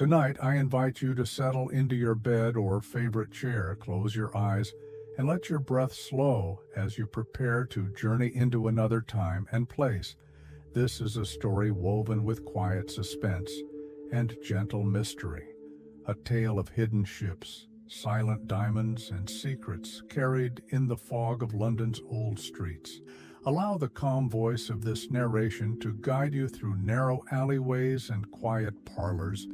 Tonight, I invite you to settle into your bed or favorite chair, close your eyes, and let your breath slow as you prepare to journey into another time and place. This is a story woven with quiet suspense and gentle mystery, a tale of hidden ships, silent diamonds, and secrets carried in the fog of London's old streets. Allow the calm voice of this narration to guide you through narrow alleyways and quiet parlors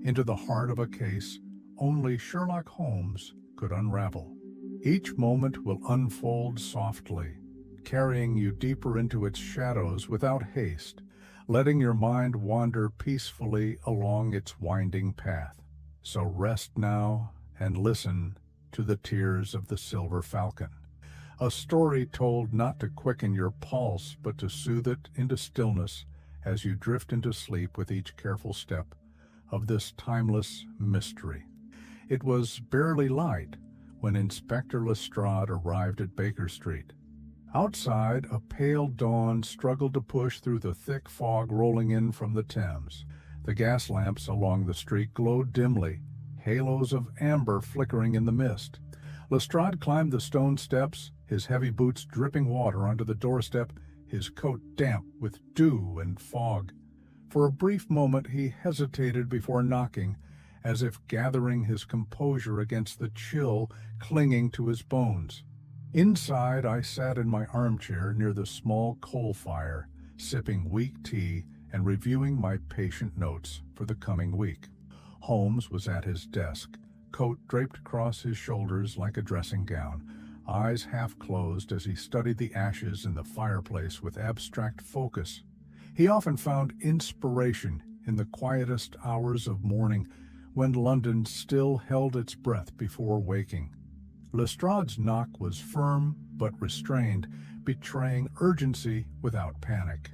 into the heart of a case only Sherlock Holmes could unravel. Each moment will unfold softly, carrying you deeper into its shadows without haste, letting your mind wander peacefully along its winding path. So rest now and listen to the tears of the Silver Falcon, a story told not to quicken your pulse but to soothe it into stillness as you drift into sleep with each careful step of this timeless mystery. It was barely light when Inspector Lestrade arrived at Baker Street. Outside, a pale dawn struggled to push through the thick fog rolling in from the Thames. The gas lamps along the street glowed dimly, halos of amber flickering in the mist. Lestrade climbed the stone steps, his heavy boots dripping water onto the doorstep, his coat damp with dew and fog. For a brief moment he hesitated before knocking, as if gathering his composure against the chill clinging to his bones. Inside, I sat in my armchair near the small coal fire, sipping weak tea and reviewing my patient notes for the coming week. Holmes was at his desk, coat draped across his shoulders like a dressing gown, eyes half closed as he studied the ashes in the fireplace with abstract focus. He often found inspiration in the quietest hours of morning when London still held its breath before waking. Lestrade's knock was firm but restrained, betraying urgency without panic.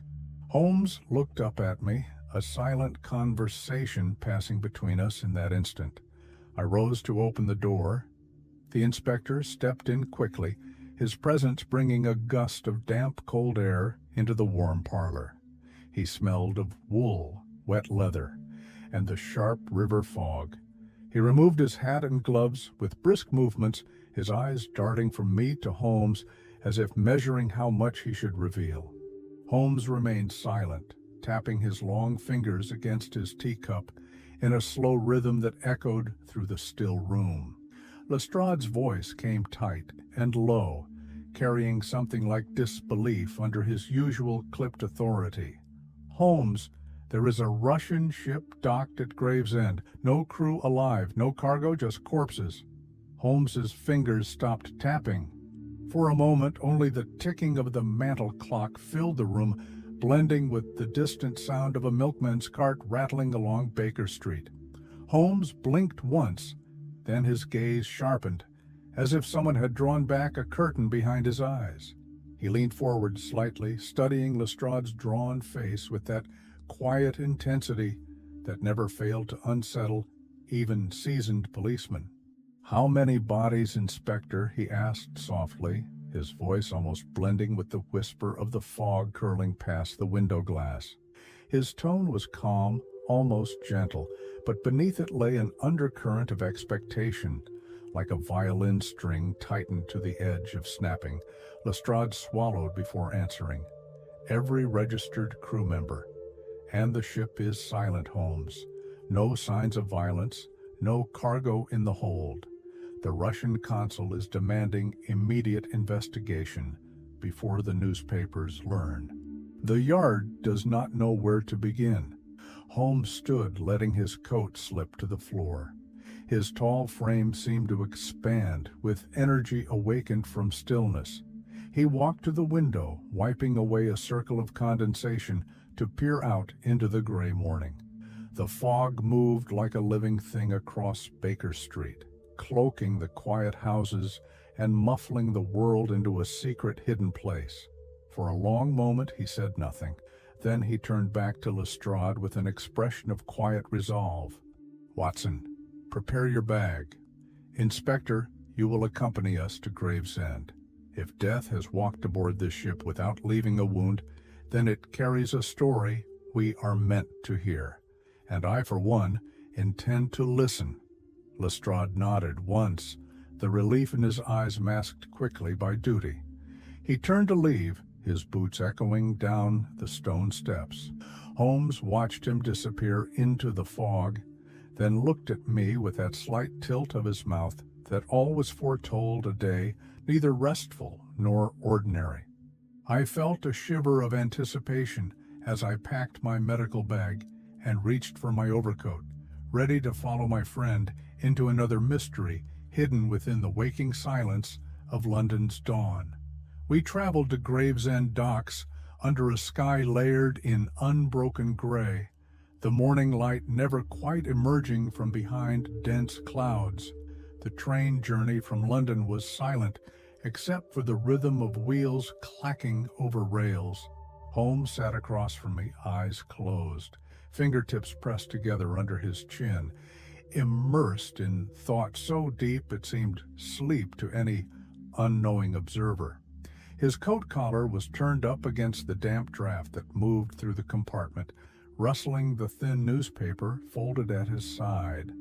Holmes looked up at me, a silent conversation passing between us in that instant. I rose to open the door. The inspector stepped in quickly, his presence bringing a gust of damp, cold air into the warm parlor. He smelled of wool, wet leather, and the sharp river fog. He removed his hat and gloves with brisk movements, his eyes darting from me to Holmes as if measuring how much he should reveal. Holmes remained silent, tapping his long fingers against his teacup in a slow rhythm that echoed through the still room. Lestrade's voice came tight and low, carrying something like disbelief under his usual clipped authority. "Holmes, there is a Russian ship docked at Gravesend. No crew alive, no cargo, just corpses." Holmes's fingers stopped tapping. For a moment, only the ticking of the mantel clock filled the room, blending with the distant sound of a milkman's cart rattling along Baker Street. Holmes blinked once, then his gaze sharpened, as if someone had drawn back a curtain behind his eyes. He leaned forward slightly, studying Lestrade's drawn face with that quiet intensity that never failed to unsettle even seasoned policemen. "How many bodies, Inspector?" he asked softly, his voice almost blending with the whisper of the fog curling past the window glass. His tone was calm, almost gentle, but beneath it lay an undercurrent of expectation. Like a violin string tightened to the edge of snapping, Lestrade swallowed before answering. "Every registered crew member. And the ship is silent, Holmes. No signs of violence, no cargo in the hold. The Russian consul is demanding immediate investigation before the newspapers learn." The yard does not know where to begin. Holmes stood, letting his coat slip to the floor. His tall frame seemed to expand, with energy awakened from stillness. He walked to the window, wiping away a circle of condensation to peer out into the gray morning. The fog moved like a living thing across Baker Street, cloaking the quiet houses and muffling the world into a secret hidden place. For a long moment he said nothing. Then he turned back to Lestrade with an expression of quiet resolve. "Watson, prepare your bag. Inspector, you will accompany us to Gravesend. If death has walked aboard this ship without leaving a wound, then it carries a story we are meant to hear. And I, for one, Intend to listen." Lestrade nodded once, the relief in his eyes masked quickly by duty. He turned to leave, his boots echoing down the stone steps. Holmes watched him disappear into the fog, then looked at me with that slight tilt of his mouth that always foretold a day neither restful nor ordinary. I felt a shiver of anticipation as I packed my medical bag and reached for my overcoat, ready to follow my friend into another mystery hidden within the waking silence of London's dawn. We traveled to Gravesend docks under a sky layered in unbroken gray, the morning light never quite emerging from behind dense clouds. The train journey from London was silent, except for the rhythm of wheels clacking over rails. Holmes sat across from me, eyes closed, fingertips pressed together under his chin, immersed in thought so deep it seemed sleep to any unknowing observer. His coat collar was turned up against the damp draft that moved through the compartment, rustling the thin newspaper folded at his side.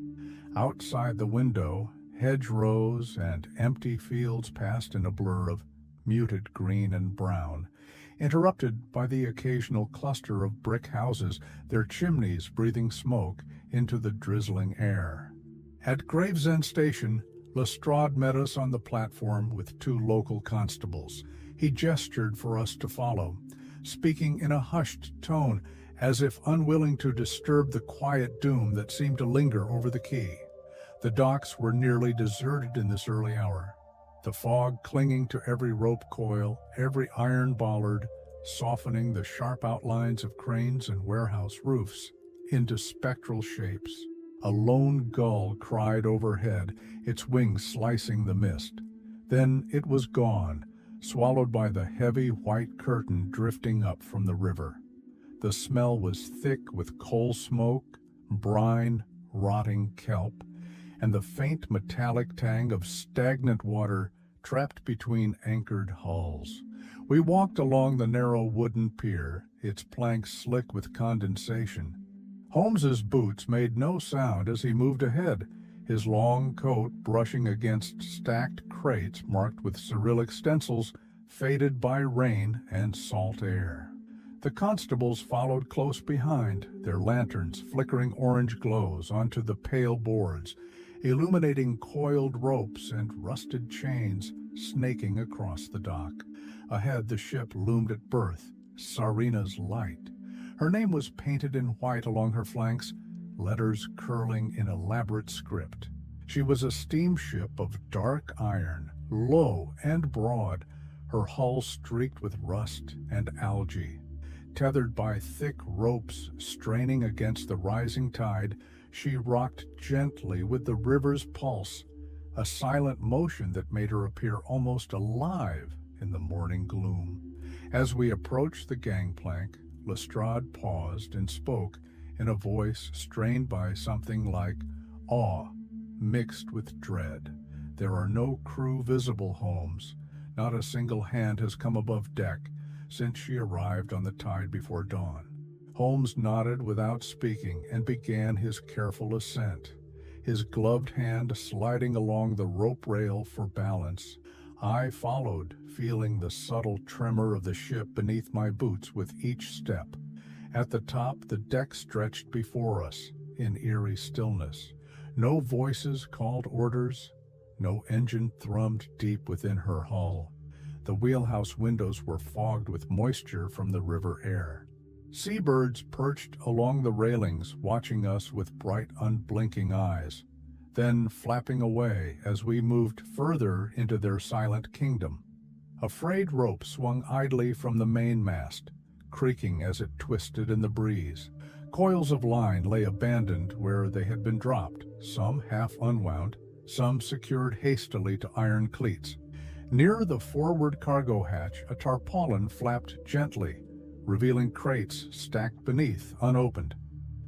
Outside the window, hedgerows and empty fields passed in a blur of muted green and brown, interrupted by the occasional cluster of brick houses, their chimneys breathing smoke into the drizzling air. At Gravesend Station, Lestrade met us on the platform with two local constables. He gestured for us to follow, speaking in a hushed tone, as if unwilling to disturb the quiet doom that seemed to linger over the quay. The docks were nearly deserted in this early hour, the fog clinging to every rope coil, every iron bollard, softening the sharp outlines of cranes and warehouse roofs into spectral shapes. A lone gull cried overhead, its wings slicing the mist. Then it was gone, swallowed by the heavy white curtain drifting up from the river. The smell was thick with coal smoke, brine, rotting kelp, and the faint metallic tang of stagnant water trapped between anchored hulls. We walked along the narrow wooden pier, its planks slick with condensation. Holmes's boots made no sound as he moved ahead, his long coat brushing against stacked crates marked with Cyrillic stencils faded by rain and salt air. The constables followed close behind, their lanterns flickering orange glows onto the pale boards, illuminating coiled ropes and rusted chains snaking across the dock. Ahead, the ship loomed at berth, Tsarina's Light. Her name was painted in white along her flanks, letters curling in elaborate script. She was a steamship of dark iron, low and broad, her hull streaked with rust and algae. Tethered by thick ropes straining against the rising tide, she rocked gently with the river's pulse, a silent motion that made her appear almost alive in the morning gloom. As we approached the gangplank, Lestrade paused and spoke in a voice strained by something like awe mixed with dread. "There are no crew visible, Holmes. Not a single hand has come above deck since she arrived on the tide before dawn." Holmes nodded without speaking and began his careful ascent, his gloved hand sliding along the rope rail for balance. I followed, feeling the subtle tremor of the ship beneath my boots with each step. At the top, the deck stretched before us in eerie stillness. No voices called orders, no engine thrummed deep within her hull. The wheelhouse windows were fogged with moisture from the river air. Seabirds perched along the railings, watching us with bright, unblinking eyes, then flapping away as we moved further into their silent kingdom. A frayed rope swung idly from the mainmast, creaking as it twisted in the breeze. Coils of line lay abandoned where they had been dropped, some half unwound, some secured hastily to iron cleats. Near the forward cargo hatch, a tarpaulin flapped gently, revealing crates stacked beneath, unopened.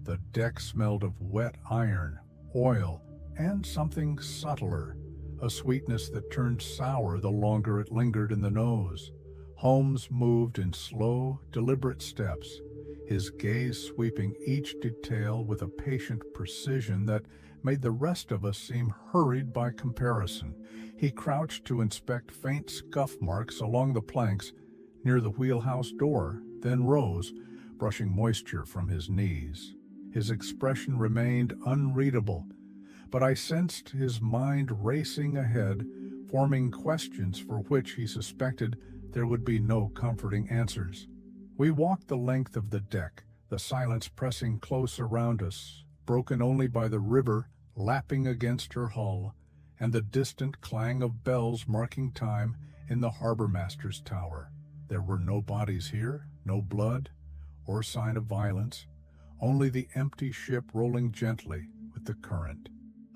The deck smelled of wet iron, oil, and something subtler, a sweetness that turned sour the longer it lingered in the nose. Holmes moved in slow, deliberate steps, his gaze sweeping each detail with a patient precision that made the rest of us seem hurried by comparison. He crouched to inspect faint scuff marks along the planks near the wheelhouse door, then rose, brushing moisture from his knees. His expression remained unreadable, but I sensed his mind racing ahead, forming questions for which he suspected there would be no comforting answers. We walked the length of the deck, the silence pressing close around us, broken only by the river lapping against her hull and the distant clang of bells marking time in the harbor-master's tower. There were no bodies here, no blood or sign of violence, only the empty ship rolling gently with the current.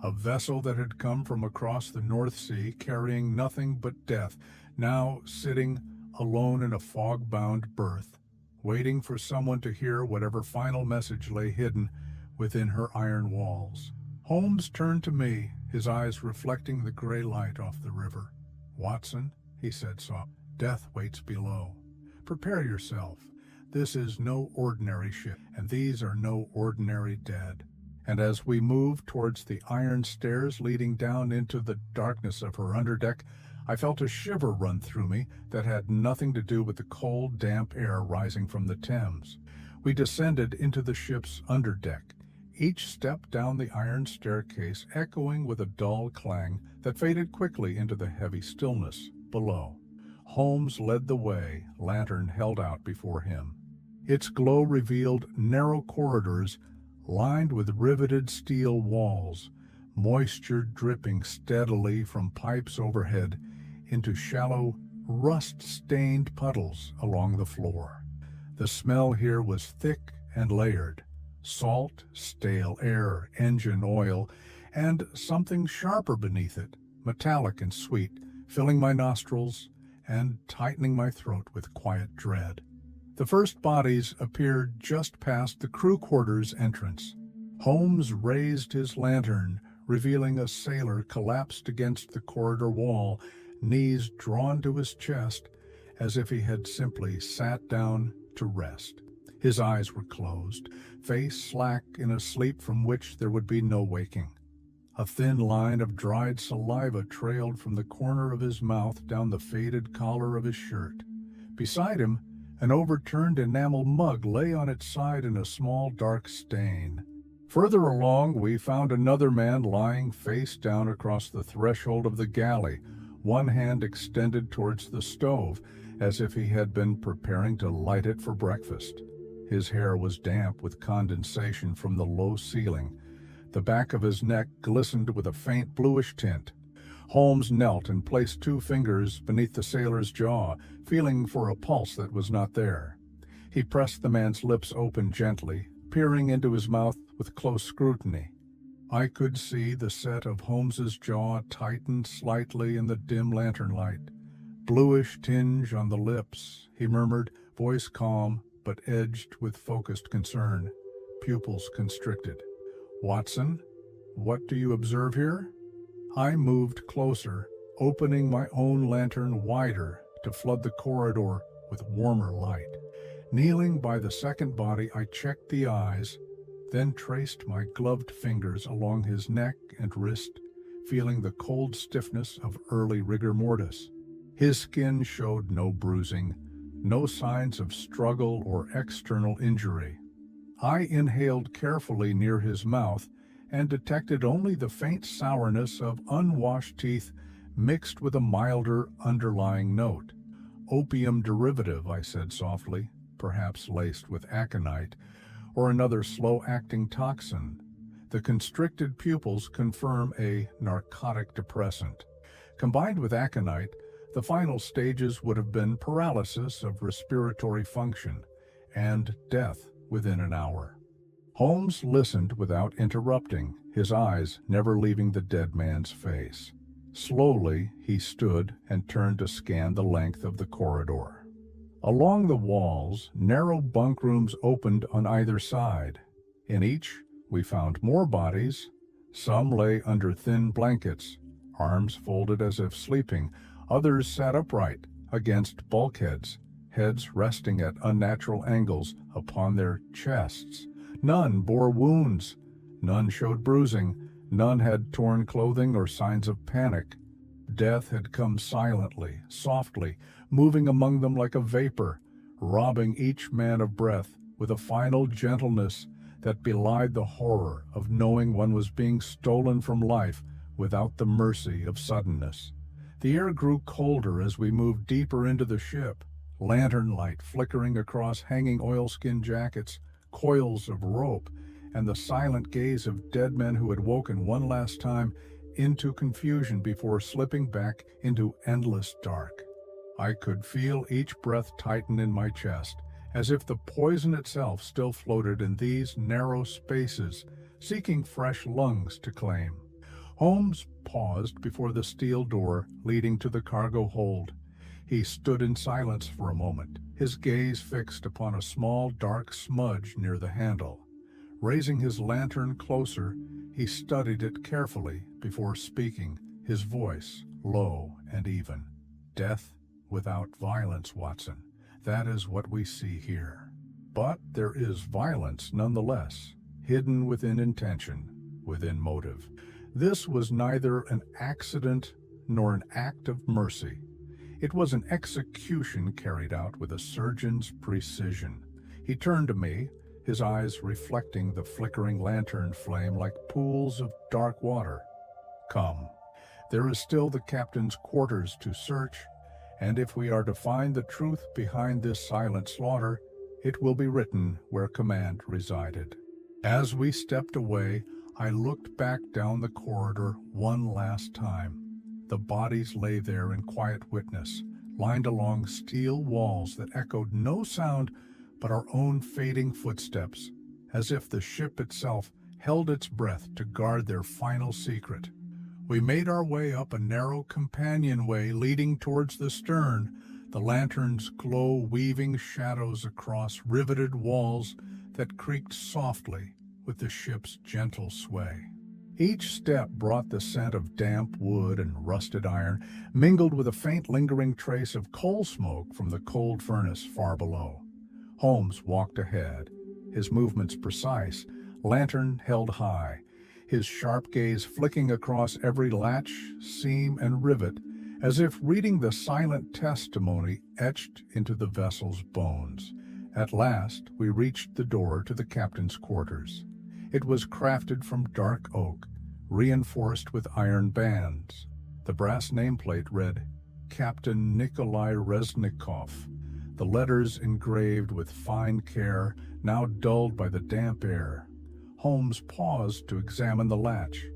A vessel that had come from across the North Sea carrying nothing but death, now sitting alone in a fog-bound berth, waiting for someone to hear whatever final message lay hidden within her iron walls. Holmes turned to me, his eyes reflecting the gray light off the river. "Watson," he said softly, "death waits below. Prepare yourself. This is no ordinary ship, and these are no ordinary dead." And as we moved towards the iron stairs leading down into the darkness of her underdeck, I felt a shiver run through me that had nothing to do with the cold, damp air rising from the Thames. We descended into the ship's underdeck, each step down the iron staircase echoing with a dull clang that faded quickly into the heavy stillness below. Holmes led the way, lantern held out before him. Its glow revealed narrow corridors lined with riveted steel walls, moisture dripping steadily from pipes overhead into shallow, rust-stained puddles along the floor. The smell here was thick and layered: salt, stale air, engine oil, and something sharper beneath it, metallic and sweet, filling my nostrils and tightening my throat with quiet dread. The first bodies appeared just past the crew quarters entrance. Holmes raised his lantern, revealing a sailor collapsed against the corridor wall, knees drawn to his chest, as if he had simply sat down to rest. His eyes were closed, face slack in a sleep from which there would be no waking. A thin line of dried saliva trailed from the corner of his mouth down the faded collar of his shirt. Beside him, an overturned enamel mug lay on its side in a small dark stain. Further along, we found another man lying face down across the threshold of the galley, one hand extended towards the stove, as if he had been preparing to light it for breakfast. His hair was damp with condensation from the low ceiling. The back of his neck glistened with a faint bluish tint. Holmes knelt and placed 2 fingers beneath the sailor's jaw, feeling for a pulse that was not there. He pressed the man's lips open gently, peering into his mouth with close scrutiny. I could see the set of Holmes's jaw tighten slightly in the dim lantern light. "Bluish tinge on the lips," he murmured, voice calm but edged with focused concern, pupils constricted. "Watson, what do you observe here?" I moved closer, opening my own lantern wider to flood the corridor with warmer light. Kneeling by the second body, I checked the eyes, then traced my gloved fingers along his neck and wrist, feeling the cold stiffness of early rigor mortis. His skin showed no bruising, no signs of struggle or external injury. I inhaled carefully near his mouth and detected only the faint sourness of unwashed teeth mixed with a milder underlying note. "Opium derivative," I said softly, perhaps laced with aconite, or another slow-acting toxin. The constricted pupils confirm a narcotic depressant. Combined with aconite, the final stages would have been paralysis of respiratory function and death within an hour. Holmes listened without interrupting, his eyes never leaving the dead man's face. Slowly, he stood and turned to scan the length of the corridor. Along the walls, narrow bunk rooms opened on either side. In each, we found more bodies. Some lay under thin blankets, arms folded as if sleeping. Others sat upright against bulkheads, heads resting at unnatural angles upon their chests. None bore wounds, none showed bruising, none had torn clothing or signs of panic. Death had come silently, softly, moving among them like a vapor, robbing each man of breath with a final gentleness that belied the horror of knowing one was being stolen from life without the mercy of suddenness. The air grew colder as we moved deeper into the ship, lantern light flickering across hanging oilskin jackets, coils of rope, and the silent gaze of dead men who had woken one last time into confusion before slipping back into endless dark. I could feel each breath tighten in my chest, as if the poison itself still floated in these narrow spaces, seeking fresh lungs to claim. Holmes paused before the steel door leading to the cargo hold. He stood in silence for a moment, his gaze fixed upon a small dark smudge near the handle. Raising his lantern closer, he studied it carefully before speaking, his voice low and even. "Death without violence, Watson. That is what we see here. But there is violence nonetheless, hidden within intention, within motive. This was neither an accident nor an act of mercy. It was an execution carried out with a surgeon's precision." He turned to me, his eyes reflecting the flickering lantern flame like pools of dark water. "Come. There is still the captain's quarters to search, and if we are to find the truth behind this silent slaughter, it will be written where command resided." As we stepped away, I looked back down the corridor one last time. The bodies lay there in quiet witness, lined along steel walls that echoed no sound but our own fading footsteps, as if the ship itself held its breath to guard their final secret. We made our way up a narrow companionway leading towards the stern, the lantern's glow weaving shadows across riveted walls that creaked softly with the ship's gentle sway. Each step brought the scent of damp wood and rusted iron, mingled with a faint lingering trace of coal smoke from the cold furnace far below. Holmes walked ahead, his movements precise, lantern held high, his sharp gaze flicking across every latch, seam, and rivet, as if reading the silent testimony etched into the vessel's bones. At last, we reached the door to the captain's quarters. It was crafted from dark oak, reinforced with iron bands. The brass nameplate read, "Captain Nikolai Reznikov," the letters engraved with fine care, now dulled by the damp air. Holmes paused to examine the latch.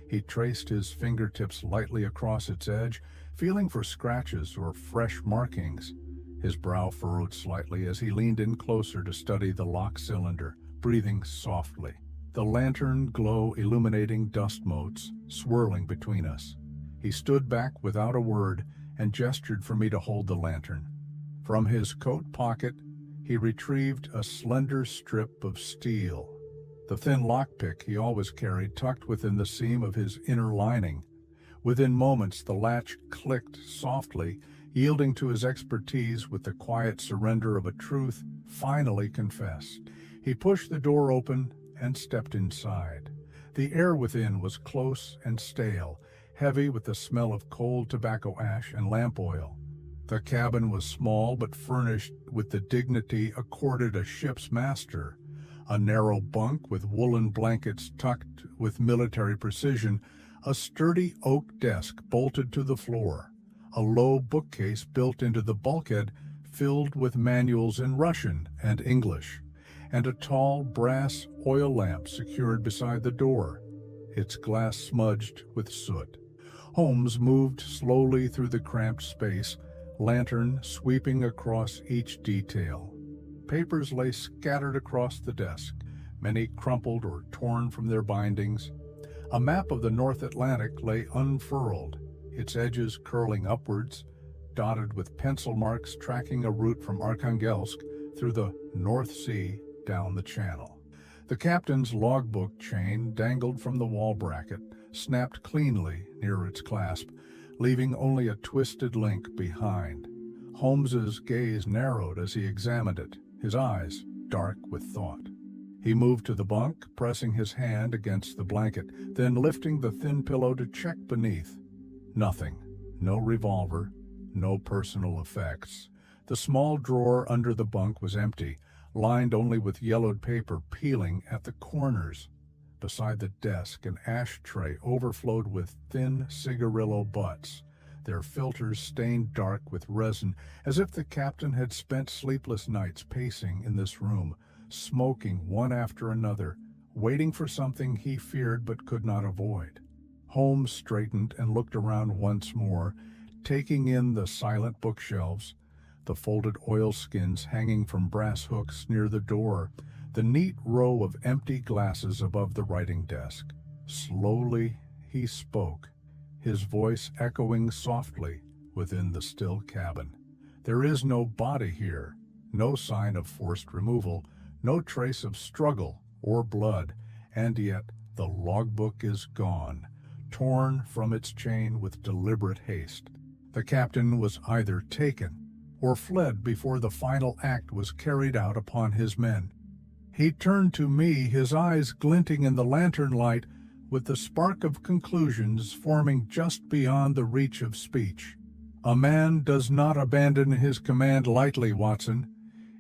He traced his fingertips lightly across its edge, feeling for scratches or fresh markings. His brow furrowed slightly as he leaned in closer to study the lock cylinder, breathing softly, the lantern glow illuminating dust motes swirling between us. He stood back without a word and gestured for me to hold the lantern. From his coat pocket, he retrieved a slender strip of steel, the thin lockpick he always carried tucked within the seam of his inner lining. Within moments, the latch clicked softly, yielding to his expertise with the quiet surrender of a truth finally confessed. He pushed the door open and stepped inside. The air within was close and stale, heavy with the smell of cold tobacco ash and lamp oil. The cabin was small but furnished with the dignity accorded a ship's master. A narrow bunk with woolen blankets tucked with military precision, a sturdy oak desk bolted to the floor, a low bookcase built into the bulkhead filled with manuals in Russian and English, and a tall brass oil lamp secured beside the door, its glass smudged with soot. Holmes moved slowly through the cramped space, lantern sweeping across each detail. Papers lay scattered across the desk, many crumpled or torn from their bindings. A map of the North Atlantic lay unfurled, its edges curling upwards, dotted with pencil marks tracking a route from Arkhangelsk through the North Sea down the Channel. The captain's logbook chain dangled from the wall bracket, snapped cleanly near its clasp, leaving only a twisted link behind. Holmes's gaze narrowed as he examined it, his eyes dark with thought. He moved to the bunk, pressing his hand against the blanket, then lifting the thin pillow to check beneath. Nothing. No revolver, no personal effects. The small drawer under the bunk was empty, lined only with yellowed paper peeling at the corners. Beside the desk, an ashtray overflowed with thin cigarillo butts, their filters stained dark with resin, as if the captain had spent sleepless nights pacing in this room, smoking one after another, waiting for something he feared but could not avoid. Holmes straightened and looked around once more, taking in the silent bookshelves, the folded oilskins hanging from brass hooks near the door, the neat row of empty glasses above the writing desk. Slowly he spoke, his voice echoing softly within the still cabin. There is no body here, no sign of forced removal, no trace of struggle or blood, and yet the logbook is gone, torn from its chain with deliberate haste. The captain was either taken or fled before the final act was carried out upon his men. He turned to me, his eyes glinting in the lantern light, with the spark of conclusions forming just beyond the reach of speech. A man does not abandon his command lightly, Watson.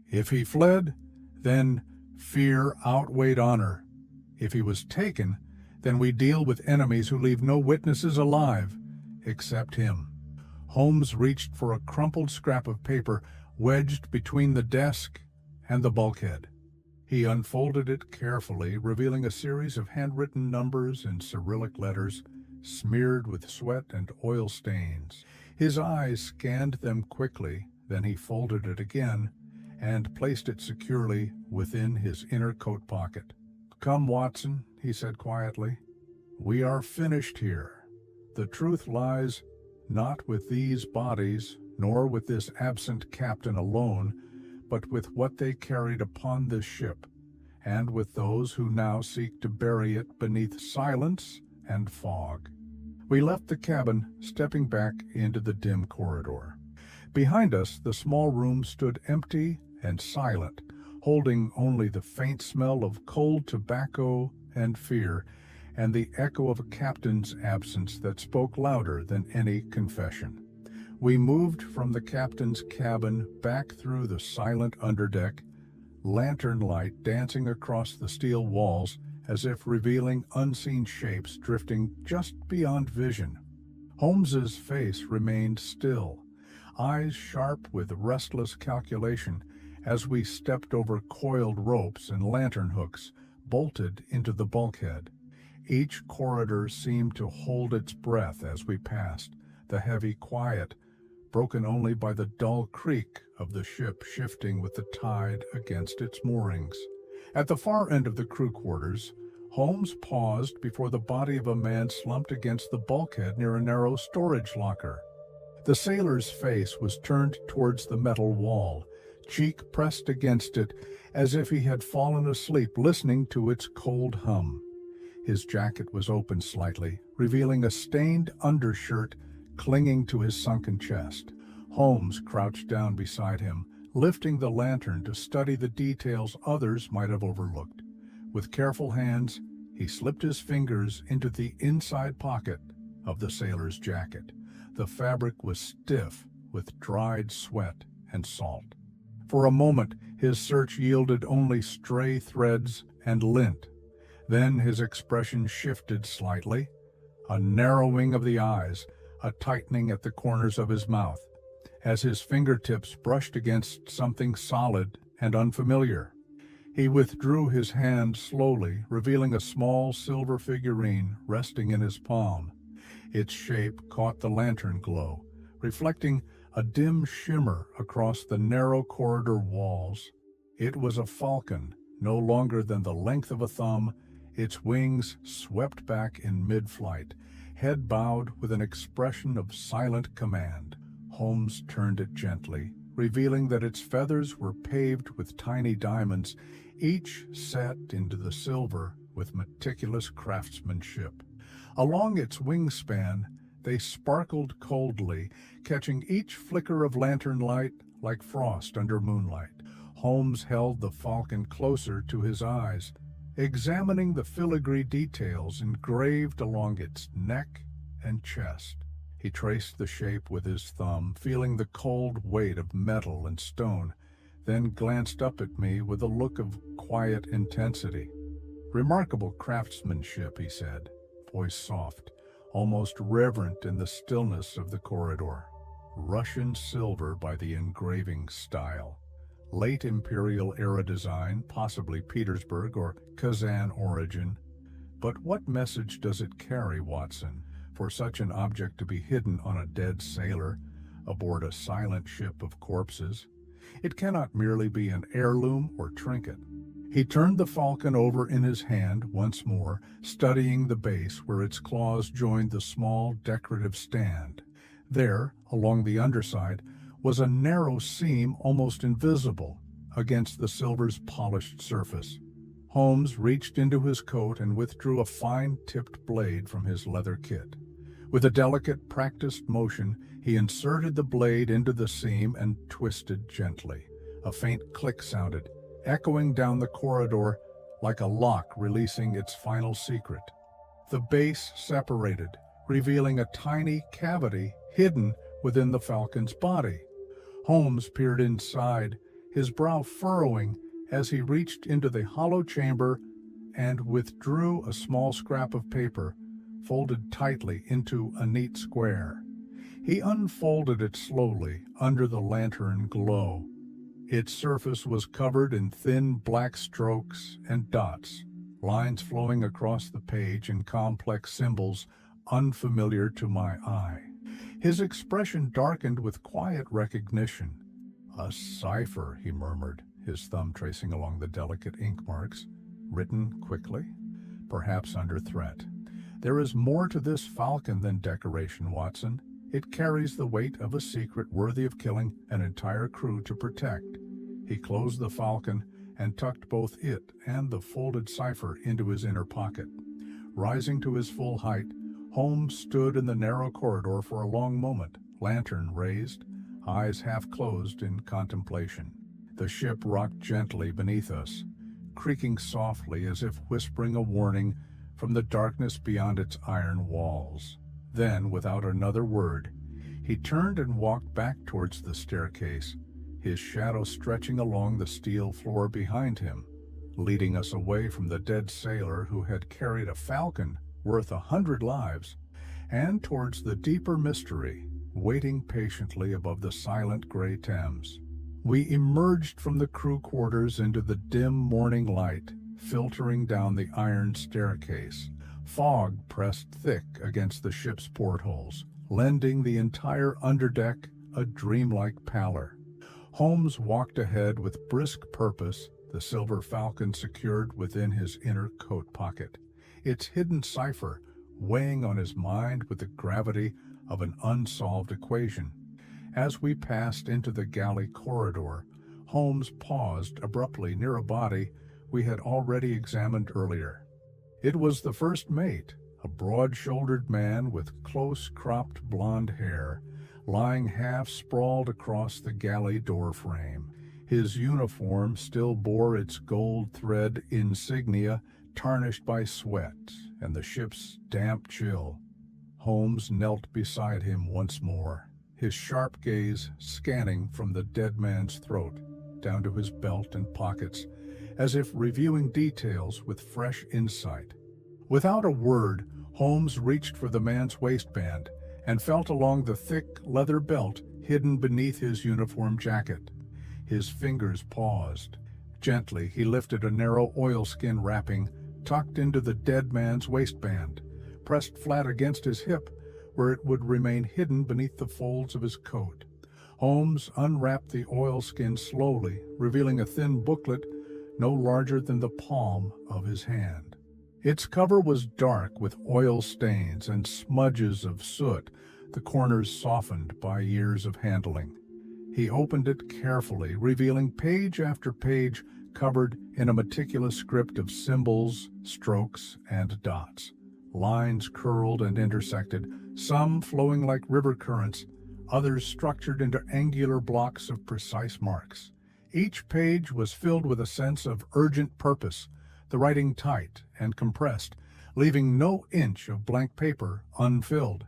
If he fled, then fear outweighed honor. If he was taken, then we deal with enemies who leave no witnesses alive, except him. Holmes reached for a crumpled scrap of paper wedged between the desk and the bulkhead. He unfolded it carefully, revealing a series of handwritten numbers in Cyrillic letters, smeared with sweat and oil stains. His eyes scanned them quickly, then he folded it again and placed it securely within his inner coat pocket. "Come, Watson," he said quietly. "We are finished here. The truth lies not with these bodies, nor with this absent captain alone, but with what they carried upon this ship, and with those who now seek to bury it beneath silence and fog." We left the cabin, stepping back into the dim corridor. Behind us, the small room stood empty and silent, holding only the faint smell of cold tobacco and fear, and the echo of a captain's absence that spoke louder than any confession. We moved from the captain's cabin back through the silent underdeck, lantern light dancing across the steel walls as if revealing unseen shapes drifting just beyond vision. Holmes's face remained still, eyes sharp with restless calculation, as we stepped over coiled ropes and lantern hooks bolted into the bulkhead. Each corridor seemed to hold its breath as we passed, the heavy quiet broken only by the dull creak of the ship shifting with the tide against its moorings. At the far end of the crew quarters, Holmes paused before the body of a man slumped against the bulkhead near a narrow storage locker. The sailor's face was turned towards the metal wall, cheek pressed against it, as if he had fallen asleep listening to its cold hum. His jacket was open slightly, revealing a stained undershirt clinging to his sunken chest. Holmes crouched down beside him, lifting the lantern to study the details others might have overlooked. With careful hands, he slipped his fingers into the inside pocket of the sailor's jacket. The fabric was stiff with dried sweat and salt. For a moment, his search yielded only stray threads and lint. Then his expression shifted slightly, a narrowing of the eyes, a tightening at the corners of his mouth, as his fingertips brushed against something solid and unfamiliar. He withdrew his hand slowly, revealing a small silver figurine resting in his palm. Its shape caught the lantern glow, reflecting a dim shimmer across the narrow corridor walls. It was a falcon, no longer than the length of a thumb, its wings swept back in mid-flight, head bowed with an expression of silent command. Holmes turned it gently, revealing that its feathers were paved with tiny diamonds, each set into the silver with meticulous craftsmanship. Along its wingspan, They sparkled coldly, catching each flicker of lantern light like frost under moonlight. Holmes held the falcon closer to his eyes, examining the filigree details engraved along its neck and chest. He traced the shape with his thumb, feeling the cold weight of metal and stone, then glanced up at me with a look of quiet intensity. "Remarkable craftsmanship," he said, voice soft, almost reverent in the stillness of the corridor. "Russian silver by the engraving style. Late Imperial era design, possibly Petersburg or Kazan origin. But what message does it carry, Watson, for such an object to be hidden on a dead sailor aboard a silent ship of corpses? It cannot merely be an heirloom or trinket." He turned the falcon over in his hand once more, studying the base where its claws joined the small decorative stand. There, along the underside, was a narrow seam almost invisible against the silver's polished surface. Holmes reached into his coat and withdrew a fine-tipped blade from his leather kit. With a delicate, practiced motion, he inserted the blade into the seam and twisted gently. A faint click sounded, echoing down the corridor like a lock releasing its final secret. The base separated, revealing a tiny cavity hidden within the falcon's body. Holmes peered inside, his brow furrowing as he reached into the hollow chamber and withdrew a small scrap of paper, folded tightly into a neat square. He unfolded it slowly under the lantern glow. Its surface was covered in thin black strokes and dots, lines flowing across the page in complex symbols unfamiliar to my eye. His expression darkened with quiet recognition. "A cipher," he murmured, his thumb tracing along the delicate ink marks, "written quickly, perhaps under threat. There is more to this falcon than decoration, Watson. It carries the weight of a secret worthy of killing an entire crew to protect." He closed the falcon and tucked both it and the folded cipher into his inner pocket. Rising to his full height, Holmes stood in the narrow corridor for a long moment, lantern raised, eyes half closed in contemplation. The ship rocked gently beneath us, creaking softly as if whispering a warning from the darkness beyond its iron walls. Then, without another word, he turned and walked back towards the staircase, his shadow stretching along the steel floor behind him, leading us away from the dead sailor who had carried a falcon worth 100 lives, and towards the deeper mystery waiting patiently above the silent gray Thames. We emerged from the crew quarters into the dim morning light, filtering down the iron staircase. Fog pressed thick against the ship's portholes, lending the entire underdeck a dreamlike pallor. Holmes walked ahead with brisk purpose, the silver falcon secured within his inner coat pocket, its hidden cipher weighing on his mind with the gravity of an unsolved equation. As we passed into the galley corridor, Holmes paused abruptly near a body we had already examined earlier. It was the first mate, a broad-shouldered man with close-cropped blonde hair, lying half-sprawled across the galley doorframe. His uniform still bore its gold thread insignia tarnished by sweat and the ship's damp chill. Holmes knelt beside him once more, his sharp gaze scanning from the dead man's throat down to his belt and pockets, as if reviewing details with fresh insight. Without a word, Holmes reached for the man's waistband and felt along the thick leather belt hidden beneath his uniform jacket. His fingers paused. Gently, he lifted a narrow oilskin wrapping tucked into the dead man's waistband, pressed flat against his hip, where it would remain hidden beneath the folds of his coat. Holmes unwrapped the oilskin slowly, revealing a thin booklet no larger than the palm of his hand. Its cover was dark with oil stains and smudges of soot, the corners softened by years of handling. He opened it carefully, revealing page after page covered in a meticulous script of symbols, strokes, and dots. Lines curled and intersected, some flowing like river currents, others structured into angular blocks of precise marks. Each page was filled with a sense of urgent purpose, the writing tight and compressed, leaving no inch of blank paper unfilled.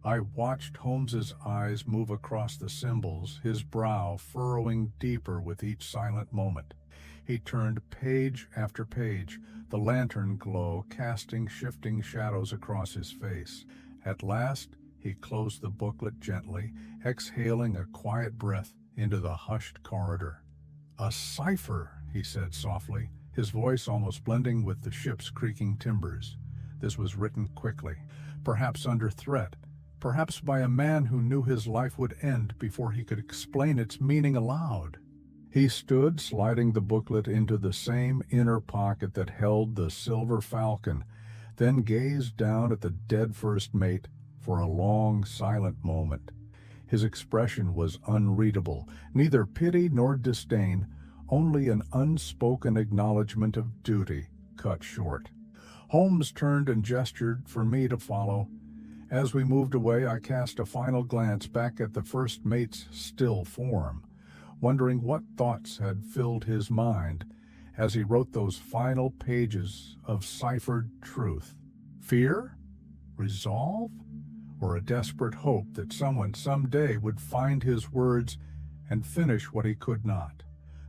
I watched Holmes's eyes move across the symbols, his brow furrowing deeper with each silent moment. He turned page after page, the lantern glow casting shifting shadows across his face. At last, he closed the booklet gently, exhaling a quiet breath into the hushed corridor. "A cipher," he said softly, his voice almost blending with the ship's creaking timbers. This was written quickly, perhaps under threat, perhaps by a man who knew his life would end before he could explain its meaning aloud. He stood, sliding the booklet into the same inner pocket that held the silver falcon, then gazed down at the dead first mate for a long, silent moment. His expression was unreadable, neither pity nor disdain, only an unspoken acknowledgement of duty cut short. Holmes turned and gestured for me to follow. As we moved away, I cast a final glance back at the first mate's still form, wondering what thoughts had filled his mind as he wrote those final pages of ciphered truth. Fear? Resolve? Or a desperate hope that someone someday would find his words and finish what he could not?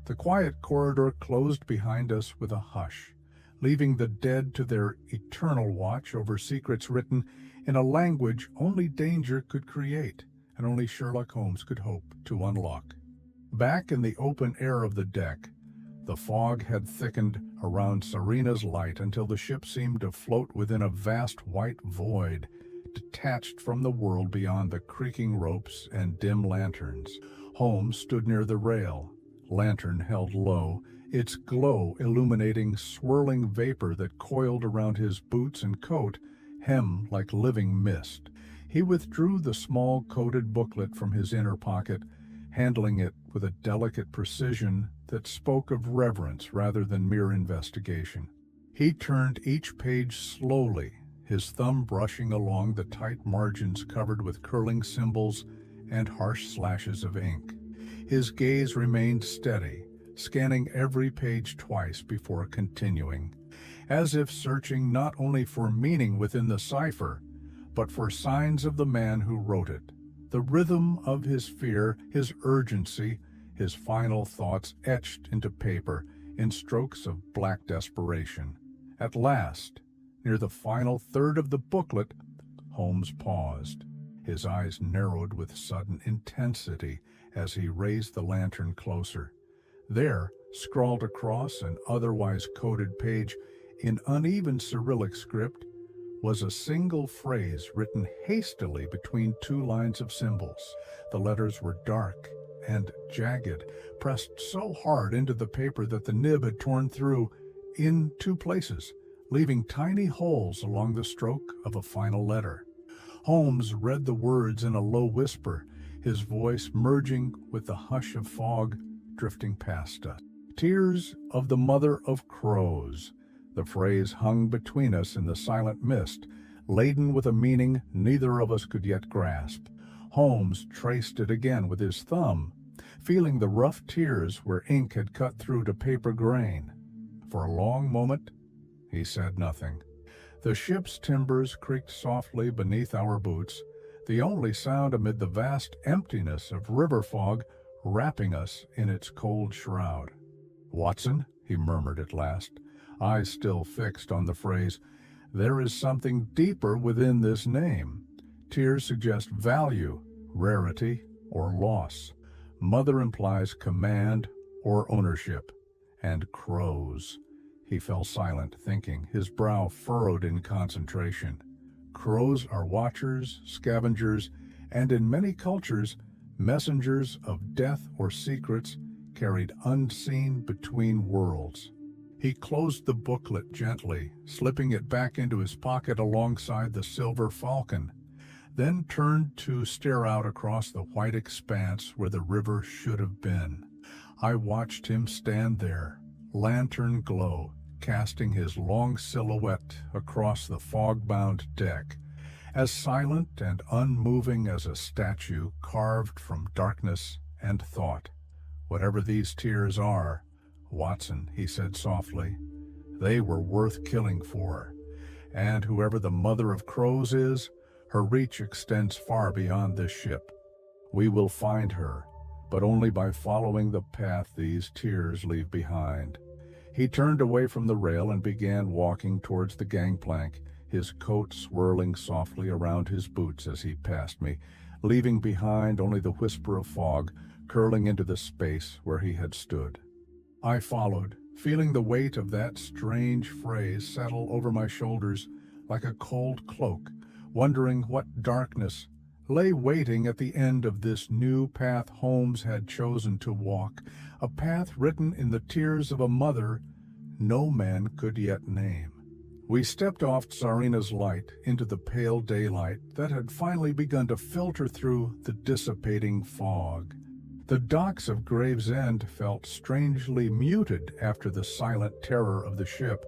The quiet corridor closed behind us with a hush, leaving the dead to their eternal watch over secrets written in a language only danger could create and only Sherlock Holmes could hope to unlock. Back in the open air of the deck, the fog had thickened around Serena's light until the ship seemed to float within a vast white void, detached from the world beyond the creaking ropes and dim lanterns. Holmes stood near the rail, lantern held low, its glow illuminating swirling vapor that coiled around his boots and coat, hem like living mist. He withdrew the small coated booklet from his inner pocket, handling it with a delicate precision that spoke of reverence rather than mere investigation. He turned each page slowly, his thumb brushing along the tight margins covered with curling symbols and harsh slashes of ink. His gaze remained steady, scanning every page twice before continuing, as if searching not only for meaning within the cipher, but for signs of the man who wrote it. The rhythm of his fear, his urgency, his final thoughts etched into paper in strokes of black desperation. At last, near the final third of the booklet, Holmes paused. His eyes narrowed with sudden intensity as he raised the lantern closer. There, scrawled across an otherwise coded page in uneven Cyrillic script, was a single phrase written hastily between two lines of symbols. The letters were dark and jagged, pressed so hard into the paper that the nib had torn through in two places, leaving tiny holes along the stroke of a final letter. Holmes read the words in a low whisper, his voice merging with the hush of fog drifting past us. "Tears of the mother of crows." The phrase hung between us in the silent mist, laden with a meaning neither of us could yet grasp. Holmes traced it again with his thumb, feeling the rough tears where ink had cut through to paper grain. For a long moment, he said nothing. The ship's timbers creaked softly beneath our boots, the only sound amid the vast emptiness of river fog wrapping us in its cold shroud. "Watson," he murmured at last, eyes still fixed on the phrase, "there is something deeper within this name. Tears suggest value, rarity, or loss. Mother implies command or ownership. And crows." He fell silent, thinking, his brow furrowed in concentration. Crows are watchers, scavengers, and in many cultures, messengers of death or secrets carried unseen between worlds. He closed the booklet gently, slipping it back into his pocket alongside the silver falcon, then turned to stare out across the white expanse where the river should have been. I watched him stand there, lantern glow, casting his long silhouette across the fog-bound deck, as silent and unmoving as a statue carved from darkness and thought. "Whatever these tears are, Watson," he said softly, "they were worth killing for. And whoever the mother of crows is, her reach extends far beyond this ship. We will find her, but only by following the path these tears leave behind." He turned away from the rail and began walking towards the gangplank, his coat swirling softly around his boots as he passed me, leaving behind only the whisper of fog curling into the space where he had stood. I followed, feeling the weight of that strange phrase settle over my shoulders like a cold cloak, wondering what darkness lay waiting at the end of this new path Holmes had chosen to walk, a path written in the tears of a mother no man could yet name. We stepped off Tsarina's Light into the pale daylight that had finally begun to filter through the dissipating fog. The docks of Gravesend felt strangely muted after the silent terror of the ship,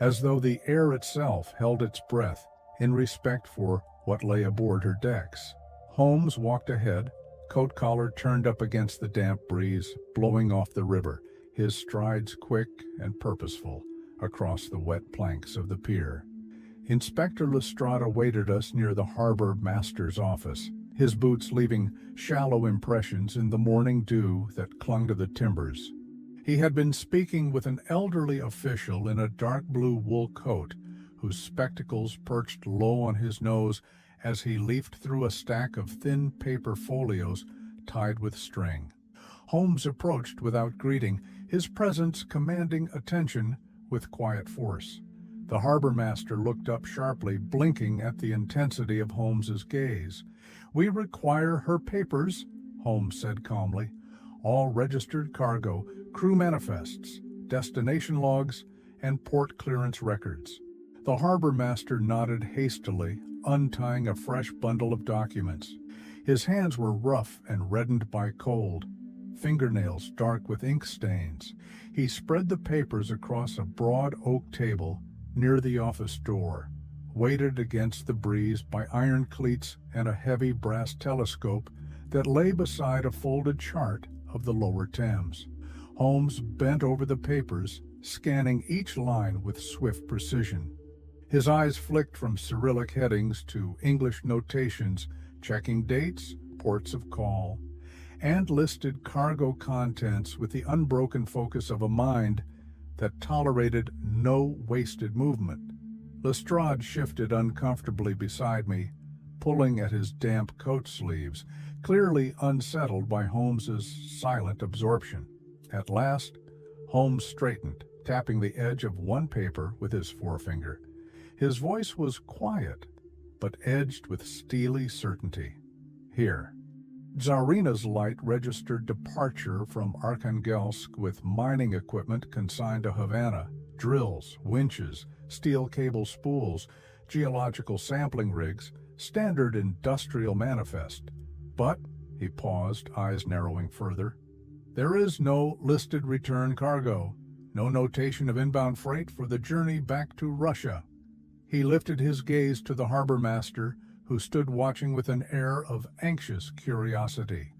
as though the air itself held its breath in respect for what lay aboard her decks. Holmes walked ahead, coat collar turned up against the damp breeze blowing off the river, his strides quick and purposeful across the wet planks of the pier. Inspector Lestrade awaited us near the harbor master's office, his boots leaving shallow impressions in the morning dew that clung to the timbers. He had been speaking with an elderly official in a dark blue wool coat, whose spectacles perched low on his nose as he leafed through a stack of thin paper folios tied with string. Holmes approached without greeting, his presence commanding attention with quiet force. The harbor master looked up sharply, blinking at the intensity of Holmes's gaze. "We require her papers," Holmes said calmly. "All registered cargo, crew manifests, destination logs, and port clearance records." The harbor master nodded hastily, untying a fresh bundle of documents. His hands were rough and reddened by cold, fingernails dark with ink stains. He spread the papers across a broad oak table near the office door, weighted against the breeze by iron cleats and a heavy brass telescope that lay beside a folded chart of the lower Thames. Holmes bent over the papers, scanning each line with swift precision. His eyes flicked from Cyrillic headings to English notations, checking dates, ports of call, and listed cargo contents with the unbroken focus of a mind that tolerated no wasted movement. Lestrade shifted uncomfortably beside me, pulling at his damp coat sleeves, clearly unsettled by Holmes's silent absorption. At last, Holmes straightened, tapping the edge of one paper with his forefinger. His voice was quiet, but edged with steely certainty. "Here." Tsarina's Light registered departure from Arkhangelsk with mining equipment consigned to Havana, drills, winches, steel cable spools, geological sampling rigs, standard industrial manifest. But, he paused, eyes narrowing further, there is no listed return cargo, no notation of inbound freight for the journey back to Russia. He lifted his gaze to the harbor master, who stood watching with an air of anxious curiosity.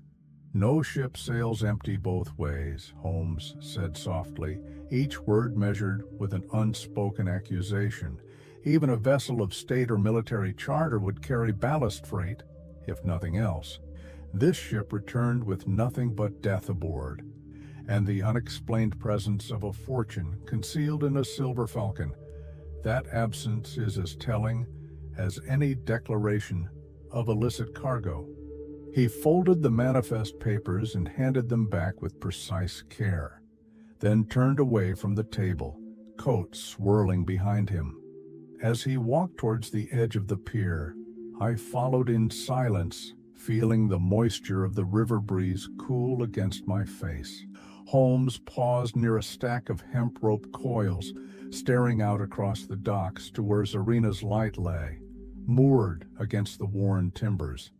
"No ship sails empty both ways," Holmes said softly, each word measured with an unspoken accusation. "Even a vessel of state or military charter would carry ballast freight, if nothing else. This ship returned with nothing but death aboard, and the unexplained presence of a fortune concealed in a silver falcon. That absence is as telling as any declaration of illicit cargo." He folded the manifest papers and handed them back with precise care, then turned away from the table, coat swirling behind him. As he walked towards the edge of the pier, I followed in silence, feeling the moisture of the river breeze cool against my face. Holmes paused near a stack of hemp rope coils, staring out across the docks to where Tsarina's Light lay, moored against the worn timbers.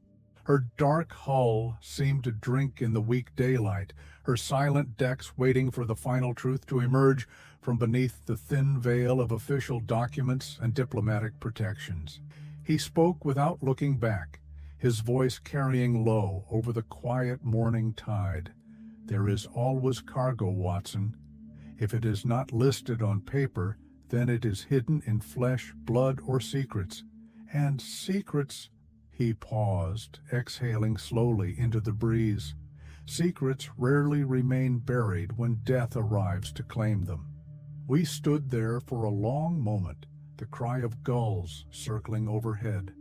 Her dark hull seemed to drink in the weak daylight, her silent decks waiting for the final truth to emerge from beneath the thin veil of official documents and diplomatic protections. He spoke without looking back, his voice carrying low over the quiet morning tide. "There is always cargo, Watson. If it is not listed on paper, then it is hidden in flesh, blood, or secrets. And secrets—" He paused, exhaling slowly into the breeze. "Secrets rarely remain buried when death arrives to claim them." We stood there for a long moment, the cry of gulls circling overhead,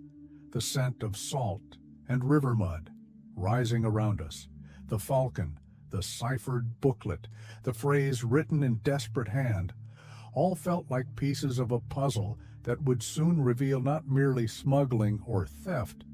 the scent of salt and river mud rising around us, the falcon, the ciphered booklet, the phrase written in desperate hand, all felt like pieces of a puzzle that would soon reveal not merely smuggling or theft,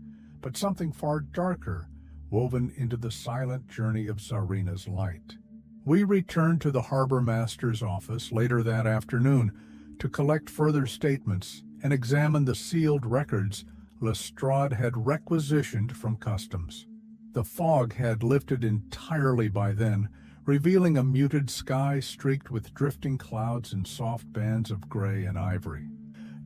but something far darker, woven into the silent journey of Tsarina's light. We returned to the harbor master's office later that afternoon to collect further statements and examine the sealed records Lestrade had requisitioned from customs. The fog had lifted entirely by then, revealing a muted sky streaked with drifting clouds and soft bands of gray and ivory.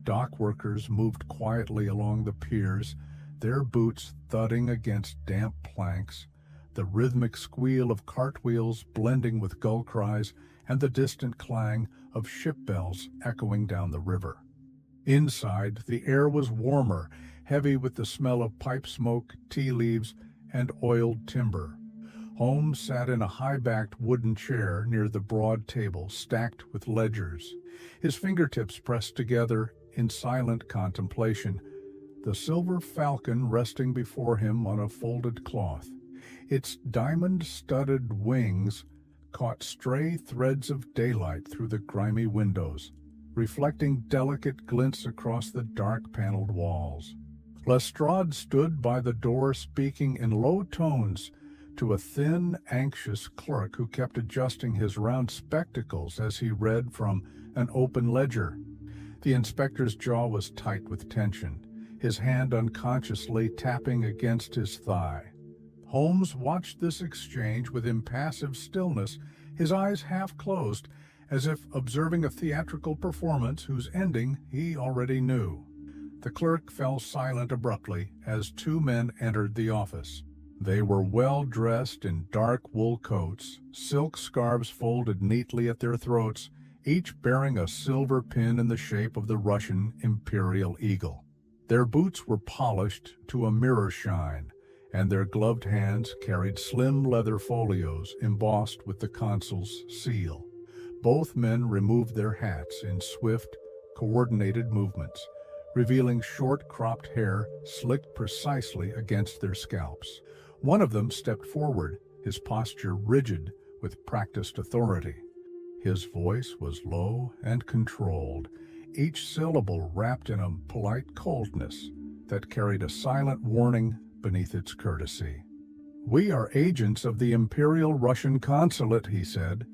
Dock workers moved quietly along the piers, their boots thudding against damp planks, the rhythmic squeal of cartwheels blending with gull cries and the distant clang of ship bells echoing down the river. Inside, the air was warmer, heavy with the smell of pipe smoke, tea leaves, and oiled timber. Holmes sat in a high-backed wooden chair near the broad table stacked with ledgers, his fingertips pressed together in silent contemplation, the silver falcon resting before him on a folded cloth. Its diamond-studded wings caught stray threads of daylight through the grimy windows, reflecting delicate glints across the dark-paneled walls. Lestrade stood by the door speaking in low tones to a thin, anxious clerk who kept adjusting his round spectacles as he read from an open ledger. The inspector's jaw was tight with tension, his hand unconsciously tapping against his thigh. Holmes watched this exchange with impassive stillness, his eyes half closed, as if observing a theatrical performance whose ending he already knew. The clerk fell silent abruptly as two men entered the office. They were well dressed in dark wool coats, silk scarves folded neatly at their throats, each bearing a silver pin in the shape of the Russian imperial eagle. Their boots were polished to a mirror shine, and their gloved hands carried slim leather folios embossed with the consul's seal. Both men removed their hats in swift, coordinated movements, revealing short-cropped hair slicked precisely against their scalps. One of them stepped forward, his posture rigid with practiced authority. His voice was low and controlled, each syllable wrapped in a polite coldness that carried a silent warning beneath its courtesy. "We are agents of the Imperial Russian Consulate," he said,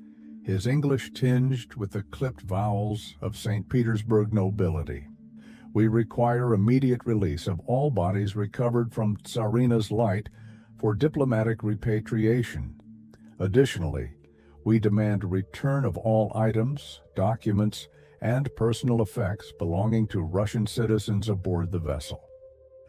his English tinged with the clipped vowels of St. Petersburg nobility. "We require immediate release of all bodies recovered from Tsarina's light for diplomatic repatriation. Additionally, we demand return of all items, documents, and personal effects belonging to Russian citizens aboard the vessel."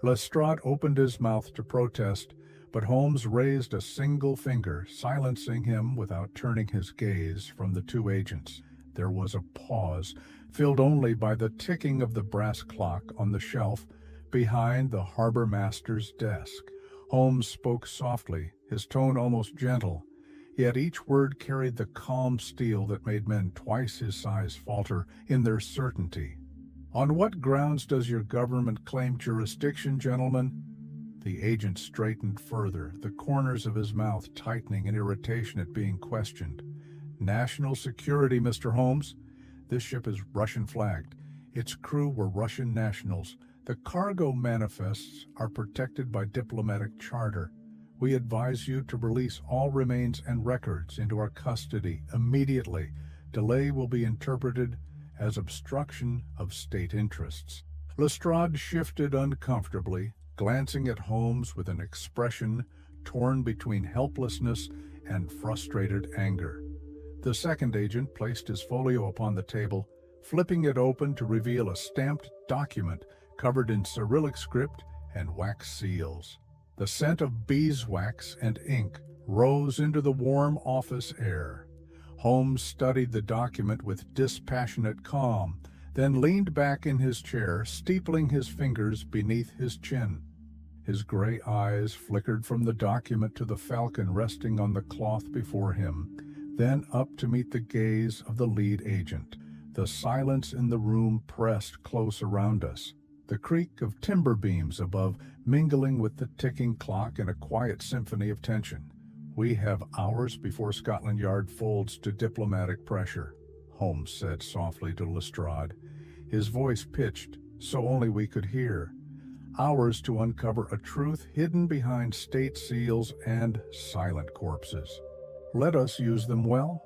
Lestrade opened his mouth to protest, but Holmes raised a single finger, silencing him without turning his gaze from the two agents. There was a pause, filled only by the ticking of the brass clock on the shelf behind the harbor master's desk. Holmes spoke softly, his tone almost gentle, yet each word carried the calm steel that made men twice his size falter in their certainty. "On what grounds does your government claim jurisdiction, gentlemen?" The agent straightened further, the corners of his mouth tightening in irritation at being questioned. "National security, Mr. Holmes. This ship is Russian-flagged. Its crew were Russian nationals. The cargo manifests are protected by diplomatic charter. We advise you to release all remains and records into our custody immediately. Delay will be interpreted as obstruction of state interests." Lestrade shifted uncomfortably, glancing at Holmes with an expression torn between helplessness and frustrated anger. The second agent placed his folio upon the table, flipping it open to reveal a stamped document covered in Cyrillic script and wax seals. The scent of beeswax and ink rose into the warm office air. Holmes studied the document with dispassionate calm, then leaned back in his chair, steepling his fingers beneath his chin. His gray eyes flickered from the document to the falcon resting on the cloth before him, then up to meet the gaze of the lead agent. The silence in the room pressed close around us, the creak of timber beams above mingling with the ticking clock in a quiet symphony of tension. "We have hours before Scotland Yard folds to diplomatic pressure," Holmes said softly to Lestrade, his voice pitched so only we could hear. "Hours to uncover a truth hidden behind state seals and silent corpses. Let us use them well."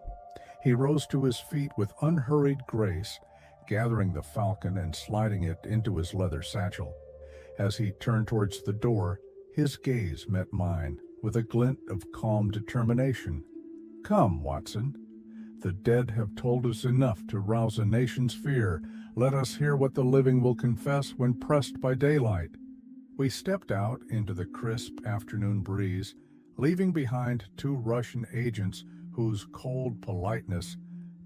He rose to his feet with unhurried grace, gathering the falcon and sliding it into his leather satchel. As he turned towards the door, his gaze met mine with a glint of calm determination. "Come, Watson. The dead have told us enough to rouse a nation's fear. Let us hear what the living will confess when pressed by daylight." We stepped out into the crisp afternoon breeze, leaving behind two Russian agents whose cold politeness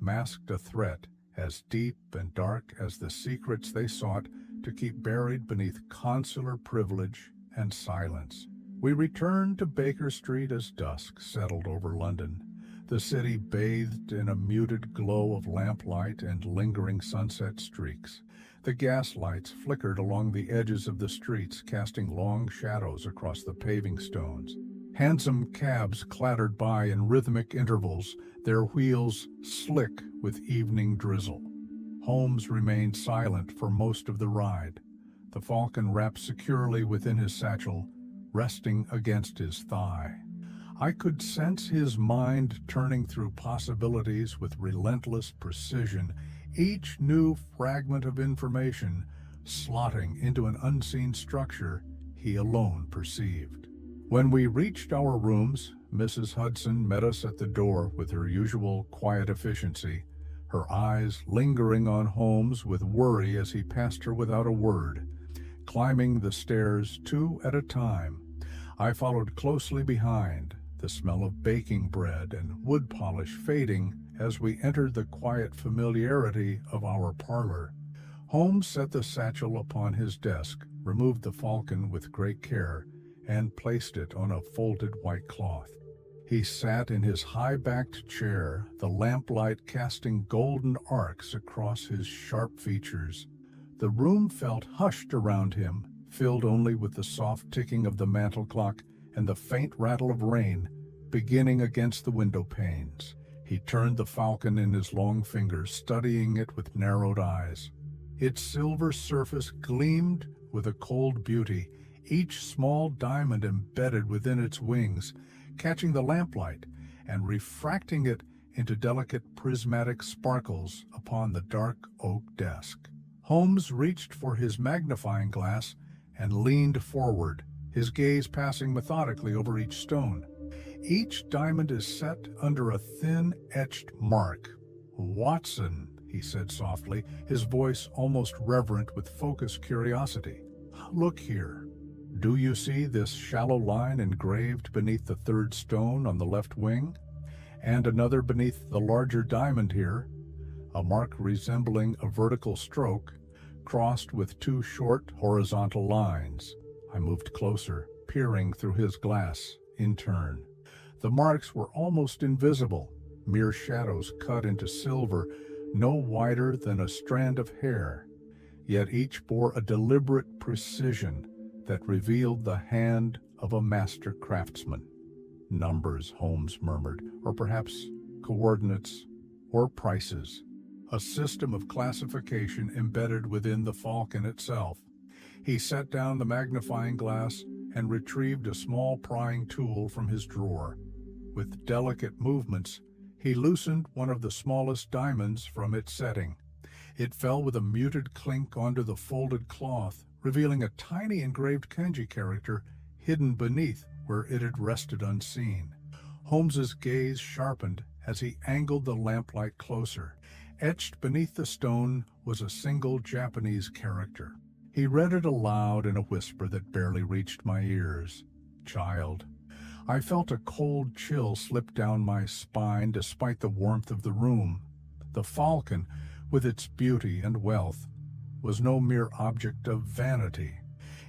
masked a threat as deep and dark as the secrets they sought to keep buried beneath consular privilege and silence. We returned to Baker Street as dusk settled over London, the city bathed in a muted glow of lamplight and lingering sunset streaks. The gas lights flickered along the edges of the streets, casting long shadows across the paving stones. Hansom cabs clattered by in rhythmic intervals, their wheels slick with evening drizzle. Holmes remained silent for most of the ride, the falcon wrapped securely within his satchel, resting against his thigh. I could sense his mind turning through possibilities with relentless precision, each new fragment of information slotting into an unseen structure he alone perceived. When we reached our rooms, Mrs. Hudson met us at the door with her usual quiet efficiency, her eyes lingering on Holmes with worry as he passed her without a word. Climbing the stairs 2 at a time, I followed closely behind, the smell of baking bread and wood polish fading as we entered the quiet familiarity of our parlor. Holmes set the satchel upon his desk, removed the falcon with great care, and placed it on a folded white cloth. He sat in his high-backed chair, the lamplight casting golden arcs across his sharp features. The room felt hushed around him, filled only with the soft ticking of the mantel clock and the faint rattle of rain beginning against the window panes. He turned the falcon in his long fingers, studying it with narrowed eyes. Its silver surface gleamed with a cold beauty, each small diamond embedded within its wings, catching the lamplight and refracting it into delicate prismatic sparkles upon the dark oak desk. Holmes reached for his magnifying glass and leaned forward, his gaze passing methodically over each stone. Each diamond is set under a thin, etched mark. "Watson," he said softly, his voice almost reverent with focused curiosity. "Look here. Do you see this shallow line engraved beneath the third stone on the left wing? And another beneath the larger diamond here, a mark resembling a vertical stroke, crossed with 2 short horizontal lines." I moved closer, peering through his glass in turn. The marks were almost invisible, mere shadows cut into silver, no wider than a strand of hair. Yet each bore a deliberate precision that revealed the hand of a master craftsman. "Numbers," Holmes murmured, "or perhaps coordinates, or prices. A system of classification embedded within the falcon itself." He set down the magnifying glass and retrieved a small prying tool from his drawer. With delicate movements, he loosened one of the smallest diamonds from its setting. It fell with a muted clink onto the folded cloth, revealing a tiny engraved kanji character hidden beneath where it had rested unseen. Holmes's gaze sharpened as he angled the lamplight closer. Etched beneath the stone was a single Japanese character. He read it aloud in a whisper that barely reached my ears. Child. I felt a cold chill slip down my spine despite the warmth of the room. The falcon, with its beauty and wealth, was no mere object of vanity.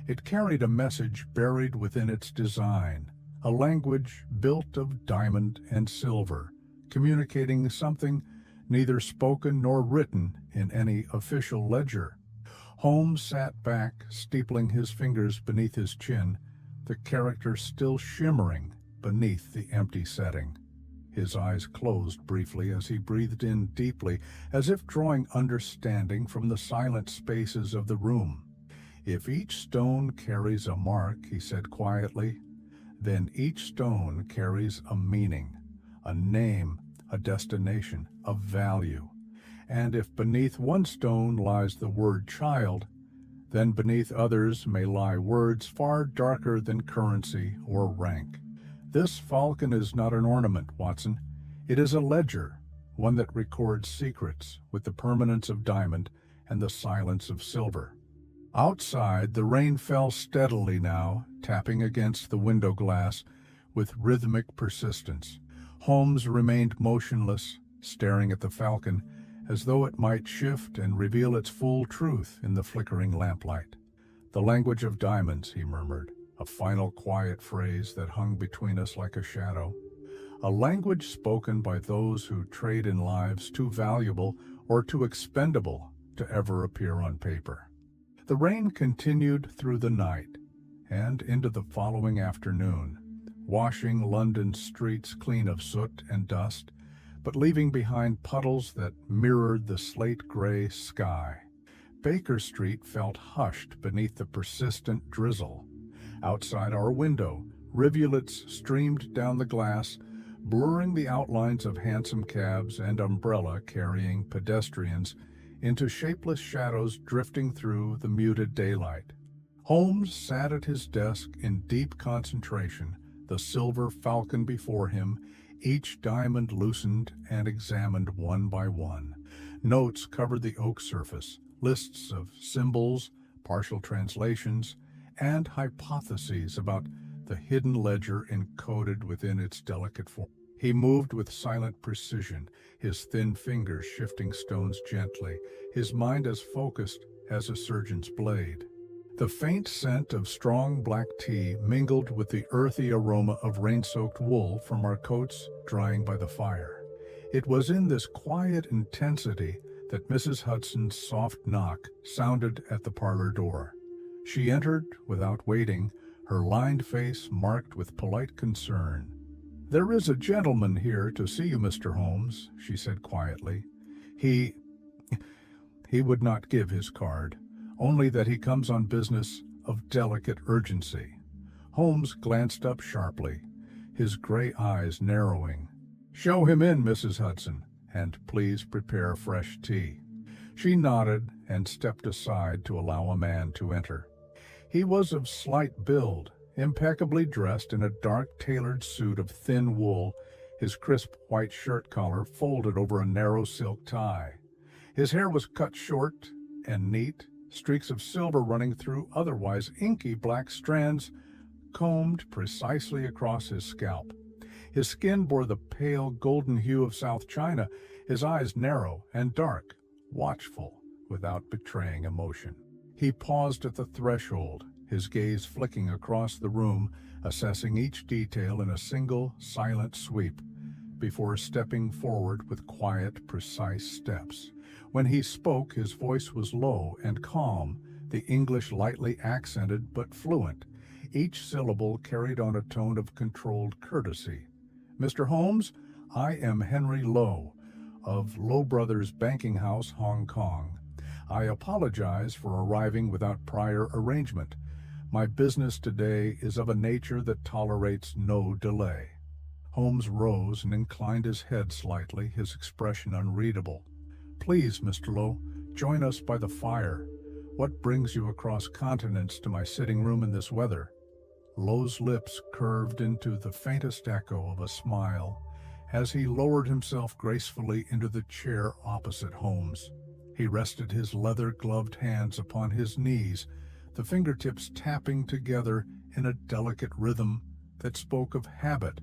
It carried a message buried within its design, a language built of diamond and silver, communicating something neither spoken nor written in any official ledger. Holmes sat back, steepling his fingers beneath his chin, the character still shimmering beneath the empty setting. His eyes closed briefly as he breathed in deeply, as if drawing understanding from the silent spaces of the room. If each stone carries a mark, he said quietly, then each stone carries a meaning, a name, a destination, a value. And if beneath one stone lies the word child, then beneath others may lie words far darker than currency or rank. This falcon is not an ornament, Watson. It is a ledger, one that records secrets with the permanence of diamond and the silence of silver. Outside, the rain fell steadily now, tapping against the window glass with rhythmic persistence. Holmes remained motionless, staring at the falcon, as though it might shift and reveal its full truth in the flickering lamplight. The language of diamonds, he murmured, a final quiet phrase that hung between us like a shadow. A language spoken by those who trade in lives too valuable or too expendable to ever appear on paper. The rain continued through the night and into the following afternoon, washing London's streets clean of soot and dust, but leaving behind puddles that mirrored the slate-gray sky. Baker Street felt hushed beneath the persistent drizzle. Outside our window, rivulets streamed down the glass, blurring the outlines of hansom cabs and umbrella-carrying pedestrians into shapeless shadows drifting through the muted daylight. Holmes sat at his desk in deep concentration, the silver falcon before him, each diamond loosened and examined one by one. Notes covered the oak surface, lists of symbols, partial translations, and hypotheses about the hidden ledger encoded within its delicate form. He moved with silent precision, his thin fingers shifting stones gently, his mind as focused as a surgeon's blade. The faint scent of strong black tea mingled with the earthy aroma of rain-soaked wool from our coats drying by the fire. It was in this quiet intensity that Mrs. Hudson's soft knock sounded at the parlor door. She entered without waiting, her lined face marked with polite concern. "There is a gentleman here to see you, Mr. Holmes," she said quietly. He would not give his card, only that he comes on business of delicate urgency. Holmes glanced up sharply, his gray eyes narrowing. "Show him in, Mrs. Hudson, and please prepare fresh tea." She nodded and stepped aside to allow a man to enter. He was of slight build, impeccably dressed in a dark tailored suit of thin wool, his crisp white shirt collar folded over a narrow silk tie. His hair was cut short and neat, streaks of silver running through otherwise inky black strands combed precisely across his scalp. His skin bore the pale golden hue of South China, his eyes narrow and dark, watchful without betraying emotion. He paused at the threshold, his gaze flicking across the room, assessing each detail in a single, silent sweep, before stepping forward with quiet, precise steps. When he spoke, his voice was low and calm, the English lightly accented but fluent. Each syllable carried on a tone of controlled courtesy. "Mr. Holmes, I am Henry Lowe, of Lowe Brothers Banking House, Hong Kong. I apologize for arriving without prior arrangement. My business today is of a nature that tolerates no delay." Holmes rose and inclined his head slightly, his expression unreadable. "Please, Mr. Lowe, join us by the fire. What brings you across continents to my sitting room in this weather?" Lowe's lips curved into the faintest echo of a smile as he lowered himself gracefully into the chair opposite Holmes. He rested his leather-gloved hands upon his knees, the fingertips tapping together in a delicate rhythm that spoke of habit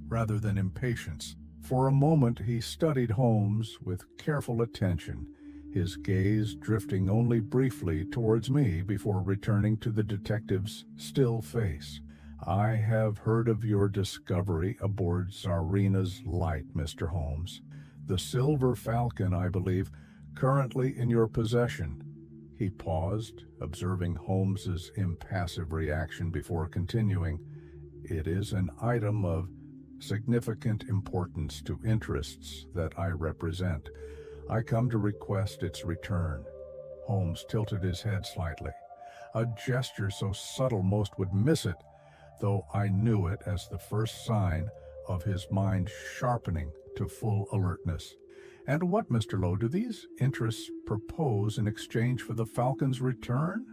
rather than impatience. For a moment he studied Holmes with careful attention, his gaze drifting only briefly towards me before returning to the detective's still face. "I have heard of your discovery aboard Czarina's light, Mr. Holmes. The Silver Falcon, I believe, currently in your possession." He paused, observing Holmes's impassive reaction before continuing. "It is an item of significant importance to interests that I represent. I come to request its return." Holmes tilted his head slightly, a gesture so subtle most would miss it, though I knew it as the first sign of his mind sharpening to full alertness. "And what, Mr. Lowe, do these interests propose in exchange for the Falcon's return?"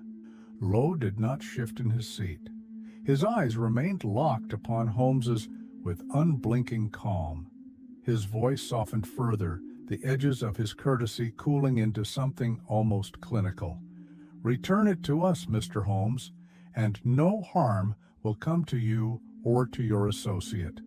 Lowe did not shift in his seat. His eyes remained locked upon Holmes's with unblinking calm. His voice softened further, the edges of his courtesy cooling into something almost clinical. "Return it to us, Mr. Holmes, and no harm will come to you or to your associate.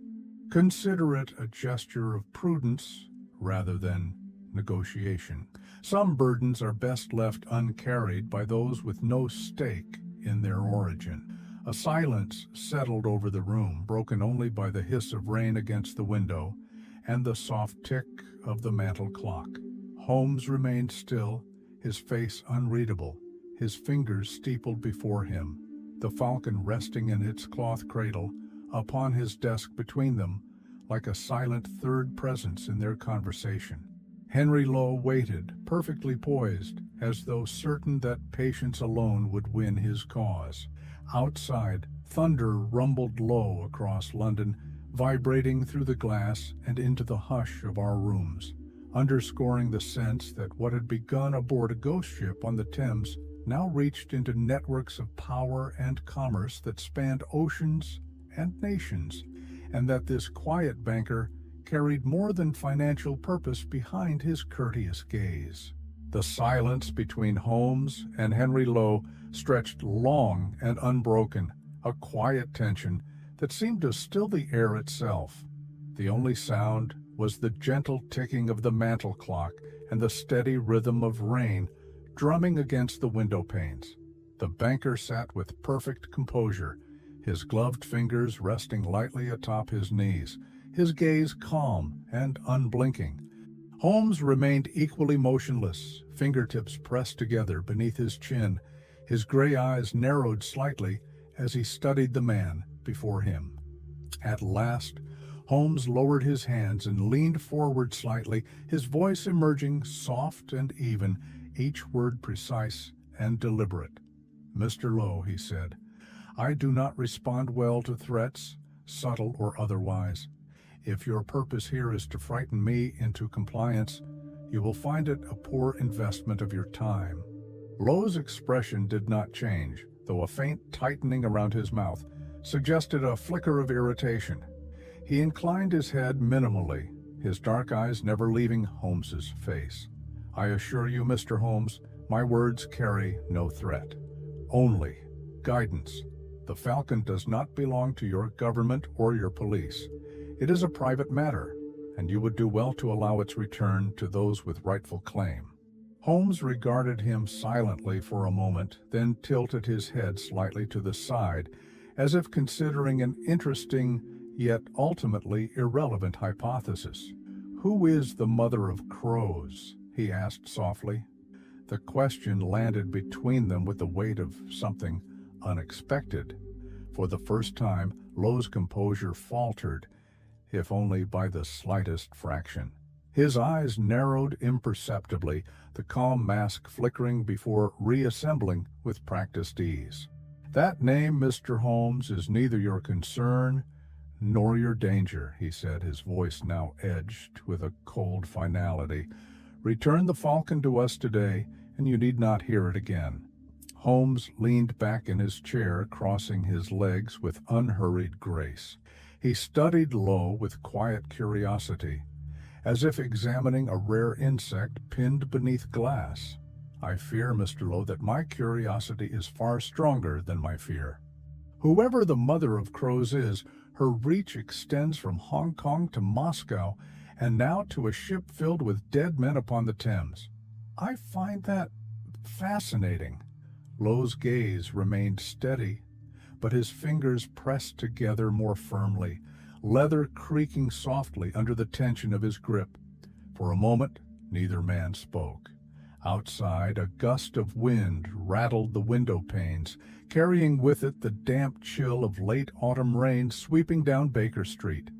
Consider it a gesture of prudence rather than negotiation. Some burdens are best left uncarried by those with no stake in their origin." A silence settled over the room, broken only by the hiss of rain against the window and the soft tick of the mantel clock. Holmes remained still, his face unreadable, his fingers steepled before him, the falcon resting in its cloth cradle upon his desk between them, like a silent third presence in their conversation. Henry Lowe waited, perfectly poised, as though certain that patience alone would win his cause. Outside, thunder rumbled low across London, vibrating through the glass and into the hush of our rooms, underscoring the sense that what had begun aboard a ghost ship on the Thames now reached into networks of power and commerce that spanned oceans and nations, and that this quiet banker carried more than financial purpose behind his courteous gaze. The silence between Holmes and Henry Lowe stretched long and unbroken, a quiet tension that seemed to still the air itself. The only sound was the gentle ticking of the mantel clock and the steady rhythm of rain drumming against the window panes. The banker sat with perfect composure, his gloved fingers resting lightly atop his knees, his gaze calm and unblinking. Holmes remained equally motionless, fingertips pressed together beneath his chin, his gray eyes narrowed slightly as he studied the man before him. At last, Holmes lowered his hands and leaned forward slightly, his voice emerging soft and even, each word precise and deliberate. "Mr. Lowe," he said, "I do not respond well to threats, subtle or otherwise. If your purpose here is to frighten me into compliance, you will find it a poor investment of your time." Lowe's expression did not change, though a faint tightening around his mouth suggested a flicker of irritation. He inclined his head minimally, his dark eyes never leaving Holmes's face. "I assure you, Mr. Holmes, my words carry no threat, only guidance. The Falcon does not belong to your government or your police. It is a private matter, and you would do well to allow its return to those with rightful claim." Holmes regarded him silently for a moment, then tilted his head slightly to the side, as if considering an interesting yet ultimately irrelevant hypothesis. "Who is the mother of crows?" he asked softly. The question landed between them with the weight of something unexpected. For the first time, Lowe's composure faltered, if only by the slightest fraction. His eyes narrowed imperceptibly, the calm mask flickering before reassembling with practiced ease. "That name, Mr. Holmes, is neither your concern nor your danger," he said, his voice now edged with a cold finality. "Return the Falcon to us today, and you need not hear it again. Holmes leaned back in his chair, crossing his legs with unhurried grace. He studied Lowe with quiet curiosity, as if examining a rare insect pinned beneath glass. "I fear, Mr. Lowe, that my curiosity is far stronger than my fear. Whoever the mother of crows is, her reach extends from Hong Kong to Moscow, and now to a ship filled with dead men upon the Thames. I find that fascinating." Lowe's gaze remained steady, but his fingers pressed together more firmly, leather creaking softly under the tension of his grip. For a moment, neither man spoke. Outside, a gust of wind rattled the window panes, carrying with it the damp chill of late autumn rain sweeping down Baker Street.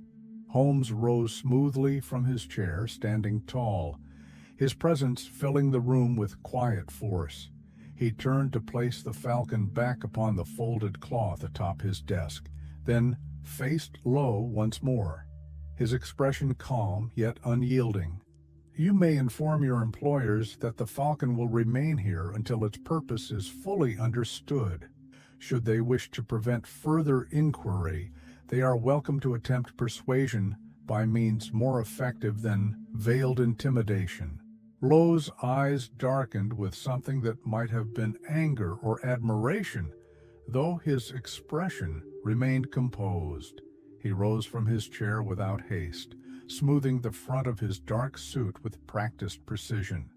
Holmes rose smoothly from his chair, standing tall, his presence filling the room with quiet force. He turned to place the falcon back upon the folded cloth atop his desk, then faced Lowe once more, his expression calm yet unyielding. "You may inform your employers that the falcon will remain here until its purpose is fully understood. Should they wish to prevent further inquiry, they are welcome to attempt persuasion by means more effective than veiled intimidation." Lowe's eyes darkened with something that might have been anger or admiration, though his expression remained composed. He rose from his chair without haste, smoothing the front of his dark suit with practiced precision.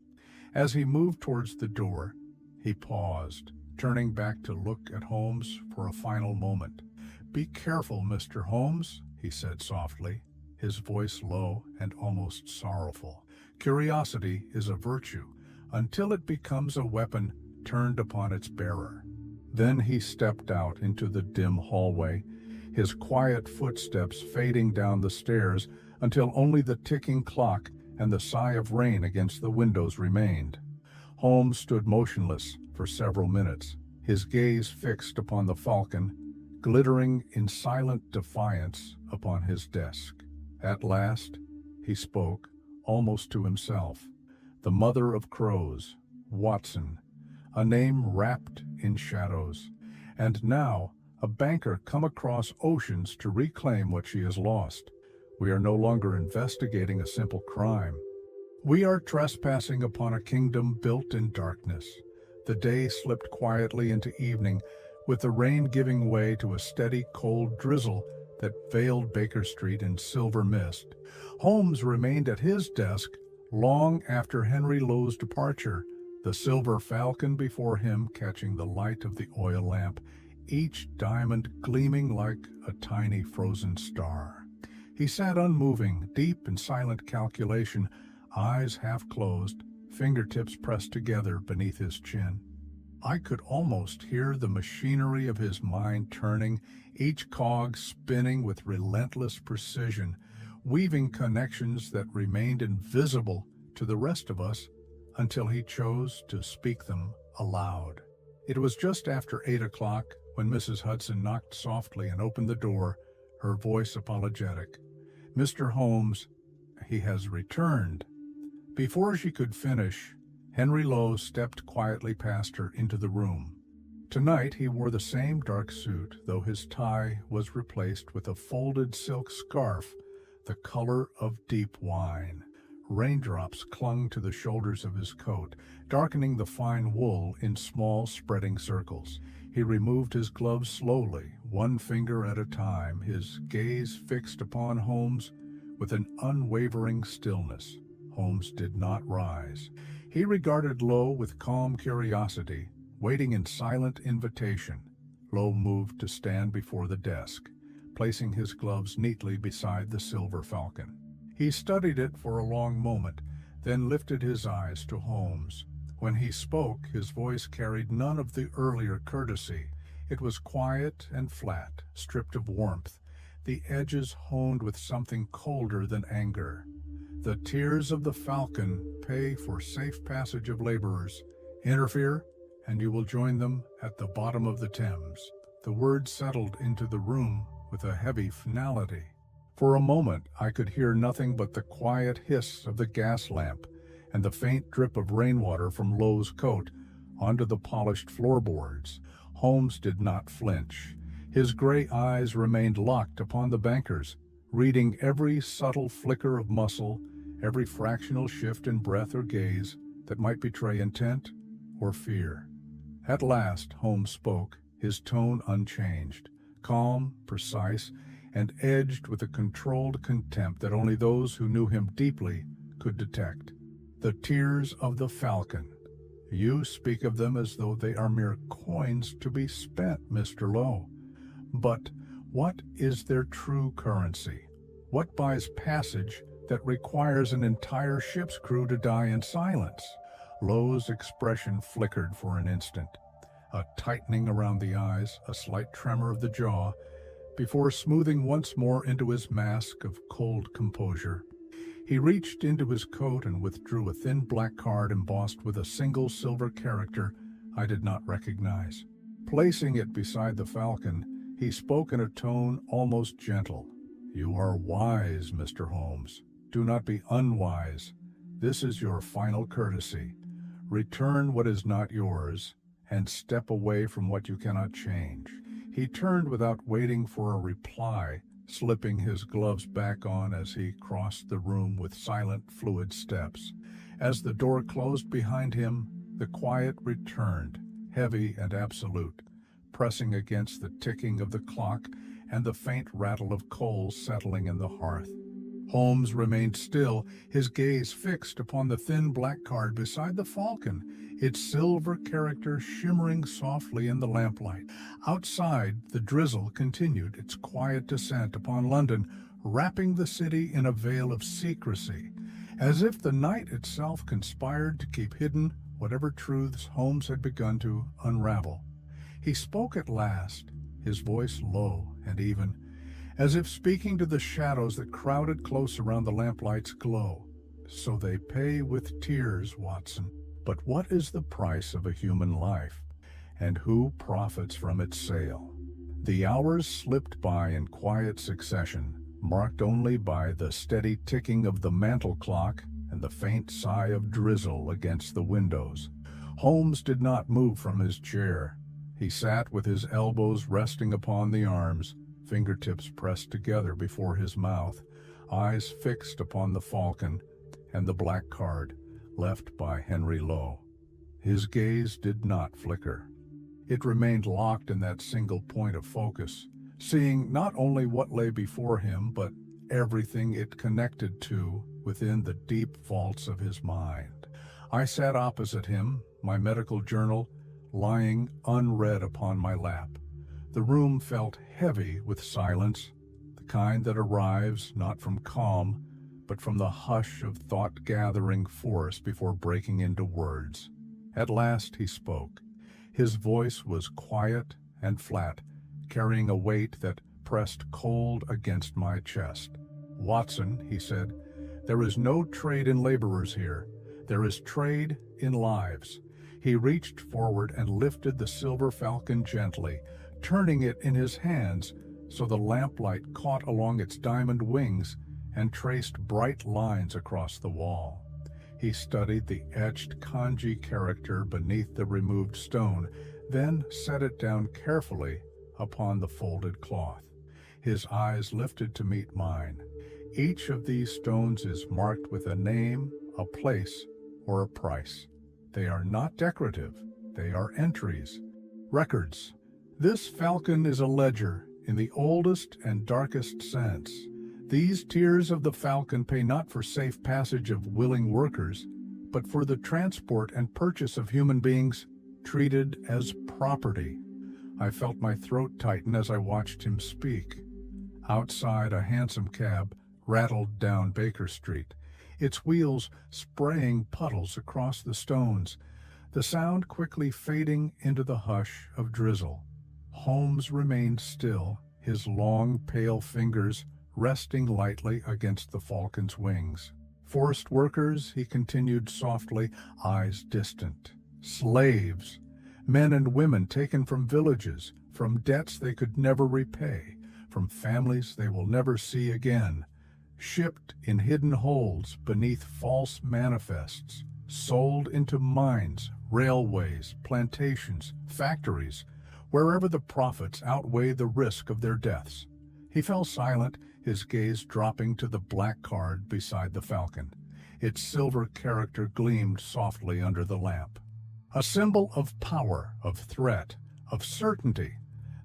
As he moved towards the door, he paused, turning back to look at Holmes for a final moment. "Be careful, Mr. Holmes," he said softly, his voice low and almost sorrowful. "Curiosity is a virtue until it becomes a weapon turned upon its bearer." Then he stepped out into the dim hallway, his quiet footsteps fading down the stairs until only the ticking clock and the sigh of rain against the windows remained. Holmes stood motionless for several minutes, his gaze fixed upon the falcon, glittering in silent defiance upon his desk. At last, he spoke, almost to himself. The mother of crows, Watson, a name wrapped in shadows, and now a banker come across oceans to reclaim what she has lost. We are no longer investigating a simple crime. We are trespassing upon a kingdom built in darkness. The day slipped quietly into evening, with the rain giving way to a steady, cold drizzle that veiled Baker Street in silver mist. Holmes remained at his desk long after Henry Lowe's departure, the silver falcon before him catching the light of the oil lamp, each diamond gleaming like a tiny frozen star. He sat unmoving, deep in silent calculation, eyes half closed, fingertips pressed together beneath his chin. I could almost hear the machinery of his mind turning, each cog spinning with relentless precision, weaving connections that remained invisible to the rest of us until he chose to speak them aloud. It was just after 8 o'clock when Mrs. Hudson knocked softly and opened the door, her voice apologetic. "Mr. Holmes, he has returned." Before she could finish, Henry Lowe stepped quietly past her into the room. Tonight he wore the same dark suit, though his tie was replaced with a folded silk scarf the color of deep wine. Raindrops clung to the shoulders of his coat, darkening the fine wool in small spreading circles. He removed his gloves slowly, one finger at a time, his gaze fixed upon Holmes with an unwavering stillness. Holmes did not rise. He regarded Lowe with calm curiosity, waiting in silent invitation. Lowe moved to stand before the desk, placing his gloves neatly beside the silver falcon. He studied it for a long moment, then lifted his eyes to Holmes. When he spoke, his voice carried none of the earlier courtesy. It was quiet and flat, stripped of warmth, the edges honed with something colder than anger. "The tears of the falcon pay for safe passage of laborers. Interfere, and you will join them at the bottom of the Thames." The words settled into the room with a heavy finality. For a moment I could hear nothing but the quiet hiss of the gas lamp and the faint drip of rainwater from Lowe's coat. onto the polished floorboards. Holmes did not flinch. His gray eyes remained locked upon the bankers, reading every subtle flicker of muscle, every fractional shift in breath or gaze that might betray intent or fear. At last, Holmes spoke, his tone unchanged, calm, precise, and edged with a controlled contempt that only those who knew him deeply could detect. "The tears of the falcon. You speak of them as though they are mere coins to be spent, Mr. Lowe. But what is their true currency? What buys passage that requires an entire ship's crew to die in silence?" Lowe's expression flickered for an instant, a tightening around the eyes, a slight tremor of the jaw, before smoothing once more into his mask of cold composure. He reached into his coat and withdrew a thin black card embossed with a single silver character I did not recognize. Placing it beside the falcon, he spoke in a tone almost gentle. "You are wise, Mr. Holmes. Do not be unwise. This is your final courtesy. Return what is not yours, and step away from what you cannot change." He turned without waiting for a reply, slipping his gloves back on as he crossed the room with silent, fluid steps. As the door closed behind him, the quiet returned, heavy and absolute, pressing against the ticking of the clock and the faint rattle of coals settling in the hearth. Holmes remained still, his gaze fixed upon the thin black card beside the falcon, its silver character shimmering softly in the lamplight. Outside, the drizzle continued its quiet descent upon London, wrapping the city in a veil of secrecy, as if the night itself conspired to keep hidden whatever truths Holmes had begun to unravel. He spoke at last, his voice low and even, as if speaking to the shadows that crowded close around the lamplight's glow. "So they pay with tears, Watson. But what is the price of a human life, and who profits from its sale?" The hours slipped by in quiet succession, marked only by the steady ticking of the mantel clock and the faint sigh of drizzle against the windows. Holmes did not move from his chair. He sat with his elbows resting upon the arms, fingertips pressed together before his mouth, eyes fixed upon the falcon and the black card left by Henry Lowe. His gaze did not flicker. It remained locked in that single point of focus, seeing not only what lay before him, but everything it connected to within the deep vaults of his mind. I sat opposite him, my medical journal lying unread upon my lap. The room felt heavy with silence, the kind that arrives not from calm, but from the hush of thought-gathering force before breaking into words. At last he spoke. His voice was quiet and flat, carrying a weight that pressed cold against my chest. "Watson," he said, "there is no trade in laborers here. There is trade in lives." He reached forward and lifted the silver falcon gently, turning it in his hands so the lamplight caught along its diamond wings and traced bright lines across the wall. He studied the etched kanji character beneath the removed stone, then set it down carefully upon the folded cloth. His eyes lifted to meet mine. Each of these stones is marked with a name, a place, or a price. They are not decorative. They are entries, records. This falcon is a ledger in the oldest and darkest sense. These tears of the falcon pay not for safe passage of willing workers, but for the transport and purchase of human beings treated as property. I felt my throat tighten as I watched him speak. Outside, a hansom cab rattled down Baker Street, its wheels spraying puddles across the stones, the sound quickly fading into the hush of drizzle. Holmes remained still, his long, pale fingers resting lightly against the falcon's wings. "Forced workers," he continued softly, eyes distant. "Slaves, men and women taken from villages, from debts they could never repay, from families they will never see again, shipped in hidden holds beneath false manifests, sold into mines railways, plantations, factories, wherever the profits outweigh the risk of their deaths. He fell silent, his gaze dropping to the black card beside the falcon. Its silver character gleamed softly under the lamp. A symbol of power, of threat, of certainty,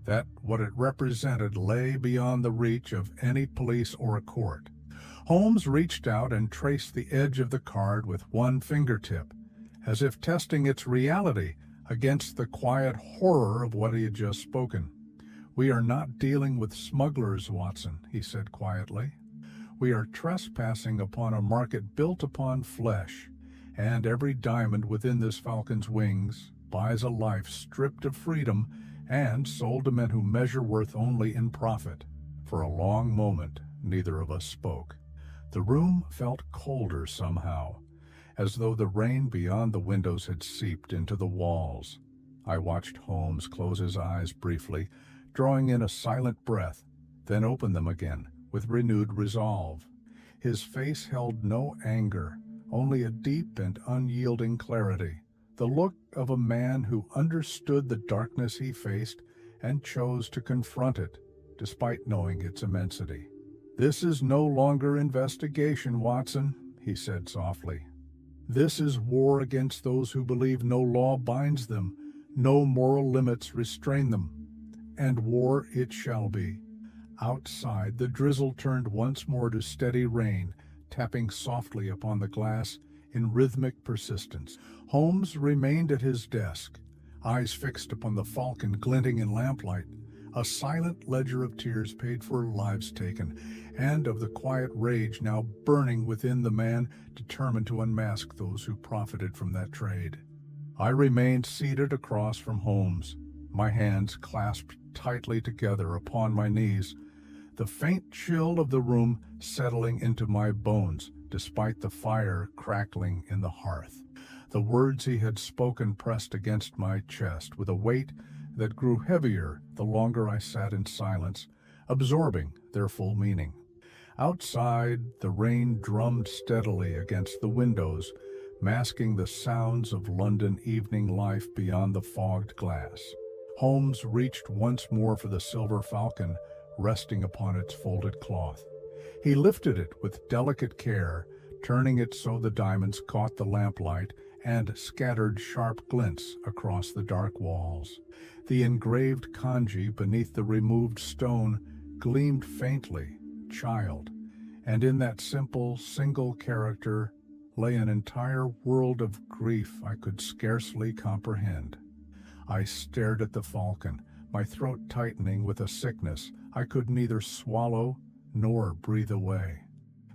that what it represented lay beyond the reach of any police or a court. Holmes reached out and traced the edge of the card with one fingertip, as if testing its reality against the quiet horror of what he had just spoken. "We are not dealing with smugglers, Watson," he said quietly. "We are trespassing upon a market built upon flesh, and every diamond within this falcon's wings buys a life stripped of freedom and sold to men who measure worth only in profit." For a long moment, neither of us spoke. The room felt colder somehow, as though the rain beyond the windows had seeped into the walls. I watched Holmes close his eyes briefly, drawing in a silent breath, then open them again with renewed resolve. His face held no anger, only a deep and unyielding clarity, the look of a man who understood the darkness he faced and chose to confront it, despite knowing its immensity. "This is no longer investigation, Watson," he said softly. "This is war against those who believe no law binds them, no moral limits restrain them. And war it shall be." Outside, the drizzle turned once more to steady rain, tapping softly upon the glass in rhythmic persistence. Holmes remained at his desk, eyes fixed upon the falcon glinting in lamplight, a silent ledger of tears paid for lives taken, and of the quiet rage now burning within the man determined to unmask those who profited from that trade. I remained seated across from Holmes, my hands clasped tightly together upon my knees, the faint chill of the room settling into my bones despite the fire crackling in the hearth. The words he had spoken pressed against my chest with a weight that grew heavier the longer I sat in silence, absorbing their full meaning. Outside, the rain drummed steadily against the windows, masking the sounds of London evening life beyond the fogged glass. Holmes reached once more for the silver falcon, resting upon its folded cloth. He lifted it with delicate care, turning it so the diamonds caught the lamplight and scattered sharp glints across the dark walls. The engraved kanji beneath the removed stone gleamed faintly, child, and in that simple, single character lay an entire world of grief I could scarcely comprehend. I stared at the falcon, my throat tightening with a sickness I could neither swallow nor breathe away.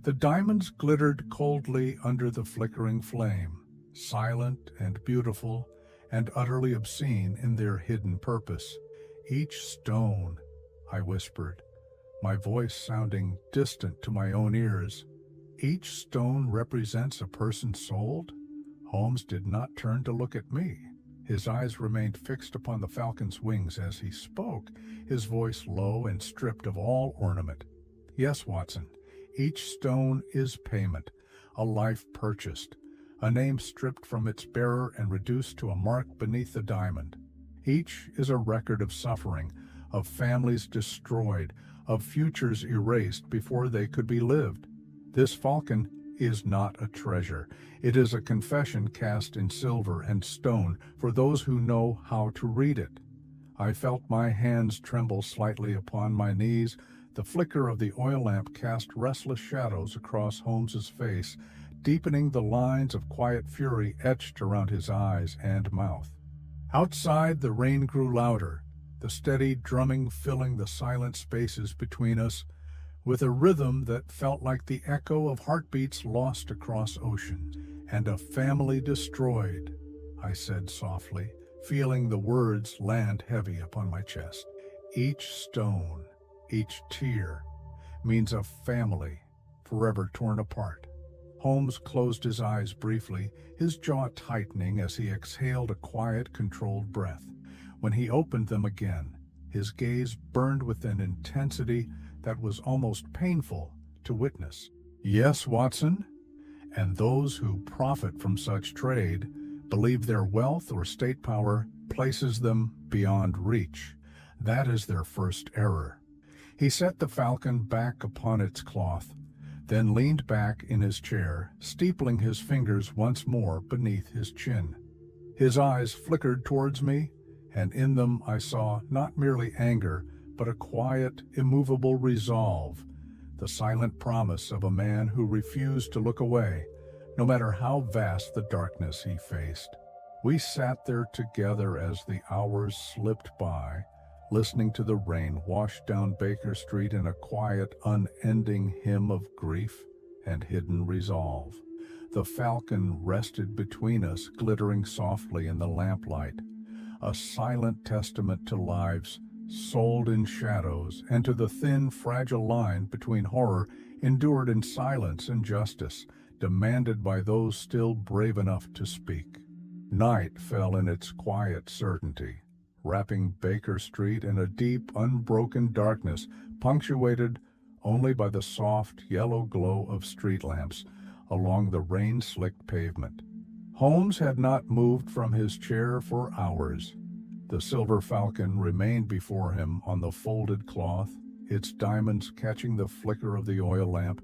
The diamonds glittered coldly under the flickering flame, silent and beautiful and utterly obscene in their hidden purpose. "Each stone," I whispered, my voice sounding distant to my own ears. "Each stone represents a person sold?" Holmes did not turn to look at me. His eyes remained fixed upon the falcon's wings as he spoke, his voice low and stripped of all ornament. "Yes, Watson, each stone is payment, a life purchased, a name stripped from its bearer and reduced to a mark beneath the diamond. Each is a record of suffering, of families destroyed, of futures erased before they could be lived. This falcon is not a treasure. It is a confession cast in silver and stone for those who know how to read it." I felt my hands tremble slightly upon my knees. The flicker of the oil lamp cast restless shadows across Holmes's face, deepening the lines of quiet fury etched around his eyes and mouth. Outside, the rain grew louder, the steady drumming filling the silent spaces between us with a rhythm that felt like the echo of heartbeats lost across ocean. "And a family destroyed," I said softly, feeling the words land heavy upon my chest. "Each stone, each tear, means a family forever torn apart." Holmes closed his eyes briefly, his jaw tightening as he exhaled a quiet, controlled breath. When he opened them again, his gaze burned with an intensity that was almost painful to witness. "Yes, Watson, and those who profit from such trade believe their wealth or state power places them beyond reach. That is their first error. He set the falcon back upon its cloth, then leaned back in his chair, steepling his fingers once more beneath his chin. His eyes flickered towards me, and in them I saw not merely anger, but a quiet, immovable resolve, the silent promise of a man who refused to look away, no matter how vast the darkness he faced. We sat there together as the hours slipped by, listening to the rain wash down Baker Street in a quiet, unending hymn of grief and hidden resolve. The falcon rested between us, glittering softly in the lamplight, a silent testament to lives sold in shadows and to the thin, fragile line between horror endured in silence and justice, demanded by those still brave enough to speak. Night fell in its quiet certainty, wrapping Baker Street in a deep, unbroken darkness, punctuated only by the soft, yellow glow of street lamps along the rain-slicked pavement. Holmes had not moved from his chair for hours. The silver falcon remained before him on the folded cloth, its diamonds catching the flicker of the oil lamp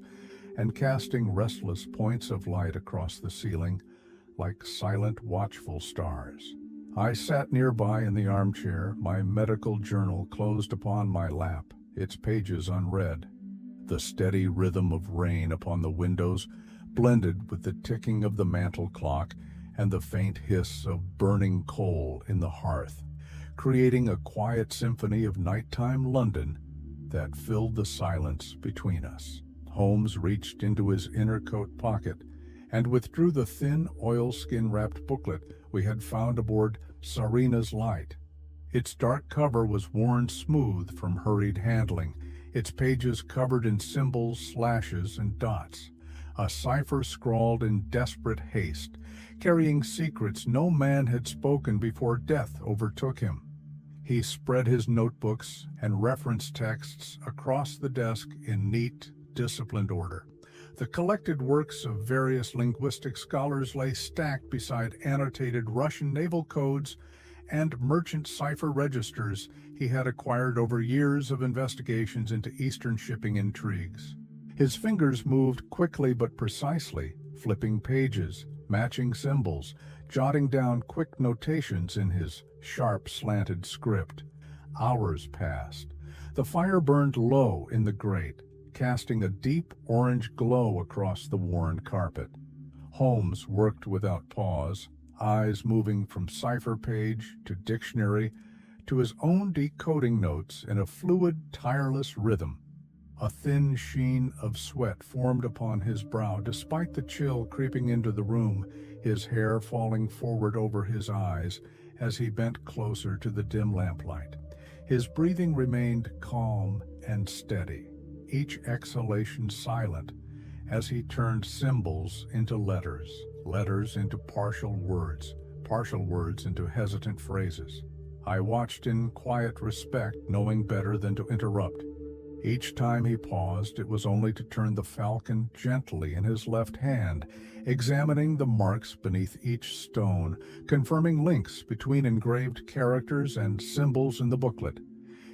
and casting restless points of light across the ceiling like silent, watchful stars. I sat nearby in the armchair, my medical journal closed upon my lap, its pages unread. The steady rhythm of rain upon the windows blended with the ticking of the mantel clock and the faint hiss of burning coal in the hearth, creating a quiet symphony of nighttime London that filled the silence between us. Holmes reached into his inner coat pocket and withdrew the thin, oilskin-wrapped booklet we had found aboard Sarina's Light. Its dark cover was worn smooth from hurried handling, its pages covered in symbols, slashes, and dots. A cipher scrawled in desperate haste, carrying secrets no man had spoken before death overtook him. He spread his notebooks and reference texts across the desk in neat, disciplined order. The collected works of various linguistic scholars lay stacked beside annotated Russian naval codes and merchant cipher registers he had acquired over years of investigations into Eastern shipping intrigues. His fingers moved quickly but precisely, flipping pages, matching symbols, jotting down quick notations in his sharp, slanted script. Hours passed. The fire burned low in the grate, casting a deep orange glow across the worn carpet. Holmes worked without pause, eyes moving from cipher page to dictionary to his own decoding notes in a fluid, tireless rhythm. A thin sheen of sweat formed upon his brow despite the chill creeping into the room, his hair falling forward over his eyes as he bent closer to the dim lamplight. His breathing remained calm and steady, each exhalation silent as he turned symbols into letters, letters into partial words into hesitant phrases. I watched in quiet respect, knowing better than to interrupt. Each time he paused, it was only to turn the falcon gently in his left hand, examining the marks beneath each stone, confirming links between engraved characters and symbols in the booklet.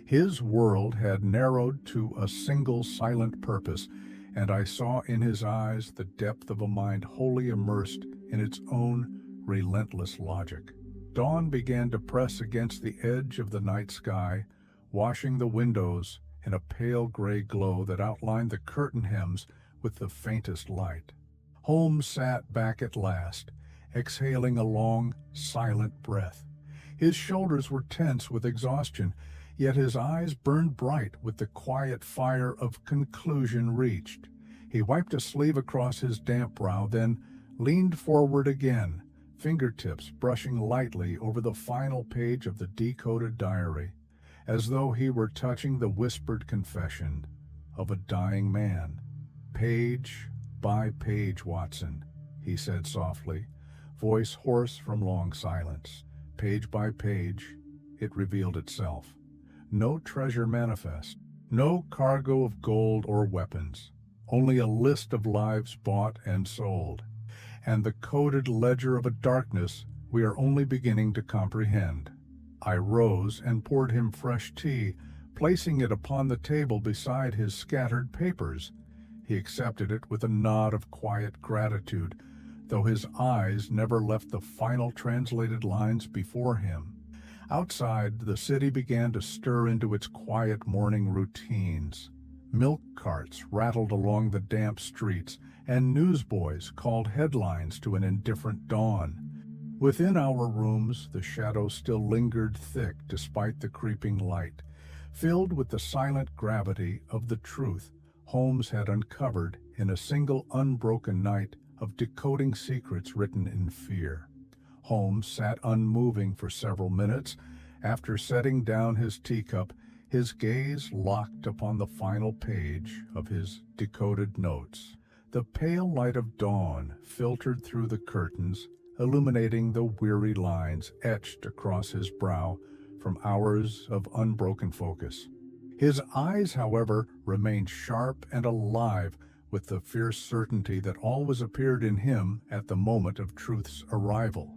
His world had narrowed to a single silent purpose, and I saw in his eyes the depth of a mind wholly immersed in its own relentless logic. Dawn began to press against the edge of the night sky, washing the windows in a pale gray glow that outlined the curtain hems with the faintest light. Holmes sat back at last, exhaling a long, silent breath. His shoulders were tense with exhaustion, yet his eyes burned bright with the quiet fire of conclusion reached. He wiped a sleeve across his damp brow, then leaned forward again, fingertips brushing lightly over the final page of the decoded diary, as though he were touching the whispered confession of a dying man. "Page by page, Watson," he said softly, voice hoarse from long silence. Page by page, it revealed itself. No treasure manifest, no cargo of gold or weapons, only a list of lives bought and sold, and the coded ledger of a darkness we are only beginning to comprehend." I rose and poured him fresh tea, placing it upon the table beside his scattered papers. He accepted it with a nod of quiet gratitude, though his eyes never left the final translated lines before him. Outside, the city began to stir into its quiet morning routines. Milk carts rattled along the damp streets, and newsboys called headlines to an indifferent dawn. Within our rooms, the shadows still lingered thick despite the creeping light, filled with the silent gravity of the truth Holmes had uncovered in a single unbroken night of decoding secrets written in fear. Holmes sat unmoving for several minutes. After setting down his teacup, his gaze locked upon the final page of his decoded notes. The pale light of dawn filtered through the curtains, illuminating the weary lines etched across his brow from hours of unbroken focus. His eyes, however, remained sharp and alive with the fierce certainty that always appeared in him at the moment of truth's arrival.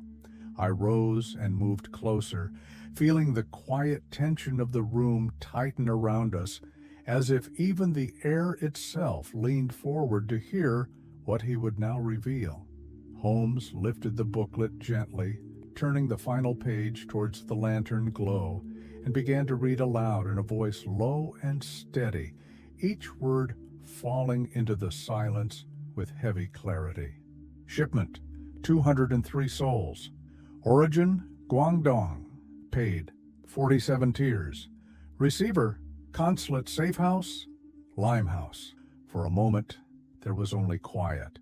I rose and moved closer, feeling the quiet tension of the room tighten around us, as if even the air itself leaned forward to hear what he would now reveal. Holmes lifted the booklet gently, turning the final page towards the lantern glow, and began to read aloud in a voice low and steady, each word falling into the silence with heavy clarity. "Shipment, 203 souls. Origin, Guangdong. Paid, 47 tiers. Receiver, Consulate Safe House, Limehouse." For a moment, there was only quiet.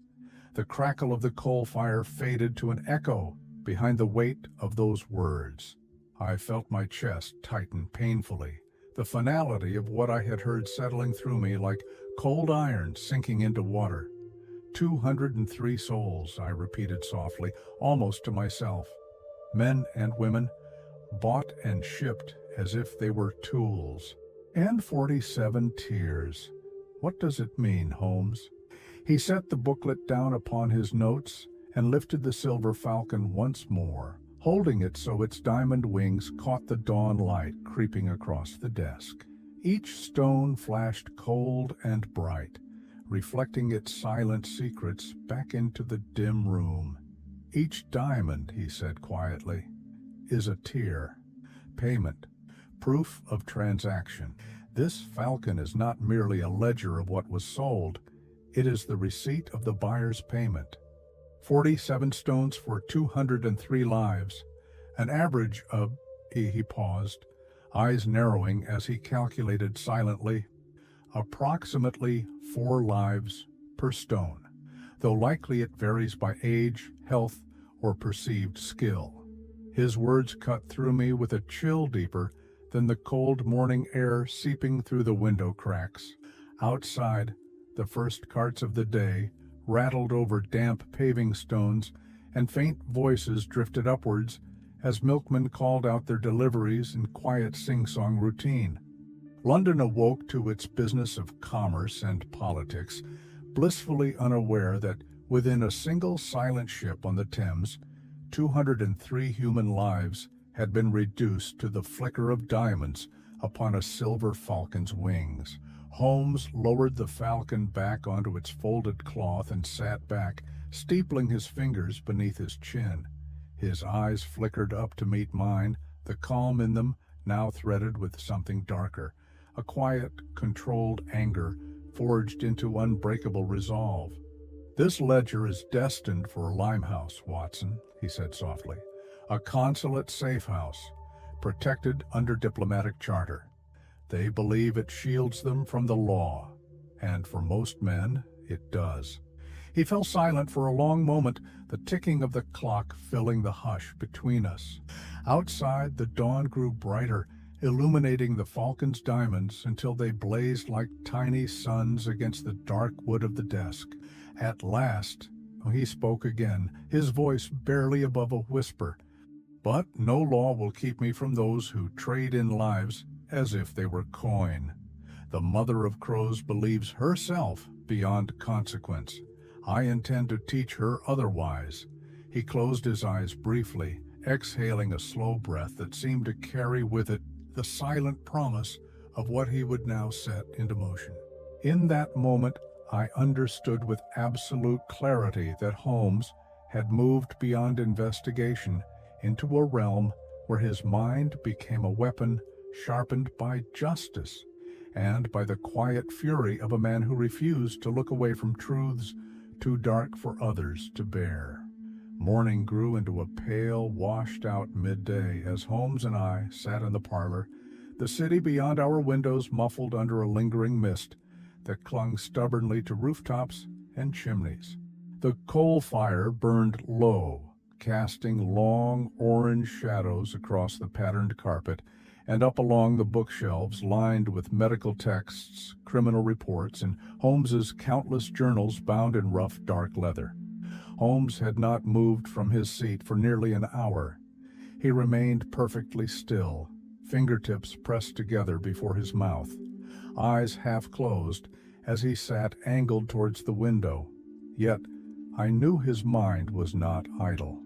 The crackle of the coal fire faded to an echo behind the weight of those words. I felt my chest tighten painfully, the finality of what I had heard settling through me like cold iron sinking into water. 203 souls, I repeated softly, almost to myself. Men and women, bought and shipped as if they were tools. And 47 tiers. What does it mean, Holmes? He set the booklet down upon his notes and lifted the silver falcon once more, holding it so its diamond wings caught the dawn light creeping across the desk. Each stone flashed cold and bright, reflecting its silent secrets back into the dim room. "Each diamond," he said quietly, "is a tier. Payment. Proof of transaction. This falcon is not merely a ledger of what was sold. It is the receipt of the buyer's payment. 47 stones for 203 lives. An average of..." He paused, eyes narrowing as he calculated silently, "approximately 4 lives per stone, though likely it varies by age, health, or perceived skill." His words cut through me with a chill deeper than the cold morning air seeping through the window cracks. Outside, the first carts of the day rattled over damp paving stones, and faint voices drifted upwards as milkmen called out their deliveries in quiet sing-song routine. London awoke to its business of commerce and politics, blissfully unaware that within a single silent ship on the Thames, 203 human lives had been reduced to the flicker of diamonds upon a silver falcon's wings. Holmes lowered the falcon back onto its folded cloth and sat back, steepling his fingers beneath his chin. His eyes flickered up to meet mine, the calm in them now threaded with something darker, a quiet, controlled anger forged into unbreakable resolve. "This ledger is destined for Limehouse, Watson," he said softly. "A consulate safe house, protected under diplomatic charter. They believe it shields them from the law, and for most men, it does." He fell silent for a long moment, the ticking of the clock filling the hush between us. Outside, the dawn grew brighter, illuminating the falcon's diamonds until they blazed like tiny suns against the dark wood of the desk. At last, he spoke again, his voice barely above a whisper. "But no law will keep me from those who trade in lives as if they were coin. The mother of crows believes herself beyond consequence. I intend to teach her otherwise." He closed his eyes briefly, exhaling a slow breath that seemed to carry with it the silent promise of what he would now set into motion. In that moment, I understood with absolute clarity that Holmes had moved beyond investigation into a realm where his mind became a weapon sharpened by justice and by the quiet fury of a man who refused to look away from truths too dark for others to bear. Morning grew into a pale, washed-out midday as Holmes and I sat in the parlor, the city beyond our windows muffled under a lingering mist that clung stubbornly to rooftops and chimneys. The coal fire burned low, casting long orange shadows across the patterned carpet and up along the bookshelves lined with medical texts, criminal reports, and Holmes's countless journals bound in rough, dark leather. Holmes had not moved from his seat for nearly an hour. He remained perfectly still, fingertips pressed together before his mouth, eyes half closed as he sat angled towards the window. Yet I knew his mind was not idle.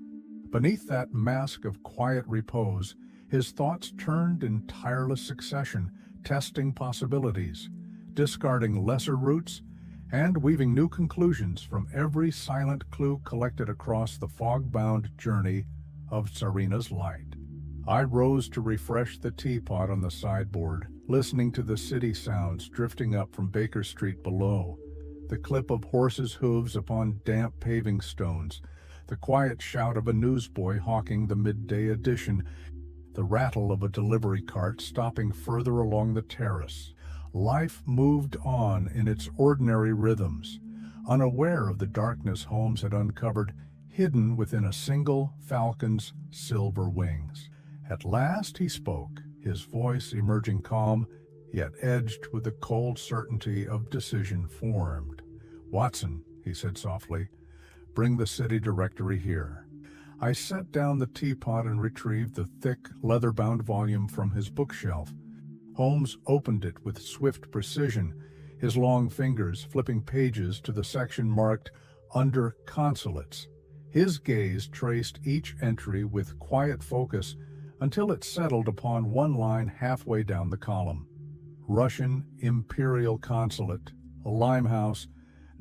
Beneath that mask of quiet repose, his thoughts turned in tireless succession, testing possibilities, discarding lesser routes, and weaving new conclusions from every silent clue collected across the fog-bound journey of Serena's light. I rose to refresh the teapot on the sideboard, listening to the city sounds drifting up from Baker Street below, the clip of horses' hooves upon damp paving stones, the quiet shout of a newsboy hawking the midday edition, the rattle of a delivery cart stopping further along the terrace. Life moved on in its ordinary rhythms, unaware of the darkness Holmes had uncovered, hidden within a single falcon's silver wings. At last he spoke, his voice emerging calm, yet edged with the cold certainty of decision formed. "Watson," he said softly, "bring the city directory here." I set down the teapot and retrieved the thick, leather-bound volume from his bookshelf. Holmes opened it with swift precision, his long fingers flipping pages to the section marked "Under Consulates." His gaze traced each entry with quiet focus until it settled upon one line halfway down the column. Russian Imperial Consulate, Limehouse,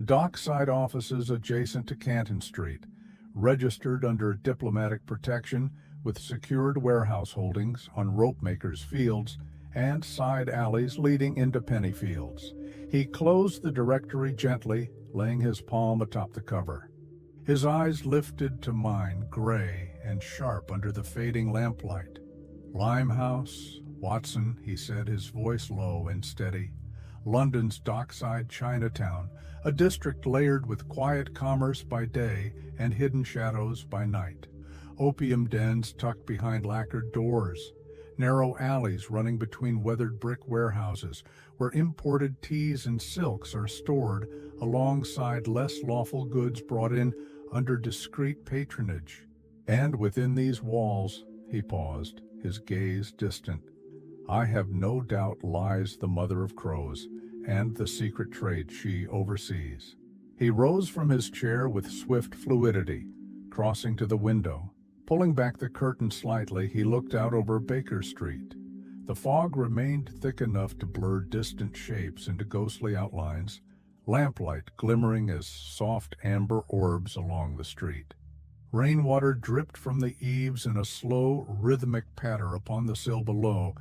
dockside offices adjacent to Canton Street, registered under diplomatic protection with secured warehouse holdings on ropemakers' fields and side alleys leading into penny fields. He closed the directory gently, laying his palm atop the cover. His eyes lifted to mine, gray and sharp under the fading lamplight. "Limehouse, Watson," he said, his voice low and steady. "London's dockside Chinatown, a district layered with quiet commerce by day and hidden shadows by night. Opium dens tucked behind lacquered doors. Narrow alleys running between weathered brick warehouses where imported teas and silks are stored alongside less lawful goods brought in under discreet patronage. And within these walls," he paused, his gaze distant, "I have no doubt lies the mother of crows and the secret trade she oversees." He rose from his chair with swift fluidity, crossing to the window. Pulling back the curtain slightly, he looked out over Baker Street. The fog remained thick enough to blur distant shapes into ghostly outlines, lamplight glimmering as soft amber orbs along the street. Rainwater dripped from the eaves in a slow, rhythmic patter upon the sill below,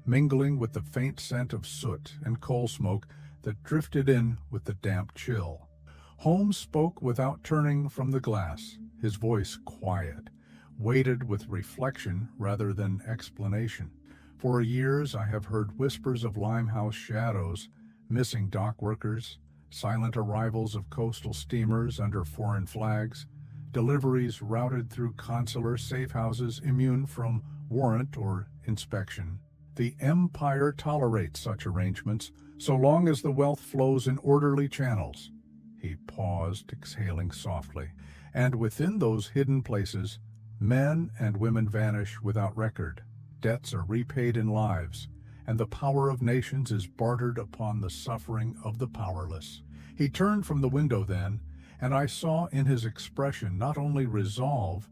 mingling with the faint scent of soot and coal smoke that drifted in with the damp chill. Holmes spoke without turning from the glass, his voice quiet, weighted with reflection rather than explanation. "For years I have heard whispers of Limehouse shadows, missing dock workers, silent arrivals of coastal steamers under foreign flags, deliveries routed through consular safe houses immune from warrant or inspection. The Empire tolerates such arrangements so long as the wealth flows in orderly channels." He paused, exhaling softly. "And within those hidden places, men and women vanish without record. Debts are repaid in lives, and the power of nations is bartered upon the suffering of the powerless." He turned from the window then, and I saw in his expression not only resolve,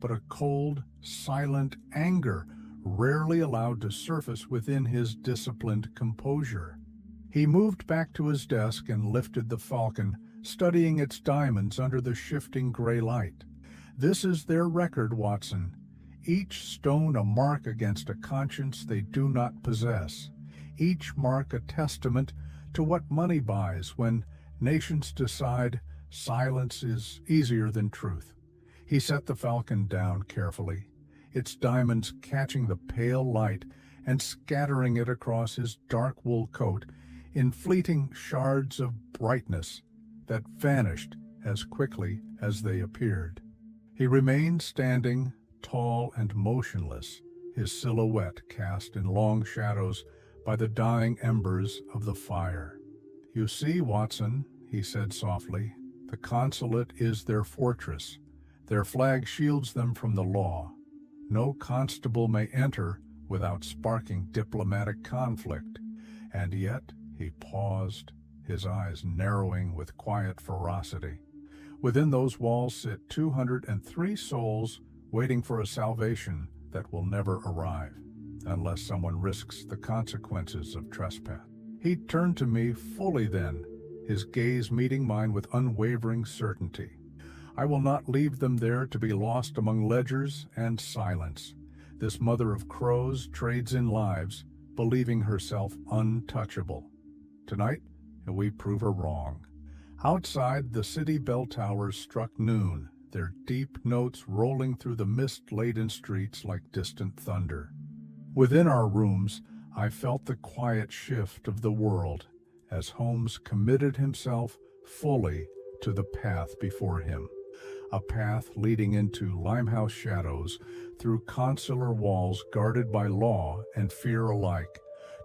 but a cold, silent anger rarely allowed to surface within his disciplined composure. He moved back to his desk and lifted the falcon, studying its diamonds under the shifting gray light. "This is their record, Watson. Each stone a mark against a conscience they do not possess. Each mark a testament to what money buys when nations decide silence is easier than truth." He set the falcon down carefully, its diamonds catching the pale light and scattering it across his dark wool coat in fleeting shards of brightness that vanished as quickly as they appeared. He remained standing, tall and motionless, his silhouette cast in long shadows by the dying embers of the fire. "You see, Watson," he said softly, "the consulate is their fortress. Their flag shields them from the law. No constable may enter without sparking diplomatic conflict. And yet," he paused, his eyes narrowing with quiet ferocity, "within those walls sit 203 souls waiting for a salvation that will never arrive, unless someone risks the consequences of trespass." He turned to me fully then, his gaze meeting mine with unwavering certainty. "I will not leave them there to be lost among ledgers and silence. This mother of crows trades in lives, believing herself untouchable. Tonight, we prove her wrong." Outside, the city bell towers struck noon, their deep notes rolling through the mist-laden streets like distant thunder. Within our rooms, I felt the quiet shift of the world as Holmes committed himself fully to the path before him. A path leading into Limehouse shadows, through consular walls guarded by law and fear alike,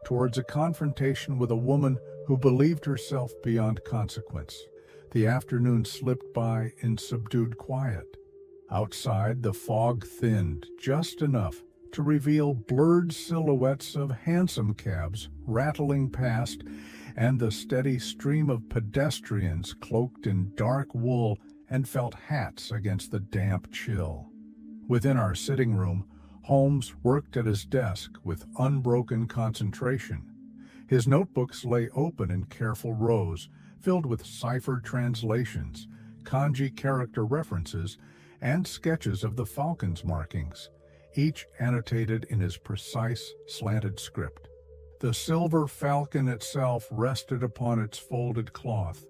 towards a confrontation with a woman who believed herself beyond consequence. The afternoon slipped by in subdued quiet. Outside, the fog thinned just enough to reveal blurred silhouettes of hansom cabs rattling past and the steady stream of pedestrians cloaked in dark wool and felt hats against the damp chill. Within our sitting room, Holmes worked at his desk with unbroken concentration. His notebooks lay open in careful rows, filled with ciphered translations, kanji character references, and sketches of the falcon's markings, each annotated in his precise, slanted script. The silver falcon itself rested upon its folded cloth,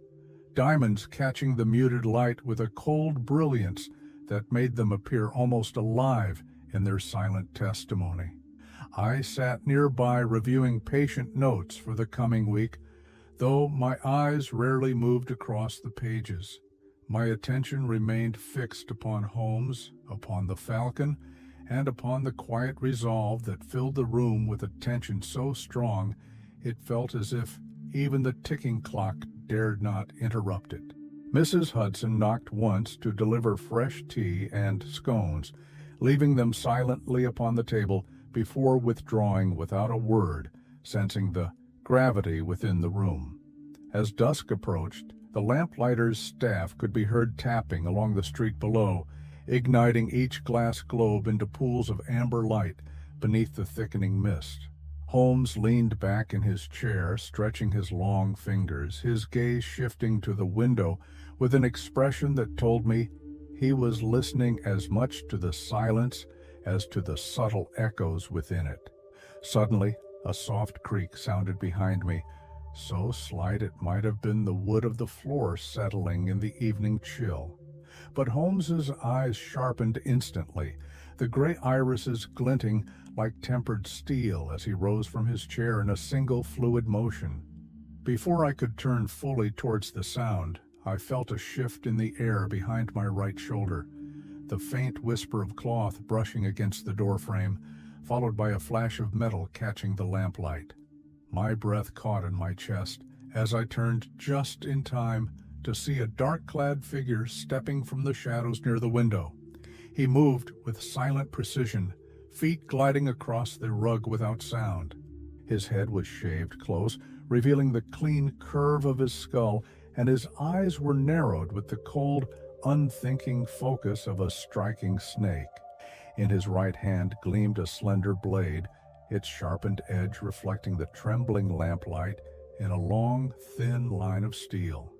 diamonds catching the muted light with a cold brilliance that made them appear almost alive in their silent testimony. I sat nearby reviewing patient notes for the coming week, though my eyes rarely moved across the pages. My attention remained fixed upon Holmes, upon the falcon, and upon the quiet resolve that filled the room with a tension so strong it felt as if even the ticking clock dared not interrupt it. Mrs. Hudson knocked once to deliver fresh tea and scones, leaving them silently upon the table before withdrawing without a word, sensing the gravity within the room. As dusk approached, the lamplighter's staff could be heard tapping along the street below, igniting each glass globe into pools of amber light beneath the thickening mist. Holmes leaned back in his chair, stretching his long fingers, his gaze shifting to the window with an expression that told me he was listening as much to the silence as to the subtle echoes within it. Suddenly, a soft creak sounded behind me, so slight it might have been the wood of the floor settling in the evening chill. But Holmes's eyes sharpened instantly, the gray irises glinting like tempered steel as he rose from his chair in a single fluid motion. Before I could turn fully towards the sound, I felt a shift in the air behind my right shoulder, the faint whisper of cloth brushing against the doorframe, followed by a flash of metal catching the lamplight. My breath caught in my chest as I turned just in time to see a dark-clad figure stepping from the shadows near the window. He moved with silent precision, feet gliding across the rug without sound. His head was shaved close, revealing the clean curve of his skull and his eyes were narrowed with the cold, unthinking focus of a striking snake. In his right hand gleamed a slender blade, its sharpened edge reflecting the trembling lamplight in a long, thin line of steel.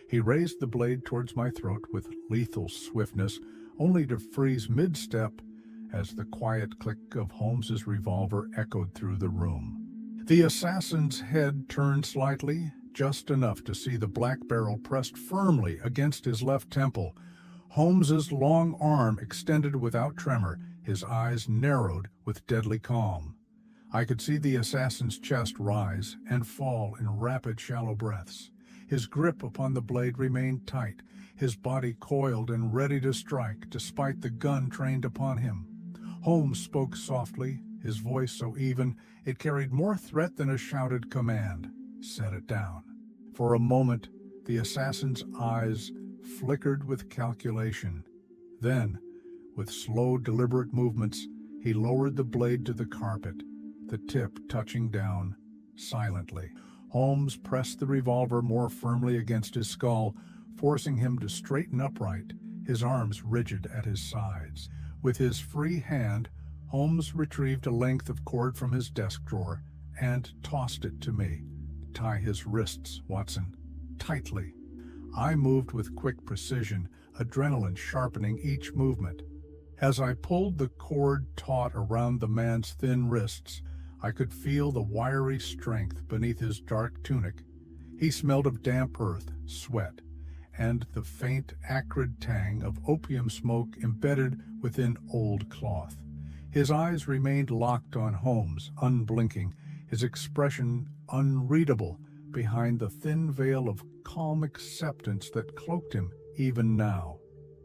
He raised the blade towards my throat with lethal swiftness, only to freeze mid-step as the quiet click of Holmes's revolver echoed through the room. The assassin's head turned slightly, just enough to see the black barrel pressed firmly against his left temple. Holmes's long arm extended without tremor, his eyes narrowed with deadly calm. I could see the assassin's chest rise and fall in rapid, shallow breaths. His grip upon the blade remained tight, his body coiled and ready to strike, despite the gun trained upon him. Holmes spoke softly, his voice so even, it carried more threat than a shouted command. "Set it down." For a moment, the assassin's eyes flickered with calculation. Then, with slow, deliberate movements, he lowered the blade to the carpet, the tip touching down silently. Holmes pressed the revolver more firmly against his skull, forcing him to straighten upright, his arms rigid at his sides. With his free hand, Holmes retrieved a length of cord from his desk drawer and tossed it to me. "Tie his wrists, Watson, tightly." I moved with quick precision, adrenaline sharpening each movement. As I pulled the cord taut around the man's thin wrists, I could feel the wiry strength beneath his dark tunic. He smelled of damp earth, sweat, and the faint, acrid tang of opium smoke embedded within old cloth. His eyes remained locked on Holmes, unblinking, his expression unreadable behind the thin veil of calm acceptance that cloaked him even now.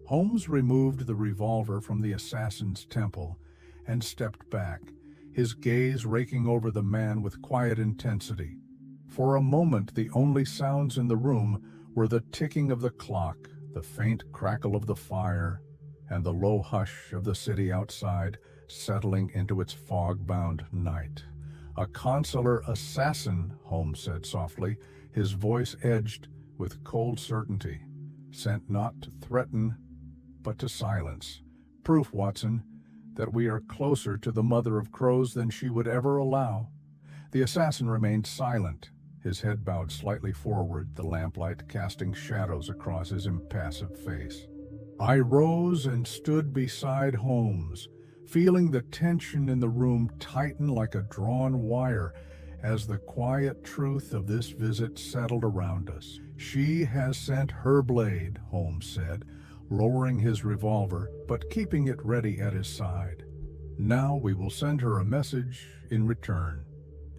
Holmes removed the revolver from the assassin's temple and stepped back, his gaze raking over the man with quiet intensity. For a moment, the only sounds in the room were the ticking of the clock, the faint crackle of the fire, and the low hush of the city outside settling into its fog-bound night. "A consular assassin," Holmes said softly, his voice edged with cold certainty, "sent not to threaten, but to silence. Proof, Watson, that we are closer to the mother of crows than she would ever allow." The assassin remained silent, his head bowed slightly forward, the lamplight casting shadows across his impassive face. I rose and stood beside Holmes, feeling the tension in the room tighten like a drawn wire as the quiet truth of this visit settled around us. "She has sent her blade," Holmes said, lowering his revolver but keeping it ready at his side. "Now we will send her a message in return."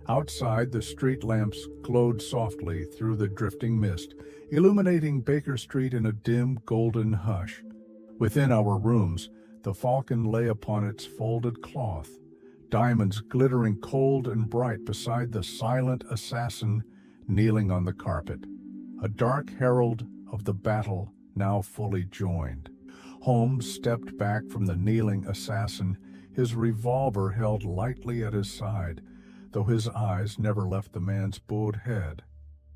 Outside, the street lamps glowed softly through the drifting mist, illuminating Baker Street in a dim, golden hush. Within our rooms, the falcon lay upon its folded cloth, diamonds glittering cold and bright beside the silent assassin kneeling on the carpet, a dark herald of the battle now fully joined. Holmes stepped back from the kneeling assassin, his revolver held lightly at his side, though his eyes never left the man's bowed head.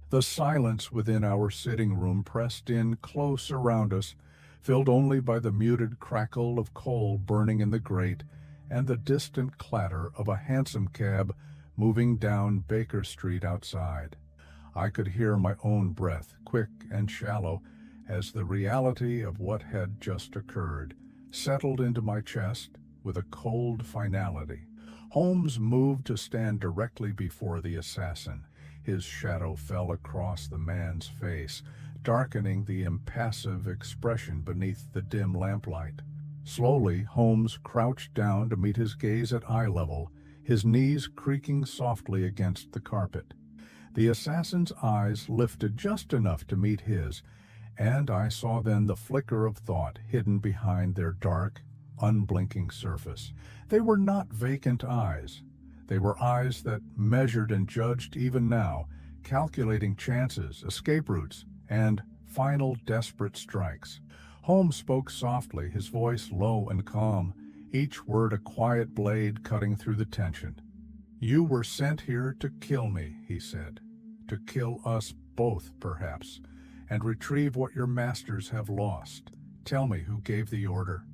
The silence within our sitting room pressed in close around us, filled only by the muted crackle of coal burning in the grate and the distant clatter of a hansom cab moving down Baker Street outside. I could hear my own breath, quick and shallow, as the reality of what had just occurred settled into my chest with a cold finality. Holmes moved to stand directly before the assassin. His shadow fell across the man's face, darkening the impassive expression beneath the dim lamplight. Slowly, Holmes crouched down to meet his gaze at eye level, his knees creaking softly against the carpet. The assassin's eyes lifted just enough to meet his, and I saw then the flicker of thought hidden behind their dark, unblinking surface. They were not vacant eyes. They were eyes that measured and judged even now, calculating chances, escape routes, and final desperate strikes. Holmes spoke softly, his voice low and calm, each word a quiet blade cutting through the tension. "You were sent here to kill me," he said. "To kill us both, perhaps. and retrieve what your masters have lost. Tell me who gave the order."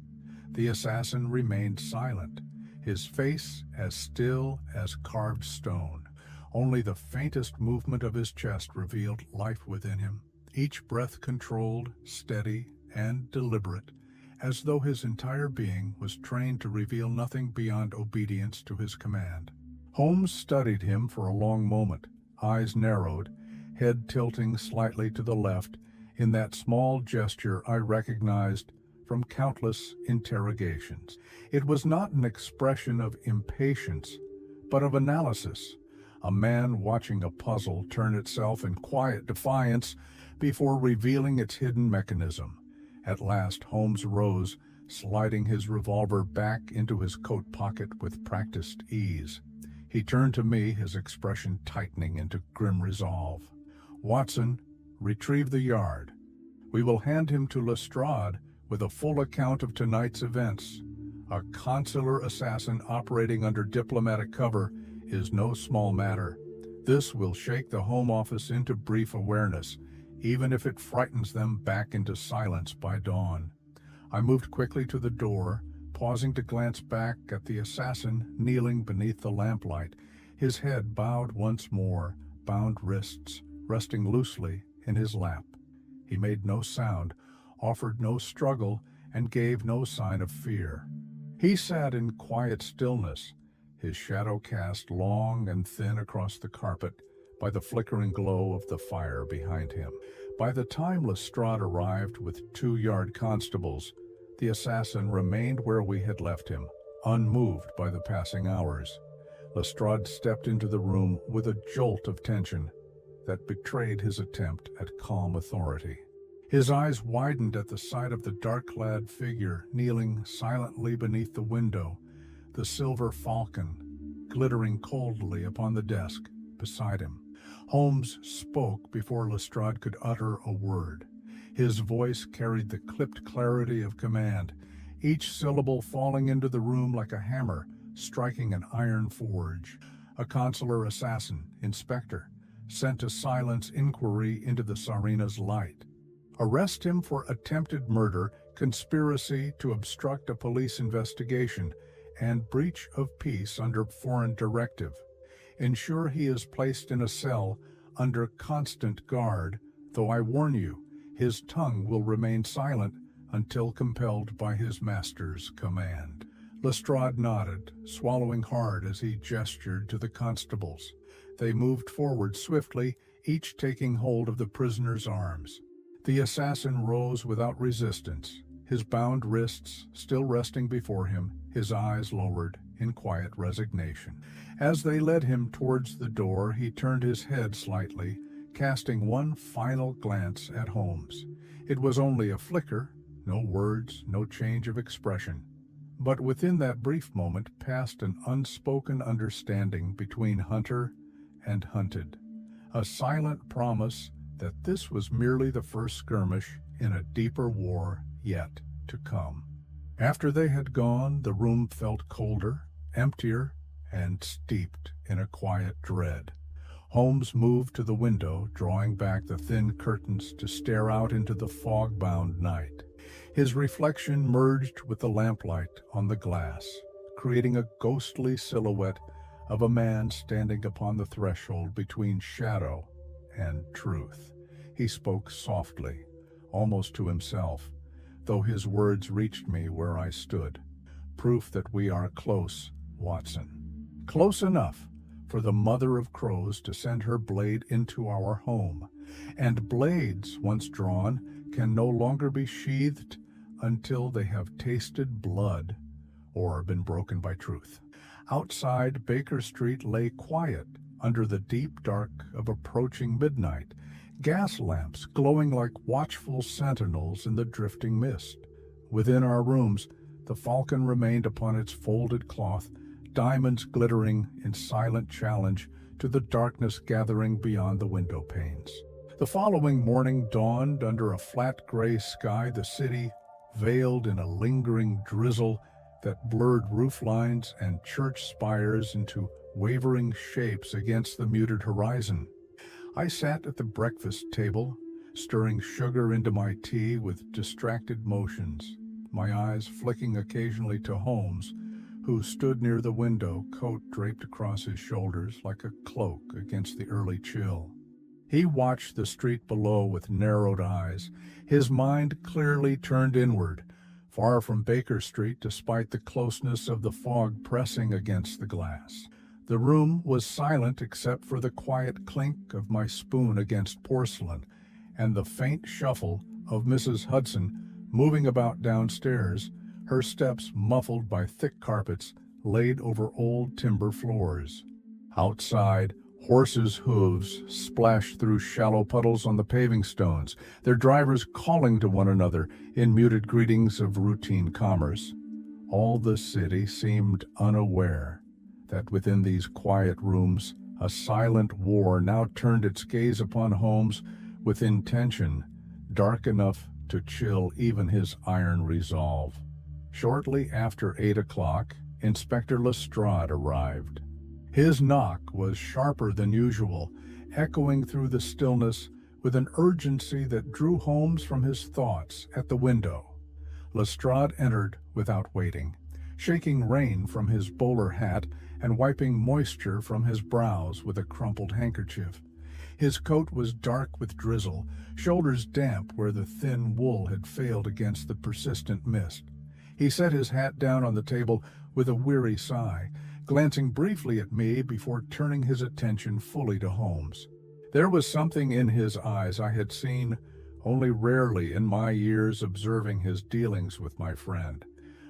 The assassin remained silent, his face as still as carved stone. Only the faintest movement of his chest revealed life within him, each breath controlled, steady, and deliberate, as though his entire being was trained to reveal nothing beyond obedience to his command. Holmes studied him for a long moment, eyes narrowed, head tilting slightly to the left. In that small gesture I recognized from countless interrogations. It was not an expression of impatience, but of analysis, a man watching a puzzle turn itself in quiet defiance before revealing its hidden mechanism. At last Holmes rose, sliding his revolver back into his coat pocket with practiced ease. He turned to me, his expression tightening into grim resolve. "Watson, retrieve the yard. We will hand him to Lestrade with a full account of tonight's events. A consular assassin operating under diplomatic cover is no small matter. This will shake the Home Office into brief awareness, even if it frightens them back into silence by dawn." I moved quickly to the door, pausing to glance back at the assassin kneeling beneath the lamplight, his head bowed once more, bound wrists resting loosely in his lap. He made no sound, offered no struggle, and gave no sign of fear. He sat in quiet stillness, his shadow cast long and thin across the carpet by the flickering glow of the fire behind him. By the time Lestrade arrived with 2-yard constables, the assassin remained where we had left him, unmoved by the passing hours. Lestrade stepped into the room with a jolt of tension that betrayed his attempt at calm authority. His eyes widened at the sight of the dark-clad figure kneeling silently beneath the window, the silver falcon glittering coldly upon the desk beside him. Holmes spoke before Lestrade could utter a word. His voice carried the clipped clarity of command, each syllable falling into the room like a hammer striking an iron forge. "A consular assassin, Inspector, sent to silence inquiry into the Tsarina's light. Arrest him for attempted murder, conspiracy to obstruct a police investigation, and breach of peace under foreign directive. Ensure he is placed in a cell under constant guard, though I warn you, his tongue will remain silent until compelled by his master's command." Lestrade nodded, swallowing hard as he gestured to the constables. They moved forward swiftly, each taking hold of the prisoner's arms. The assassin rose without resistance, his bound wrists still resting before him, his eyes lowered in quiet resignation. As they led him towards the door, he turned his head slightly, casting one final glance at Holmes. It was only a flicker, no words, no change of expression. But within that brief moment passed an unspoken understanding between hunter and hunted, a silent promise that this was merely the first skirmish in a deeper war yet to come. After they had gone, the room felt colder, emptier, and steeped in a quiet dread. Holmes moved to the window, drawing back the thin curtains to stare out into the fog-bound night. His reflection merged with the lamplight on the glass, creating a ghostly silhouette of a man standing upon the threshold between shadow and truth. He spoke softly, almost to himself, though his words reached me where I stood. "Proof that we are close, Watson. Close enough for the mother of crows to send her blade into our home. And blades, once drawn, can no longer be sheathed until they have tasted blood or been broken by truth." Outside, Baker Street lay quiet under the deep dark of approaching midnight, gas lamps glowing like watchful sentinels in the drifting mist. Within our rooms, the falcon remained upon its folded cloth, diamonds glittering in silent challenge to the darkness gathering beyond the window panes. The following morning dawned under a flat gray sky, the city veiled in a lingering drizzle that blurred roof lines and church spires into wavering shapes against the muted horizon. I sat at the breakfast table, stirring sugar into my tea with distracted motions, my eyes flicking occasionally to Holmes, who stood near the window, coat draped across his shoulders like a cloak against the early chill. He watched the street below with narrowed eyes, his mind clearly turned inward, far from Baker Street despite the closeness of the fog pressing against the glass. The room was silent except for the quiet clink of my spoon against porcelain and the faint shuffle of Mrs. Hudson moving about downstairs, her steps muffled by thick carpets laid over old timber floors. Outside, horses' hooves splashed through shallow puddles on the paving stones, their drivers calling to one another in muted greetings of routine commerce. All the city seemed unaware that within these quiet rooms a silent war now turned its gaze upon Holmes with intention dark enough to chill even his iron resolve. Shortly after 8 o'clock, Inspector Lestrade arrived. His knock was sharper than usual, echoing through the stillness with an urgency that drew Holmes from his thoughts at the window. Lestrade entered without waiting, shaking rain from his bowler hat and wiping moisture from his brows with a crumpled handkerchief. His coat was dark with drizzle, shoulders damp where the thin wool had failed against the persistent mist. He set his hat down on the table with a weary sigh, glancing briefly at me before turning his attention fully to Holmes. There was something in his eyes I had seen only rarely in my years observing his dealings with my friend,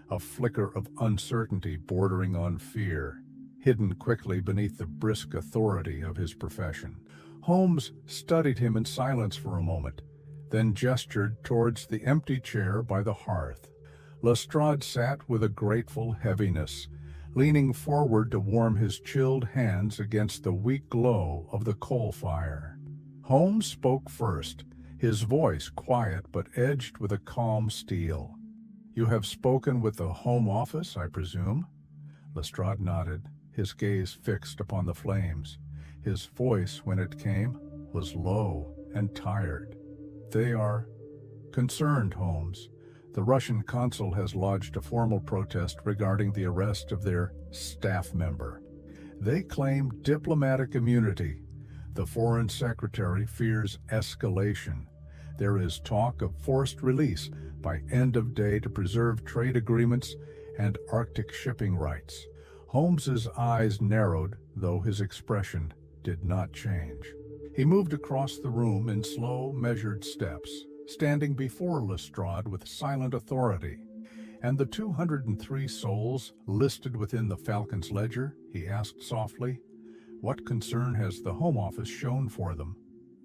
a flicker of uncertainty bordering on fear, hidden quickly beneath the brisk authority of his profession. Holmes studied him in silence for a moment, then gestured towards the empty chair by the hearth. Lestrade sat with a grateful heaviness, leaning forward to warm his chilled hands against the weak glow of the coal fire. Holmes spoke first, his voice quiet but edged with a calm steel. "You have spoken with the Home Office, I presume?" Lestrade nodded, his gaze fixed upon the flames. His voice, when it came, was low and tired. "They are concerned, Holmes. The Russian consul has lodged a formal protest regarding the arrest of their staff member. They claim diplomatic immunity. The Foreign Secretary fears escalation. There is talk of forced release by end of day to preserve trade agreements and Arctic shipping rights." Holmes's eyes narrowed, though his expression did not change. He moved across the room in slow, measured steps, standing before Lestrade with silent authority. "And the 203 souls listed within the Falcon's ledger?" he asked softly. "What concern has the Home Office shown for them?"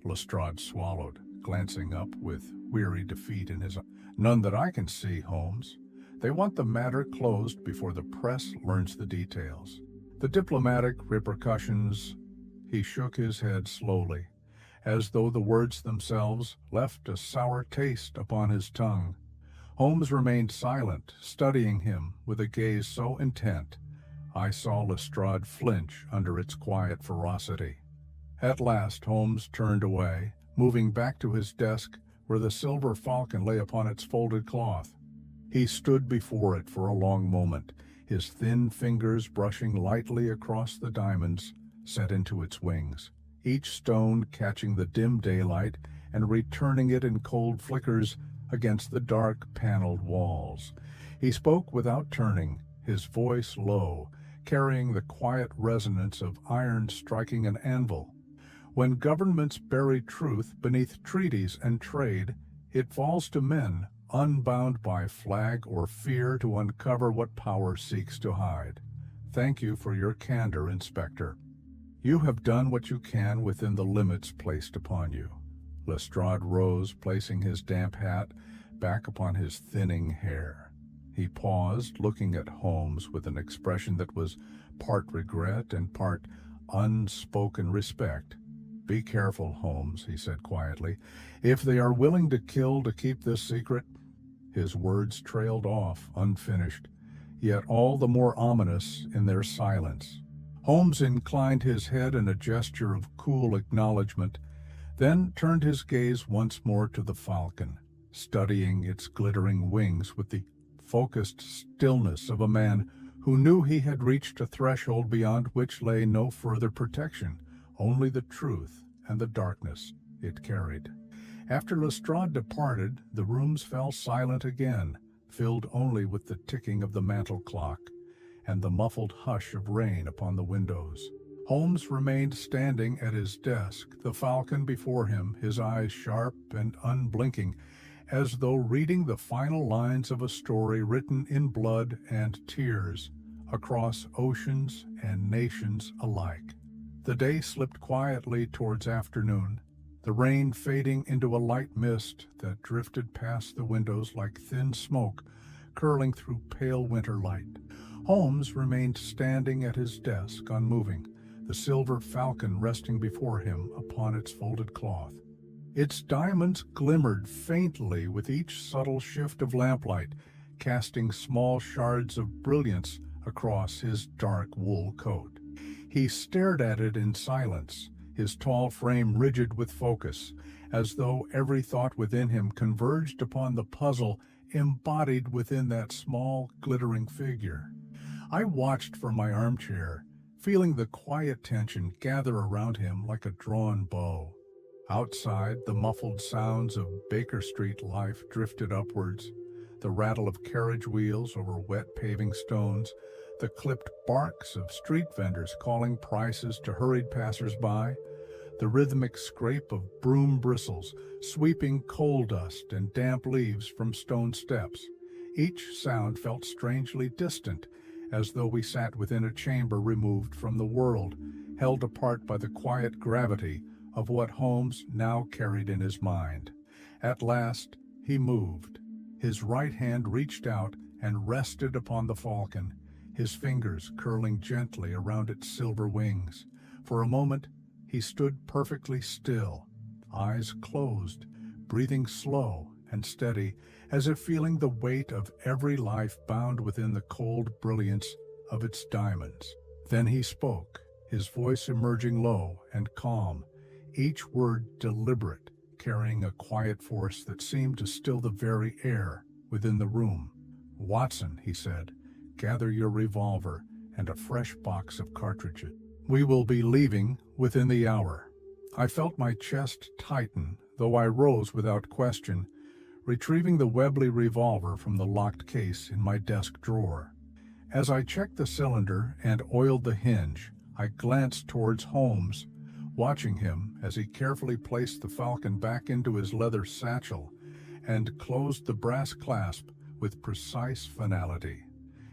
Lestrade swallowed, glancing up with weary defeat in his eyes. "None that I can see, Holmes. They want the matter closed before the press learns the details. The diplomatic repercussions—" He shook his head slowly, as though the words themselves left a sour taste upon his tongue. Holmes remained silent, studying him with a gaze so intent I saw Lestrade flinch under its quiet ferocity. At last Holmes turned away, moving back to his desk where the silver falcon lay upon its folded cloth. He stood before it for a long moment, his thin fingers brushing lightly across the diamonds set into its wings, each stone catching the dim daylight and returning it in cold flickers against the dark paneled walls. He spoke without turning, his voice low, carrying the quiet resonance of iron striking an anvil. "When governments bury truth beneath treaties and trade, it falls to men, unbound by flag or fear, to uncover what power seeks to hide. Thank you for your candor, Inspector. You have done what you can within the limits placed upon you." Lestrade rose, placing his damp hat back upon his thinning hair. He paused, looking at Holmes with an expression that was part regret and part unspoken respect. "Be careful, Holmes," he said quietly. "If they are willing to kill to keep this secret—" His words trailed off, unfinished, yet all the more ominous in their silence. Holmes inclined his head in a gesture of cool acknowledgment, then turned his gaze once more to the falcon, studying its glittering wings with the focused stillness of a man who knew he had reached a threshold beyond which lay no further protection, only the truth and the darkness it carried. After Lestrade departed, the rooms fell silent again, filled only with the ticking of the mantel clock and the muffled hush of rain upon the windows. Holmes remained standing at his desk, the falcon before him, his eyes sharp and unblinking, as though reading the final lines of a story written in blood and tears across oceans and nations alike. The day slipped quietly towards afternoon, the rain fading into a light mist that drifted past the windows like thin smoke curling through pale winter light. Holmes remained standing at his desk, unmoving, the silver falcon resting before him upon its folded cloth. Its diamonds glimmered faintly with each subtle shift of lamplight, casting small shards of brilliance across his dark wool coat. He stared at it in silence, his tall frame rigid with focus, as though every thought within him converged upon the puzzle embodied within that small, glittering figure. I watched from my armchair, feeling the quiet tension gather around him like a drawn bow. Outside, the muffled sounds of Baker Street life drifted upwards, the rattle of carriage wheels over wet paving stones, the clipped barks of street vendors calling prices to hurried passers-by, the rhythmic scrape of broom bristles sweeping coal dust and damp leaves from stone steps. Each sound felt strangely distant, as though we sat within a chamber removed from the world, held apart by the quiet gravity of what Holmes now carried in his mind. At last he moved. His right hand reached out and rested upon the falcon, his fingers curling gently around its silver wings. For a moment he stood perfectly still, eyes closed, breathing slow and steady, as if feeling the weight of every life bound within the cold brilliance of its diamonds. Then he spoke, his voice emerging low and calm, each word deliberate, carrying a quiet force that seemed to still the very air within the room. "Watson," he said, "gather your revolver and a fresh box of cartridges. We will be leaving within the hour." I felt my chest tighten, though I rose without question, retrieving the Webley revolver from the locked case in my desk drawer. As I checked the cylinder and oiled the hinge, I glanced towards Holmes, watching him as he carefully placed the falcon back into his leather satchel and closed the brass clasp with precise finality.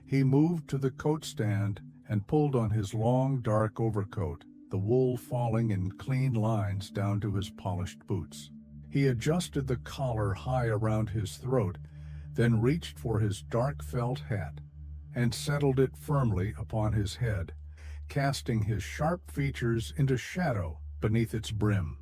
He moved to the coat stand and pulled on his long, dark overcoat, the wool falling in clean lines down to his polished boots. He adjusted the collar high around his throat, then reached for his dark felt hat and settled it firmly upon his head, casting his sharp features into shadow beneath its brim.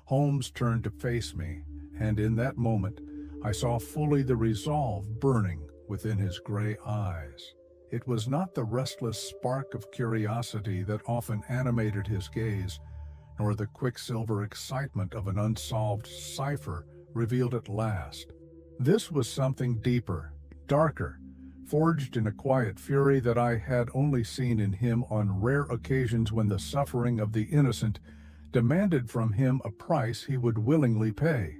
Holmes turned to face me, and in that moment I saw fully the resolve burning within his gray eyes. It was not the restless spark of curiosity that often animated his gaze, nor the quicksilver excitement of an unsolved cipher revealed at last. This was something deeper, darker, forged in a quiet fury that I had only seen in him on rare occasions when the suffering of the innocent demanded from him a price he would willingly pay.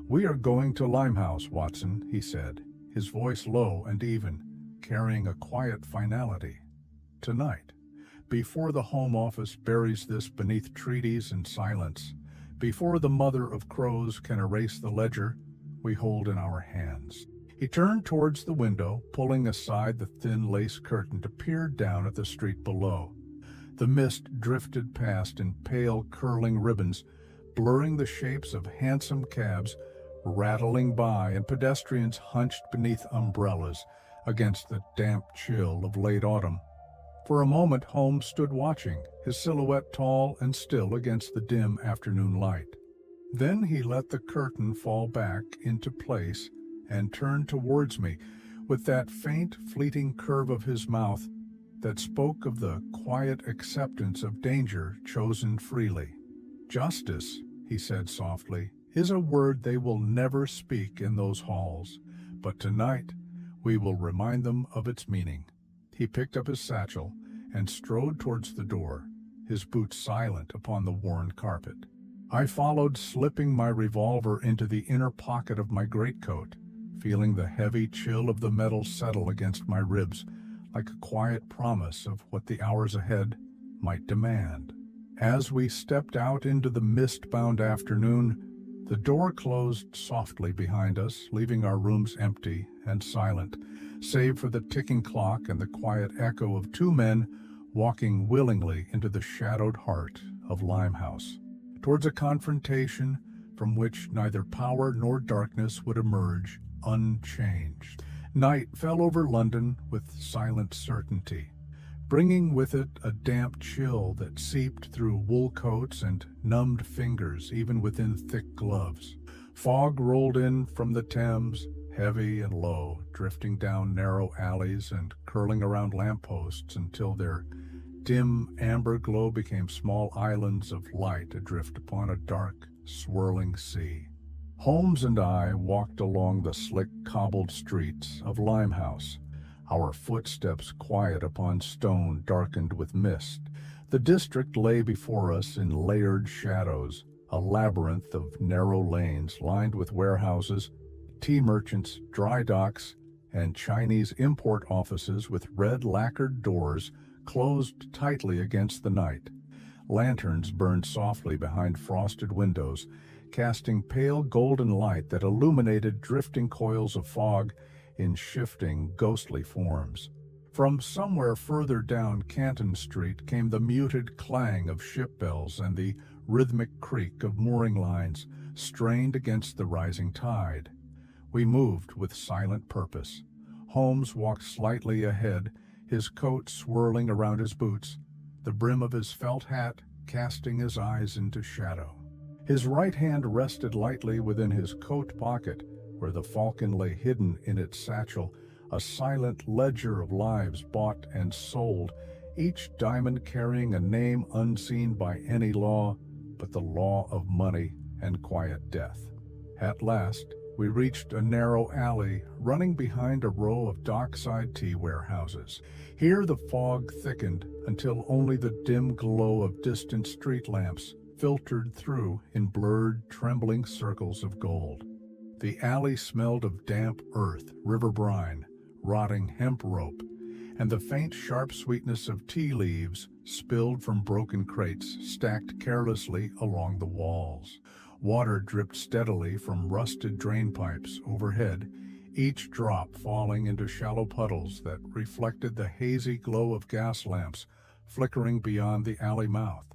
"We are going to Limehouse, Watson," he said, his voice low and even, carrying a quiet finality. "Tonight, before the Home Office buries this beneath treaties and silence, before the mother of crows can erase the ledger we hold in our hands." He turned towards the window, pulling aside the thin lace curtain to peer down at the street below. The mist drifted past in pale, curling ribbons, blurring the shapes of hansom cabs rattling by and pedestrians hunched beneath umbrellas against the damp chill of late autumn. For a moment Holmes stood watching, his silhouette tall and still against the dim afternoon light. Then he let the curtain fall back into place and turned towards me with that faint, fleeting curve of his mouth that spoke of the quiet acceptance of danger chosen freely. "Justice," he said softly, is a word they will never speak in those halls, but tonight we will remind them of its meaning. He picked up his satchel and strode towards the door, his boots silent upon the worn carpet. I followed, slipping my revolver into the inner pocket of my greatcoat, feeling the heavy chill of the metal settle against my ribs like a quiet promise of what the hours ahead might demand. As we stepped out into the mist-bound afternoon, the door closed softly behind us, leaving our rooms empty and silent, save for the ticking clock and the quiet echo of two men walking willingly into the shadowed heart of Limehouse, towards a confrontation from which neither power nor darkness would emerge unchanged. Night fell over London with silent certainty, bringing with it a damp chill that seeped through wool coats and numbed fingers even within thick gloves. Fog rolled in from the Thames, heavy and low, drifting down narrow alleys and curling around lampposts until their dim amber glow became small islands of light adrift upon a dark, swirling sea. Holmes and I walked along the slick cobbled streets of Limehouse, our footsteps quiet upon stone darkened with mist. The district lay before us in layered shadows, a labyrinth of narrow lanes lined with warehouses, tea merchants, dry docks, and Chinese import offices with red lacquered doors closed tightly against the night. Lanterns burned softly behind frosted windows, casting pale golden light that illuminated drifting coils of fog in shifting, ghostly forms. From somewhere further down Canton Street came the muted clang of ship bells and the rhythmic creak of mooring lines strained against the rising tide. We moved with silent purpose. Holmes walked slightly ahead, his coat swirling around his boots, the brim of his felt hat casting his eyes into shadow. His right hand rested lightly within his coat pocket, where the falcon lay hidden in its satchel, a silent ledger of lives bought and sold, each diamond carrying a name unseen by any law but the law of money and quiet death. At last, we reached a narrow alley running behind a row of dockside tea warehouses. Here the fog thickened until only the dim glow of distant street lamps filtered through in blurred, trembling circles of gold. The alley smelled of damp earth, river brine, rotting hemp rope, and the faint, sharp sweetness of tea leaves spilled from broken crates stacked carelessly along the walls. Water dripped steadily from rusted drain pipes overhead, each drop falling into shallow puddles that reflected the hazy glow of gas lamps flickering beyond the alley mouth.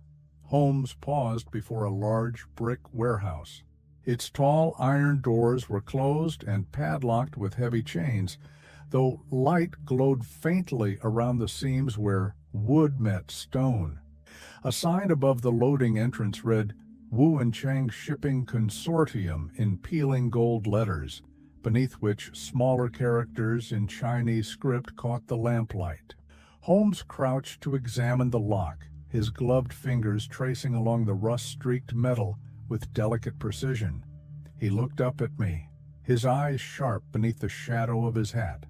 Holmes paused before a large brick warehouse. Its tall iron doors were closed and padlocked with heavy chains, though light glowed faintly around the seams where wood met stone. A sign above the loading entrance read, "Wu and Chang Shipping Consortium" in peeling gold letters, beneath which smaller characters in Chinese script caught the lamplight. Holmes crouched to examine the lock, his gloved fingers tracing along the rust-streaked metal with delicate precision. He looked up at me, his eyes sharp beneath the shadow of his hat.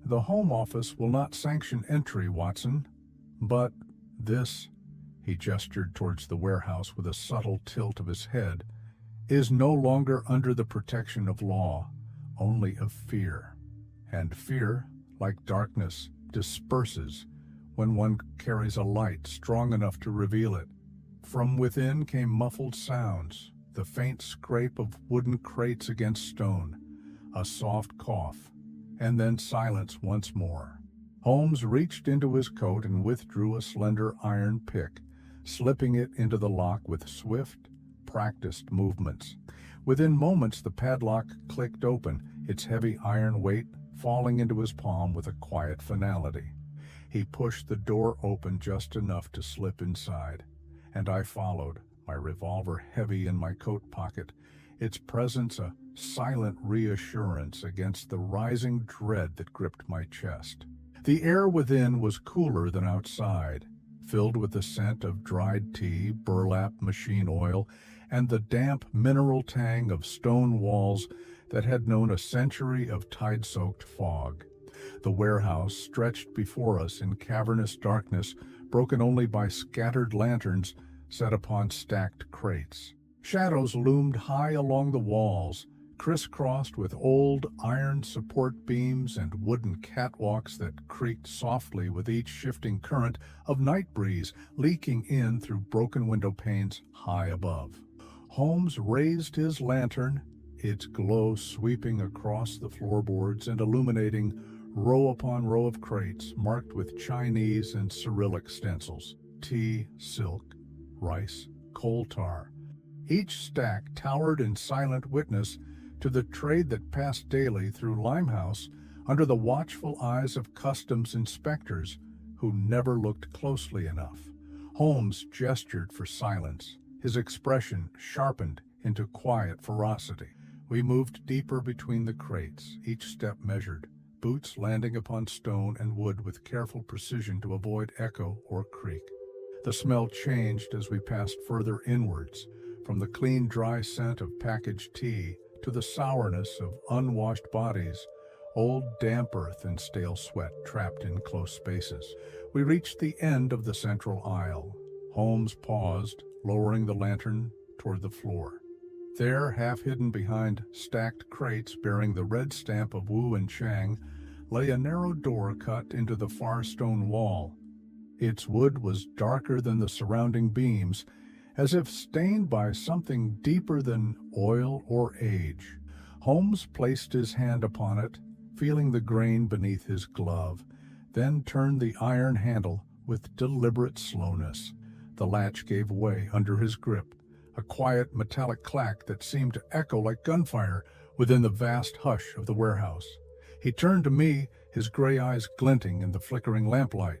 "The Home Office will not sanction entry, Watson, but this," he gestured towards the warehouse with a subtle tilt of his head, "is no longer under the protection of law, only of fear. And fear, like darkness, disperses when one carries a light strong enough to reveal it." From within came muffled sounds, the faint scrape of wooden crates against stone, a soft cough, and then silence once more. Holmes reached into his coat and withdrew a slender iron pick, slipping it into the lock with swift, practiced movements. Within moments the padlock clicked open, its heavy iron weight falling into his palm with a quiet finality. He pushed the door open just enough to slip inside, and I followed, my revolver heavy in my coat pocket, its presence a silent reassurance against the rising dread that gripped my chest. The air within was cooler than outside, filled with the scent of dried tea, burlap, machine oil, and the damp mineral tang of stone walls that had known a century of tide-soaked fog. The warehouse stretched before us in cavernous darkness, broken only by scattered lanterns set upon stacked crates. Shadows loomed high along the walls, crisscrossed with old iron support beams and wooden catwalks that creaked softly with each shifting current of night breeze leaking in through broken window panes high above. Holmes raised his lantern, its glow sweeping across the floorboards and illuminating row upon row of crates marked with Chinese and Cyrillic stencils: tea, silk, rice, coal tar. Each stack towered in silent witness to the trade that passed daily through Limehouse under the watchful eyes of customs inspectors who never looked closely enough. Holmes gestured for silence, his expression sharpened into quiet ferocity. We moved deeper between the crates, each step measured, boots landing upon stone and wood with careful precision to avoid echo or creak. The smell changed as we passed further inwards, from the clean, dry scent of packaged tea to the sourness of unwashed bodies, old damp earth and stale sweat trapped in close spaces. We reached the end of the central aisle. Holmes paused, lowering the lantern toward the floor. There, half hidden behind stacked crates bearing the red stamp of Wu and Chang, lay a narrow door cut into the far stone wall. Its wood was darker than the surrounding beams, as if stained by something deeper than oil or age. Holmes placed his hand upon it, feeling the grain beneath his glove, then turned the iron handle with deliberate slowness. The latch gave way under his grip, a quiet metallic clack that seemed to echo like gunfire within the vast hush of the warehouse. He turned to me, his gray eyes glinting in the flickering lamplight.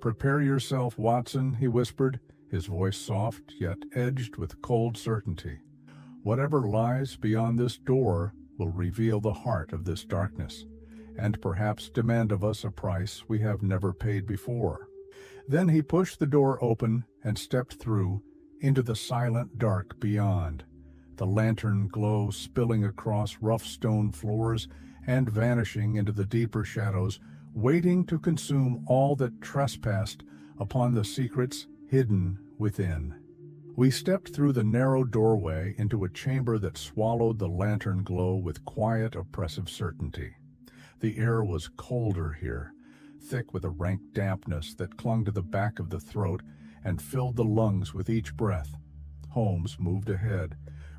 "Prepare yourself, Watson," he whispered, his voice soft yet edged with cold certainty. "Whatever lies beyond this door will reveal the heart of this darkness, and perhaps demand of us a price we have never paid before." Then he pushed the door open and stepped through into the silent dark beyond, the lantern glow spilling across rough stone floors and vanishing into the deeper shadows, waiting to consume all that trespassed upon the secrets hidden within. We stepped through the narrow doorway into a chamber that swallowed the lantern glow with quiet, oppressive certainty. The air was colder here, thick with a rank dampness that clung to the back of the throat and filled the lungs with each breath. Holmes moved ahead,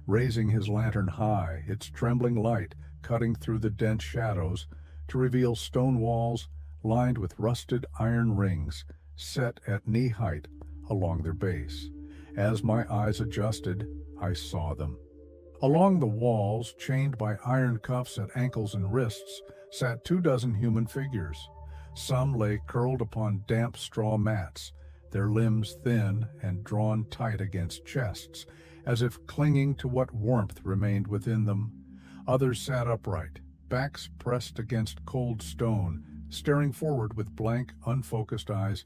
raising his lantern high, its trembling light cutting through the dense shadows to reveal stone walls lined with rusted iron rings set at knee height along their base. As my eyes adjusted, I saw them. Along the walls, chained by iron cuffs at ankles and wrists, sat 24 human figures. Some lay curled upon damp straw mats, their limbs thin and drawn tight against chests, as if clinging to what warmth remained within them. Others sat upright, backs pressed against cold stone, staring forward with blank, unfocused eyes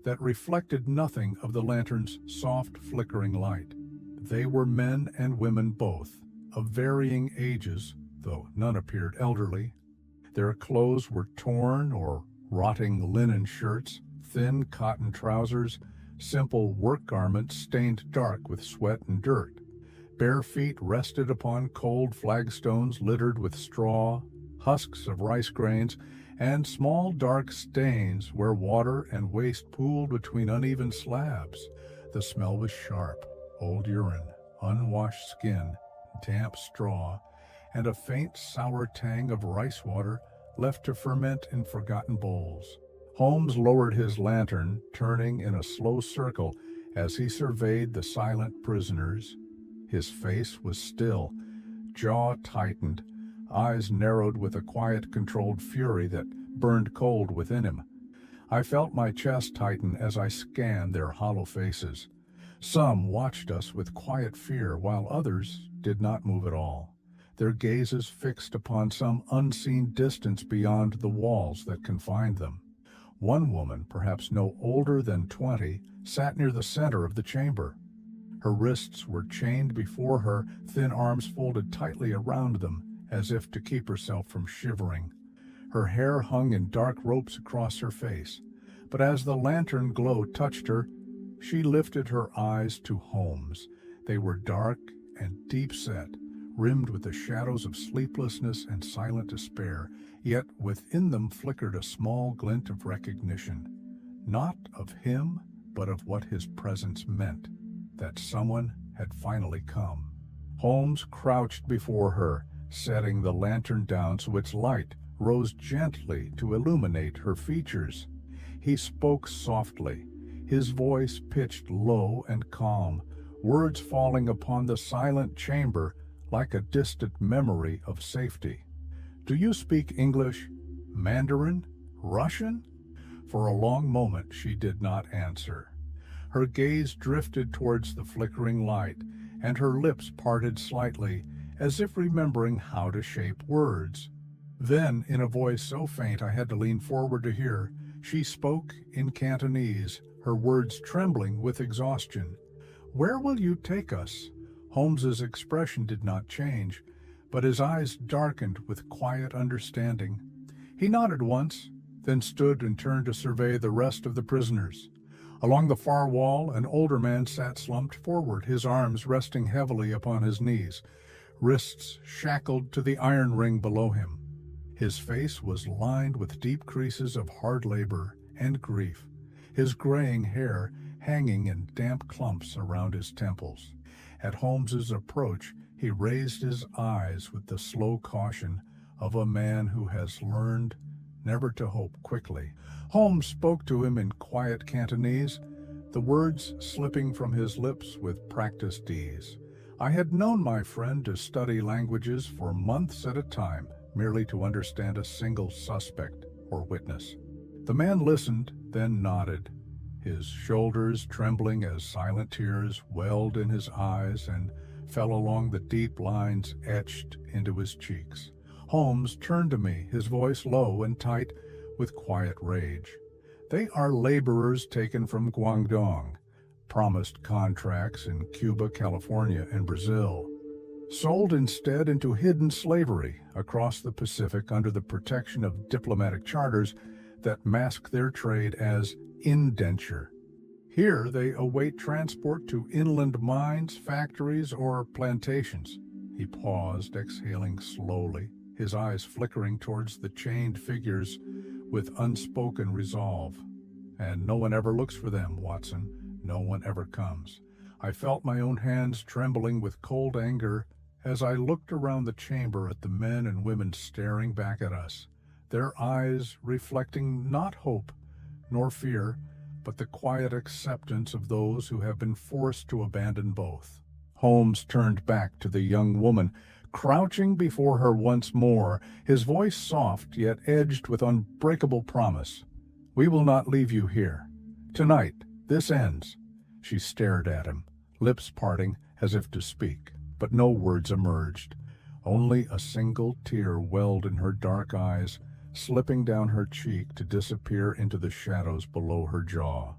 that reflected nothing of the lantern's soft, flickering light. They were men and women both, of varying ages, though none appeared elderly. Their clothes were torn or rotting linen shirts, thin cotton trousers, simple work garments stained dark with sweat and dirt. Bare feet rested upon cold flagstones littered with straw, husks of rice grains, and small dark stains where water and waste pooled between uneven slabs. The smell was sharp: old urine, unwashed skin, damp straw, and a faint sour tang of rice water left to ferment in forgotten bowls. Holmes lowered his lantern, turning in a slow circle as he surveyed the silent prisoners. His face was still, jaw tightened, eyes narrowed with a quiet, controlled fury that burned cold within him. I felt my chest tighten as I scanned their hollow faces. Some watched us with quiet fear, while others did not move at all, their gazes fixed upon some unseen distance beyond the walls that confined them. One woman, perhaps no older than 20, sat near the center of the chamber. Her wrists were chained before her, thin arms folded tightly around them, as if to keep herself from shivering. Her hair hung in dark ropes across her face, but as the lantern glow touched her, she lifted her eyes to Holmes. They were dark and deep-set, rimmed with the shadows of sleeplessness and silent despair, yet within them flickered a small glint of recognition, not of him, but of what his presence meant, that someone had finally come. Holmes crouched before her, setting the lantern down so its light rose gently to illuminate her features. He spoke softly, his voice pitched low and calm, words falling upon the silent chamber like a distant memory of safety. "Do you speak English, Mandarin, Russian?" For a long moment she did not answer. Her gaze drifted towards the flickering light, and her lips parted slightly, as if remembering how to shape words. Then, in a voice so faint I had to lean forward to hear, she spoke in Cantonese, her words trembling with exhaustion. "Where will you take us?" Holmes's expression did not change, but his eyes darkened with quiet understanding. He nodded once, then stood and turned to survey the rest of the prisoners. Along the far wall, an older man sat slumped forward, his arms resting heavily upon his knees, wrists shackled to the iron ring below him. His face was lined with deep creases of hard labor and grief, his graying hair hanging in damp clumps around his temples. At Holmes's approach, he raised his eyes with the slow caution of a man who has learned never to hope quickly. Holmes spoke to him in quiet Cantonese, the words slipping from his lips with practiced ease. I had known my friend to study languages for months at a time, merely to understand a single suspect or witness. The man listened, then nodded, his shoulders trembling as silent tears welled in his eyes and fell along the deep lines etched into his cheeks. Holmes turned to me, his voice low and tight with quiet rage. "They are laborers taken from Guangdong, promised contracts in Cuba, California, and Brazil, sold instead into hidden slavery across the Pacific under the protection of diplomatic charters that mask their trade as indenture. Here they await transport to inland mines, factories, or plantations." He paused, exhaling slowly, his eyes flickering towards the chained figures with unspoken resolve. "And no one ever looks for them, Watson. No one ever comes." I felt my own hands trembling with cold anger as I looked around the chamber at the men and women staring back at us, their eyes reflecting not hope nor fear, but the quiet acceptance of those who have been forced to abandon both. Holmes turned back to the young woman, crouching before her once more, his voice soft yet edged with unbreakable promise. "We will not leave you here. Tonight, this ends." She stared at him, lips parting as if to speak, but no words emerged. Only a single tear welled in her dark eyes, slipping down her cheek to disappear into the shadows below her jaw.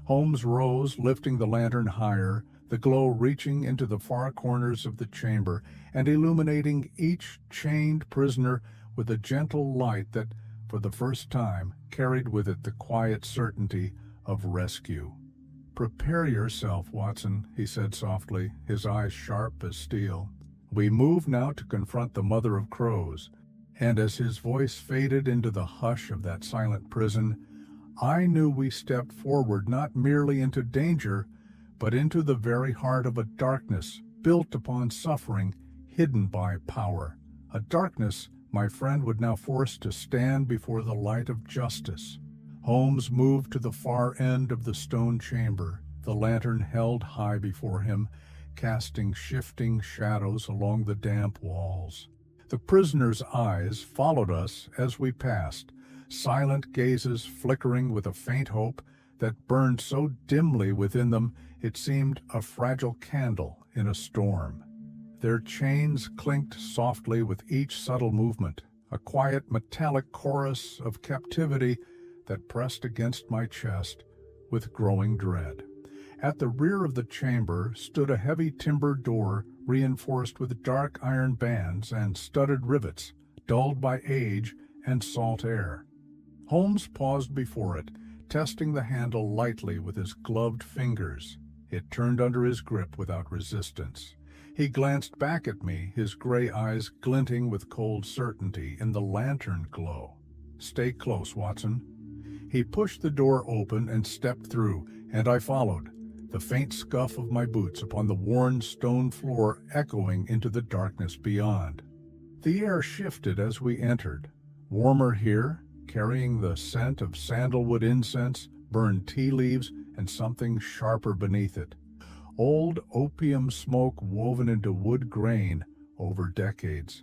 Holmes rose, lifting the lantern higher, the glow reaching into the far corners of the chamber and illuminating each chained prisoner with a gentle light that, for the first time, carried with it the quiet certainty of rescue. "Prepare yourself, Watson," he said softly, his eyes sharp as steel. "We move now to confront the Mother of Crows." And as his voice faded into the hush of that silent prison, I knew we stepped forward not merely into danger, but into the very heart of a darkness built upon suffering, hidden by power. A darkness my friend would now force to stand before the light of justice. Holmes moved to the far end of the stone chamber, the lantern held high before him, casting shifting shadows along the damp walls. The prisoner's eyes followed us as we passed, silent gazes flickering with a faint hope that burned so dimly within them it seemed a fragile candle in a storm. Their chains clinked softly with each subtle movement, a quiet metallic chorus of captivity that pressed against my chest with growing dread. At the rear of the chamber stood a heavy timber door reinforced with dark iron bands and studded rivets, dulled by age and salt air. Holmes paused before it, testing the handle lightly with his gloved fingers. It turned under his grip without resistance. He glanced back at me, his gray eyes glinting with cold certainty in the lantern glow. "Stay close, Watson." He pushed the door open and stepped through, and I followed, the faint scuff of my boots upon the worn stone floor echoing into the darkness beyond. The air shifted as we entered. Warmer here, carrying the scent of sandalwood incense, burned tea leaves, and something sharper beneath it. Old opium smoke woven into wood grain over decades.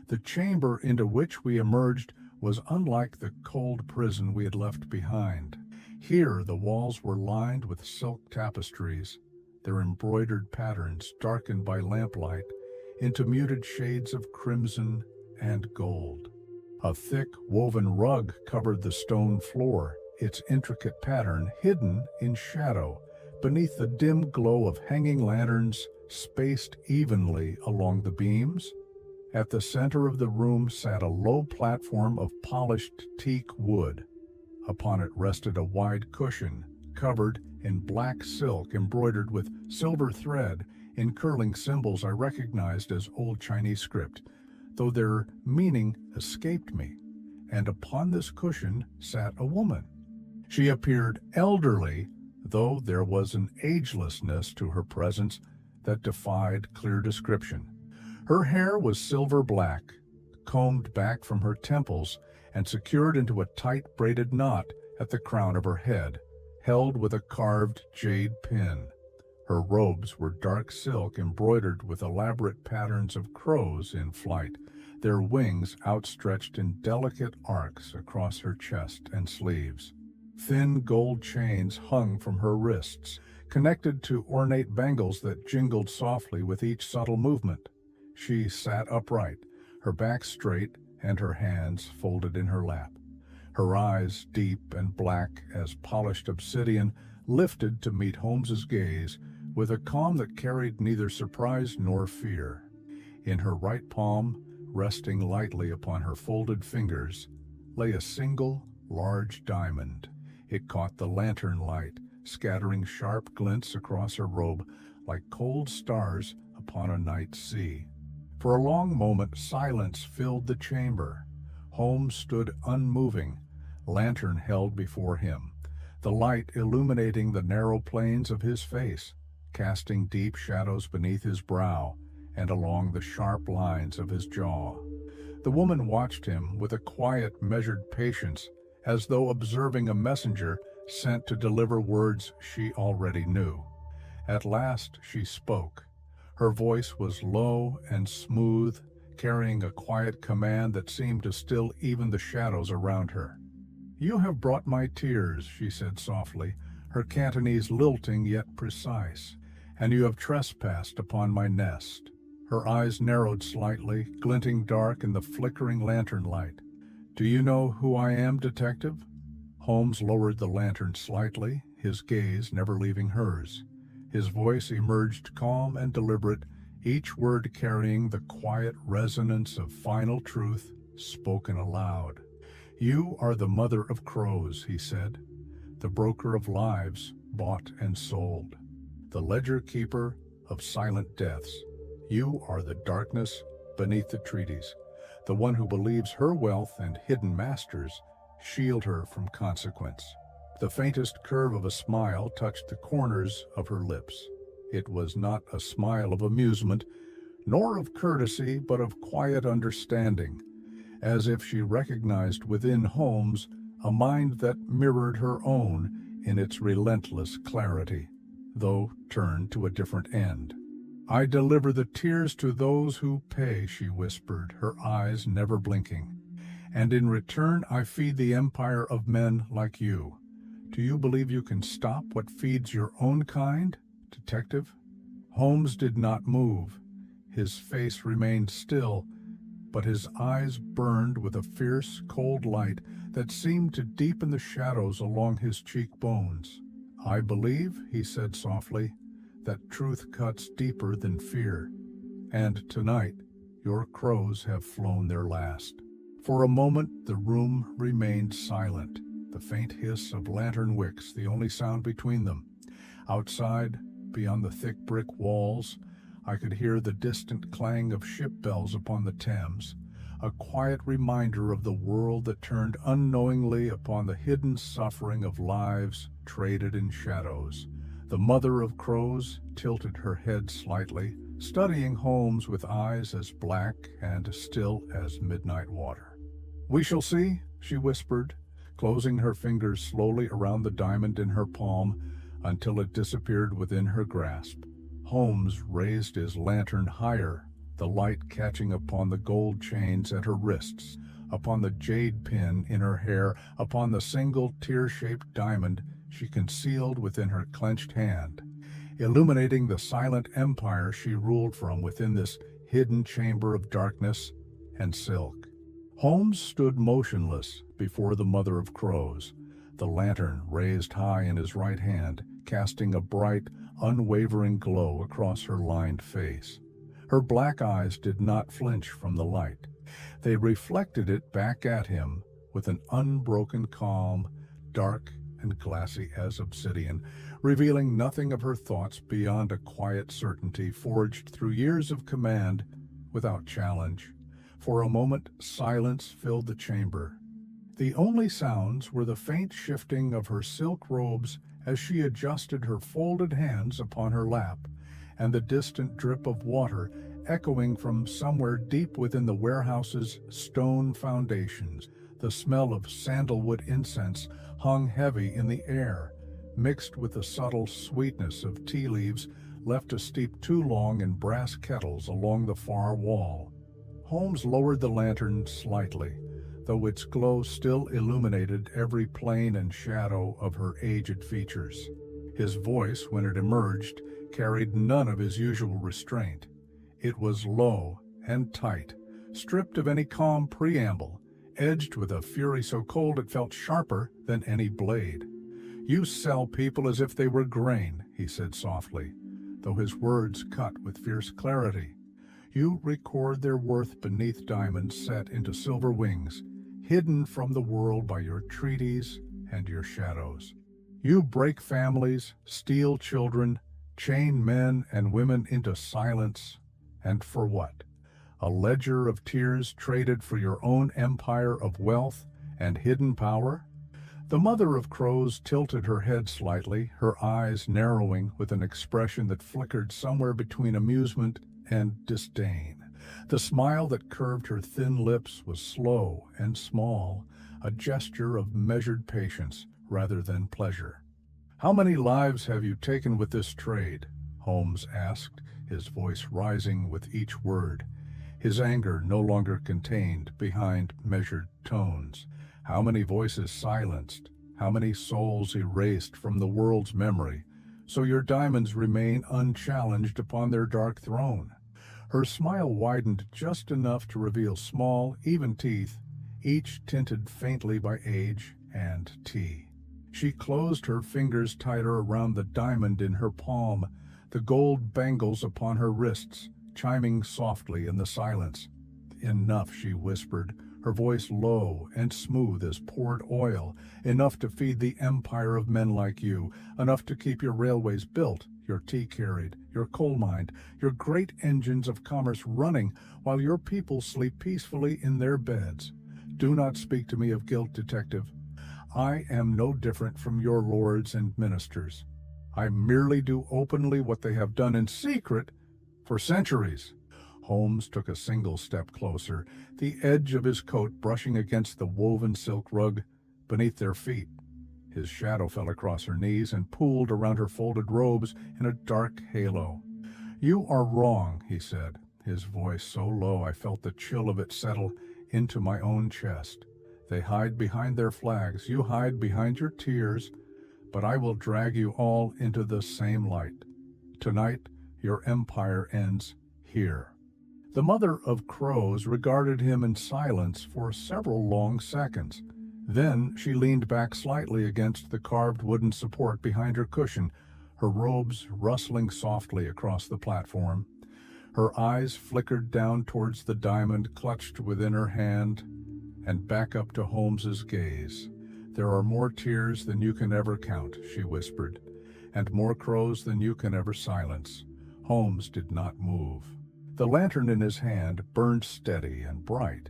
The chamber into which we emerged was unlike the cold prison we had left behind. Here the walls were lined with silk tapestries, their embroidered patterns darkened by lamplight into muted shades of crimson and gold. A thick woven rug covered the stone floor, its intricate pattern hidden in shadow beneath the dim glow of hanging lanterns spaced evenly along the beams. At the center of the room sat a low platform of polished teak wood. Upon it rested a wide cushion, covered in black silk embroidered with silver thread in curling symbols I recognized as old Chinese script, though their meaning escaped me. And upon this cushion sat a woman. She appeared elderly, though there was an agelessness to her presence that defied clear description. Her hair was silver black, combed back from her temples and secured into a tight braided knot at the crown of her head, held with a carved jade pin. Her robes were dark silk embroidered with elaborate patterns of crows in flight, their wings outstretched in delicate arcs across her chest and sleeves. Thin gold chains hung from her wrists, connected to ornate bangles that jingled softly with each subtle movement. She sat upright, her back straight and her hands folded in her lap. Her eyes, deep and black as polished obsidian, lifted to meet Holmes's gaze with a calm that carried neither surprise nor fear. In her right palm, resting lightly upon her folded fingers, lay a single, large diamond. It caught the lantern light, scattering sharp glints across her robe like cold stars upon a night sea. For a long moment, silence filled the chamber. Holmes stood unmoving, lantern held before him, the light illuminating the narrow planes of his face, casting deep shadows beneath his brow and along the sharp lines of his jaw. The woman watched him with a quiet, measured patience, as though observing a messenger sent to deliver words she already knew. At last she spoke. Her voice was low and smooth, carrying a quiet command that seemed to still even the shadows around her. "You have brought my tears," she said softly, her Cantonese lilting yet precise, "and you have trespassed upon my nest." Her eyes narrowed slightly, glinting dark in the flickering lantern light. "Do you know who I am, detective?" Holmes lowered the lantern slightly, his gaze never leaving hers. His voice emerged calm and deliberate, each word carrying the quiet resonance of final truth spoken aloud. "You are the mother of crows," he said, "the broker of lives bought and sold, the ledger keeper of silent deaths. You are the darkness beneath the treaties, the one who believes her wealth and hidden masters shield her from consequence." The faintest curve of a smile touched the corners of her lips. It was not a smile of amusement, nor of courtesy, but of quiet understanding, as if she recognized within Holmes a mind that mirrored her own in its relentless clarity, though turned to a different end. "I deliver the tears to those who pay," she whispered, her eyes never blinking. "And in return I feed the empire of men like you. Do you believe you can stop what feeds your own kind, detective?" Holmes did not move. His face remained still, but his eyes burned with a fierce, cold light that seemed to deepen the shadows along his cheekbones. I believe, he said softly, that truth cuts deeper than fear. And tonight, your crows have flown their last. For a moment, the room remained silent, the faint hiss of lantern wicks the only sound between them. Outside, beyond the thick brick walls, I could hear the distant clang of ship bells upon the Thames, a quiet reminder of the world that turned unknowingly upon the hidden suffering of lives traded in shadows. The mother of crows tilted her head slightly, studying Holmes with eyes as black and still as midnight water. "We shall see," she whispered, closing her fingers slowly around the diamond in her palm until it disappeared within her grasp. Holmes raised his lantern higher, the light catching upon the gold chains at her wrists, upon the jade pin in her hair, upon the single tear-shaped diamond she concealed within her clenched hand, illuminating the silent empire she ruled from within this hidden chamber of darkness and silk. Holmes stood motionless before the mother of crows, the lantern raised high in his right hand, casting a bright, unwavering glow across her lined face. Her black eyes did not flinch from the light. They reflected it back at him with an unbroken calm, dark and glassy as obsidian, revealing nothing of her thoughts beyond a quiet certainty forged through years of command without challenge. For a moment, silence filled the chamber. The only sounds were the faint shifting of her silk robes as she adjusted her folded hands upon her lap, and the distant drip of water echoing from somewhere deep within the warehouse's stone foundations. The smell of sandalwood incense hung heavy in the air, mixed with the subtle sweetness of tea leaves left to steep too long in brass kettles along the far wall. Holmes lowered the lantern slightly, though its glow still illuminated every plane and shadow of her aged features. His voice, when it emerged, carried none of his usual restraint. It was low and tight, stripped of any calm preamble, edged with a fury so cold it felt sharper than any blade. "You sell people as if they were grain," he said softly, though his words cut with fierce clarity. "You record their worth beneath diamonds set into silver wings, hidden from the world by your treaties and your shadows. You break families, steal children, chain men and women into silence, and for what? A ledger of tears traded for your own empire of wealth and hidden power?" The mother of crows tilted her head slightly, her eyes narrowing with an expression that flickered somewhere between amusement and disdain. The smile that curved her thin lips was slow and small, a gesture of measured patience rather than pleasure. "How many lives have you taken with this trade?" Holmes asked, his voice rising with each word, his anger no longer contained behind measured tones. "How many voices silenced? How many souls erased from the world's memory, so your diamonds remain unchallenged upon their dark throne?" Her smile widened just enough to reveal small, even teeth, each tinted faintly by age and tea. She closed her fingers tighter around the diamond in her palm, the gold bangles upon her wrists chiming softly in the silence. "Enough," she whispered, her voice low and smooth as poured oil, "enough to feed the empire of men like you, enough to keep your railways built, your tea carried, your coal mined, your great engines of commerce running, while your people sleep peacefully in their beds. Do not speak to me of guilt, detective. I am no different from your lords and ministers. I merely do openly what they have done in secret for centuries." Holmes took a single step closer, the edge of his coat brushing against the woven silk rug beneath their feet. His shadow fell across her knees and pooled around her folded robes in a dark halo. "You are wrong," he said, his voice so low I felt the chill of it settle into my own chest. "They hide behind their flags, you hide behind your tears, but I will drag you all into the same light. Tonight, your empire ends here." The mother of crows regarded him in silence for several long seconds. Then she leaned back slightly against the carved wooden support behind her cushion, her robes rustling softly across the platform. Her eyes flickered down towards the diamond clutched within her hand and back up to Holmes's gaze. "There are more tears than you can ever count," she whispered, "and more crows than you can ever silence." Holmes did not move. The lantern in his hand burned steady and bright,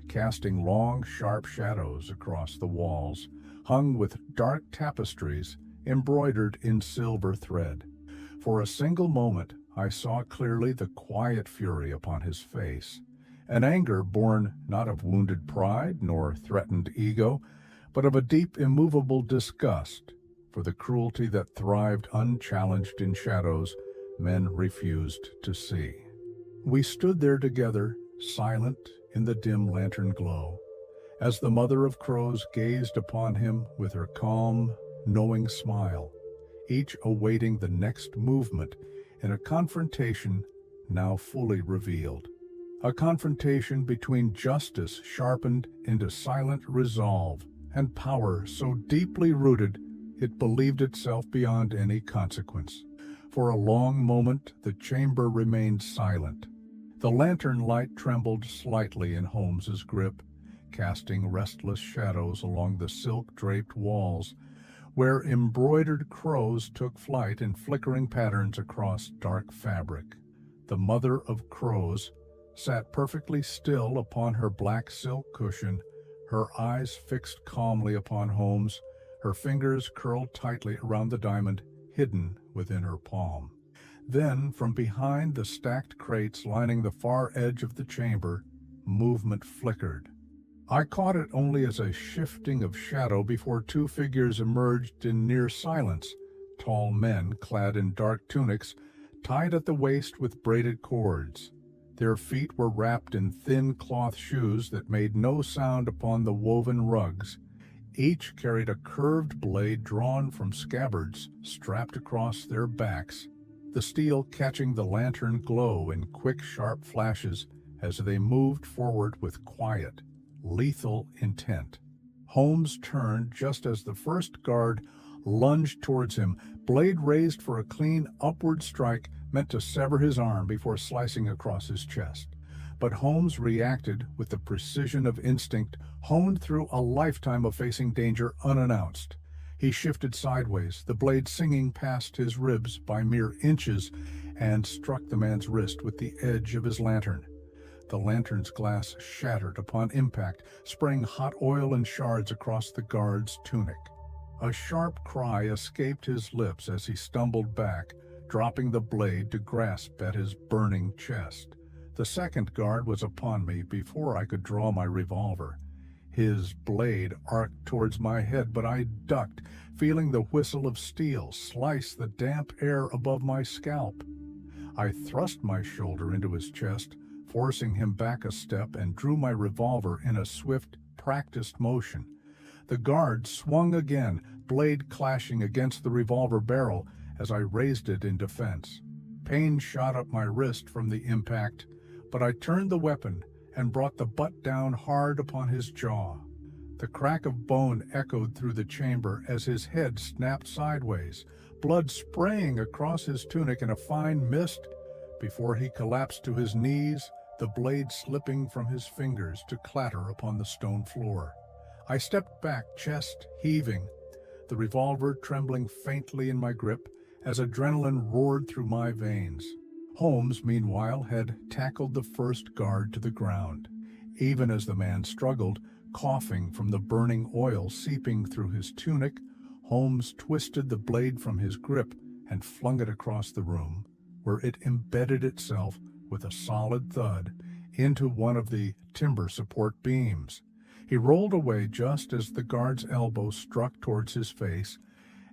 casting long, sharp shadows across the walls, hung with dark tapestries embroidered in silver thread. For a single moment I saw clearly the quiet fury upon his face, an anger born not of wounded pride nor threatened ego, but of a deep, immovable disgust for the cruelty that thrived unchallenged in shadows men refused to see. We stood there together, silent in the dim lantern glow, as the mother of crows gazed upon him with her calm, knowing smile, each awaiting the next movement in a confrontation now fully revealed. A confrontation between justice sharpened into silent resolve and power so deeply rooted it believed itself beyond any consequence. For a long moment the chamber remained silent. The lantern light trembled slightly in Holmes's grip, casting restless shadows along the silk-draped walls, where embroidered crows took flight in flickering patterns across dark fabric. The mother of crows sat perfectly still upon her black silk cushion, her eyes fixed calmly upon Holmes, her fingers curled tightly around the diamond hidden within her palm. Then, from behind the stacked crates lining the far edge of the chamber, movement flickered. I caught it only as a shifting of shadow before two figures emerged in near silence, tall men clad in dark tunics, tied at the waist with braided cords. Their feet were wrapped in thin cloth shoes that made no sound upon the woven rugs. Each carried a curved blade drawn from scabbards strapped across their backs, the steel catching the lantern glow in quick, sharp flashes as they moved forward with quiet, lethal intent. Holmes turned just as the first guard lunged towards him, blade raised for a clean upward strike meant to sever his arm before slicing across his chest. But Holmes reacted with the precision of instinct honed through a lifetime of facing danger unannounced. He shifted sideways, the blade singing past his ribs by mere inches, and struck the man's wrist with the edge of his lantern. The lantern's glass shattered upon impact, spraying hot oil and shards across the guard's tunic. A sharp cry escaped his lips as he stumbled back, dropping the blade to grasp at his burning chest. The second guard was upon me before I could draw my revolver. His blade arced towards my head, but I ducked, feeling the whistle of steel slice the damp air above my scalp. I thrust my shoulder into his chest, forcing him back a step, and drew my revolver in a swift, practiced motion. The guard swung again, blade clashing against the revolver barrel as I raised it in defense. Pain shot up my wrist from the impact, but I turned the weapon and brought the butt down hard upon his jaw. The crack of bone echoed through the chamber as his head snapped sideways, blood spraying across his tunic in a fine mist before he collapsed to his knees, the blade slipping from his fingers to clatter upon the stone floor. I stepped back, chest heaving, the revolver trembling faintly in my grip as adrenaline roared through my veins. Holmes, meanwhile, had tackled the first guard to the ground. Even as the man struggled, coughing from the burning oil seeping through his tunic, Holmes twisted the blade from his grip and flung it across the room, where it embedded itself with a solid thud into one of the timber support beams. He rolled away just as the guard's elbow struck towards his face,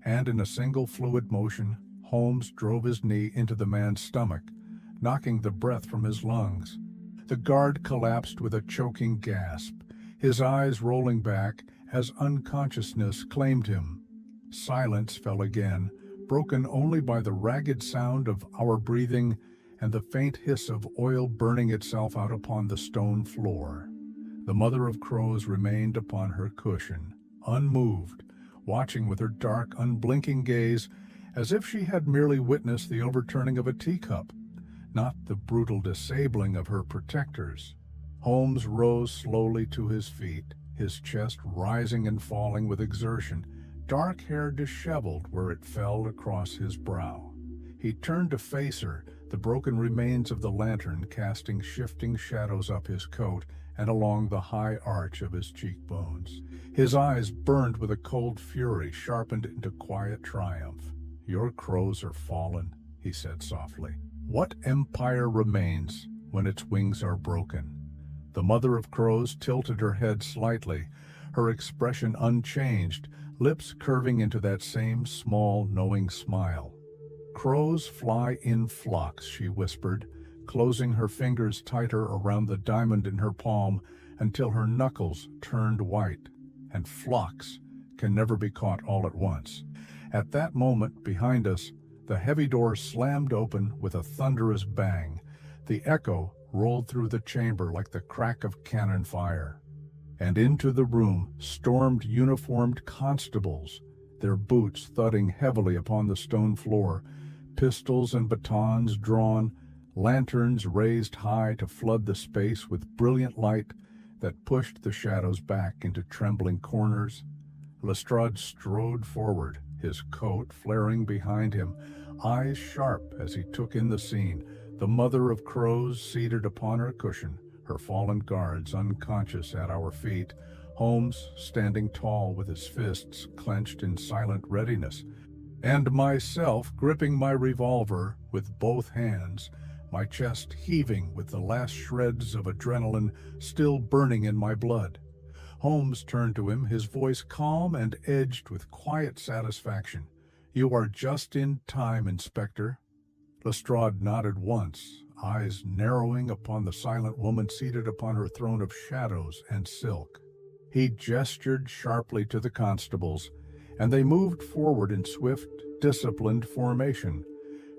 and in a single fluid motion, Holmes drove his knee into the man's stomach, knocking the breath from his lungs. The guard collapsed with a choking gasp, his eyes rolling back as unconsciousness claimed him. Silence fell again, broken only by the ragged sound of our breathing and the faint hiss of oil burning itself out upon the stone floor. The mother of crows remained upon her cushion, unmoved, watching with her dark, unblinking gaze, as if she had merely witnessed the overturning of a teacup, not the brutal disabling of her protectors. Holmes rose slowly to his feet, his chest rising and falling with exertion, dark hair disheveled where it fell across his brow. He turned to face her, the broken remains of the lantern casting shifting shadows up his coat and along the high arch of his cheekbones. His eyes burned with a cold fury sharpened into quiet triumph. "Your crows are fallen," he said softly. "What empire remains when its wings are broken?" The mother of crows tilted her head slightly, her expression unchanged, lips curving into that same small, knowing smile. "Crows fly in flocks," she whispered, closing her fingers tighter around the diamond in her palm until her knuckles turned white. "And flocks can never be caught all at once." At that moment, behind us, the heavy door slammed open with a thunderous bang. The echo rolled through the chamber like the crack of cannon fire. And into the room stormed uniformed constables, their boots thudding heavily upon the stone floor, pistols and batons drawn, lanterns raised high to flood the space with brilliant light that pushed the shadows back into trembling corners. Lestrade strode forward, his coat flaring behind him, eyes sharp as he took in the scene, the mother of crows seated upon her cushion, her fallen guards unconscious at our feet, Holmes standing tall with his fists clenched in silent readiness, and myself gripping my revolver with both hands, my chest heaving with the last shreds of adrenaline still burning in my blood. Holmes turned to him, his voice calm and edged with quiet satisfaction. "You are just in time, Inspector." Lestrade nodded once, eyes narrowing upon the silent woman seated upon her throne of shadows and silk. He gestured sharply to the constables, and they moved forward in swift, disciplined formation,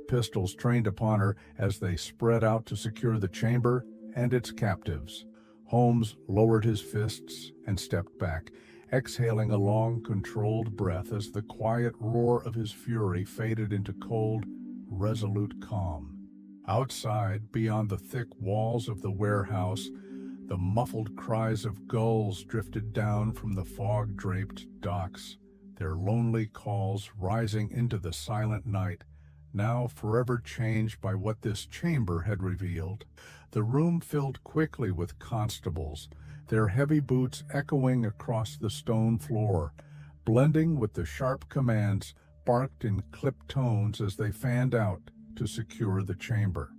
pistols trained upon her as they spread out to secure the chamber and its captives. Holmes lowered his fists and stepped back, exhaling a long, controlled breath as the quiet roar of his fury faded into cold, resolute calm. Outside, beyond the thick walls of the warehouse, the muffled cries of gulls drifted down from the fog-draped docks, their lonely calls rising into the silent night, now forever changed by what this chamber had revealed. The room filled quickly with constables, their heavy boots echoing across the stone floor, blending with the sharp commands barked in clipped tones as they fanned out to secure the chamber.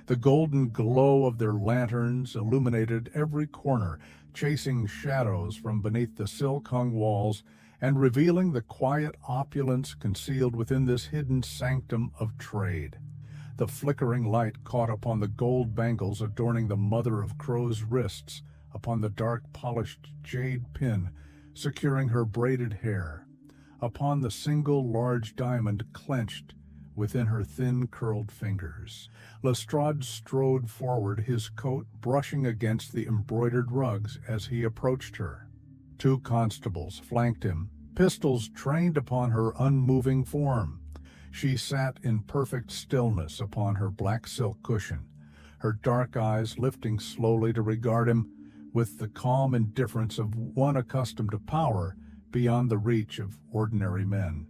The golden glow of their lanterns illuminated every corner, chasing shadows from beneath the silk-hung walls and revealing the quiet opulence concealed within this hidden sanctum of trade. The flickering light caught upon the gold bangles adorning the mother of crow's wrists, upon the dark polished jade pin securing her braided hair, upon the single large diamond clenched within her thin curled fingers. Lestrade strode forward, his coat brushing against the embroidered rugs as he approached her. 2 constables flanked him, pistols trained upon her unmoving form. She sat in perfect stillness upon her black silk cushion, her dark eyes lifting slowly to regard him with the calm indifference of one accustomed to power beyond the reach of ordinary men.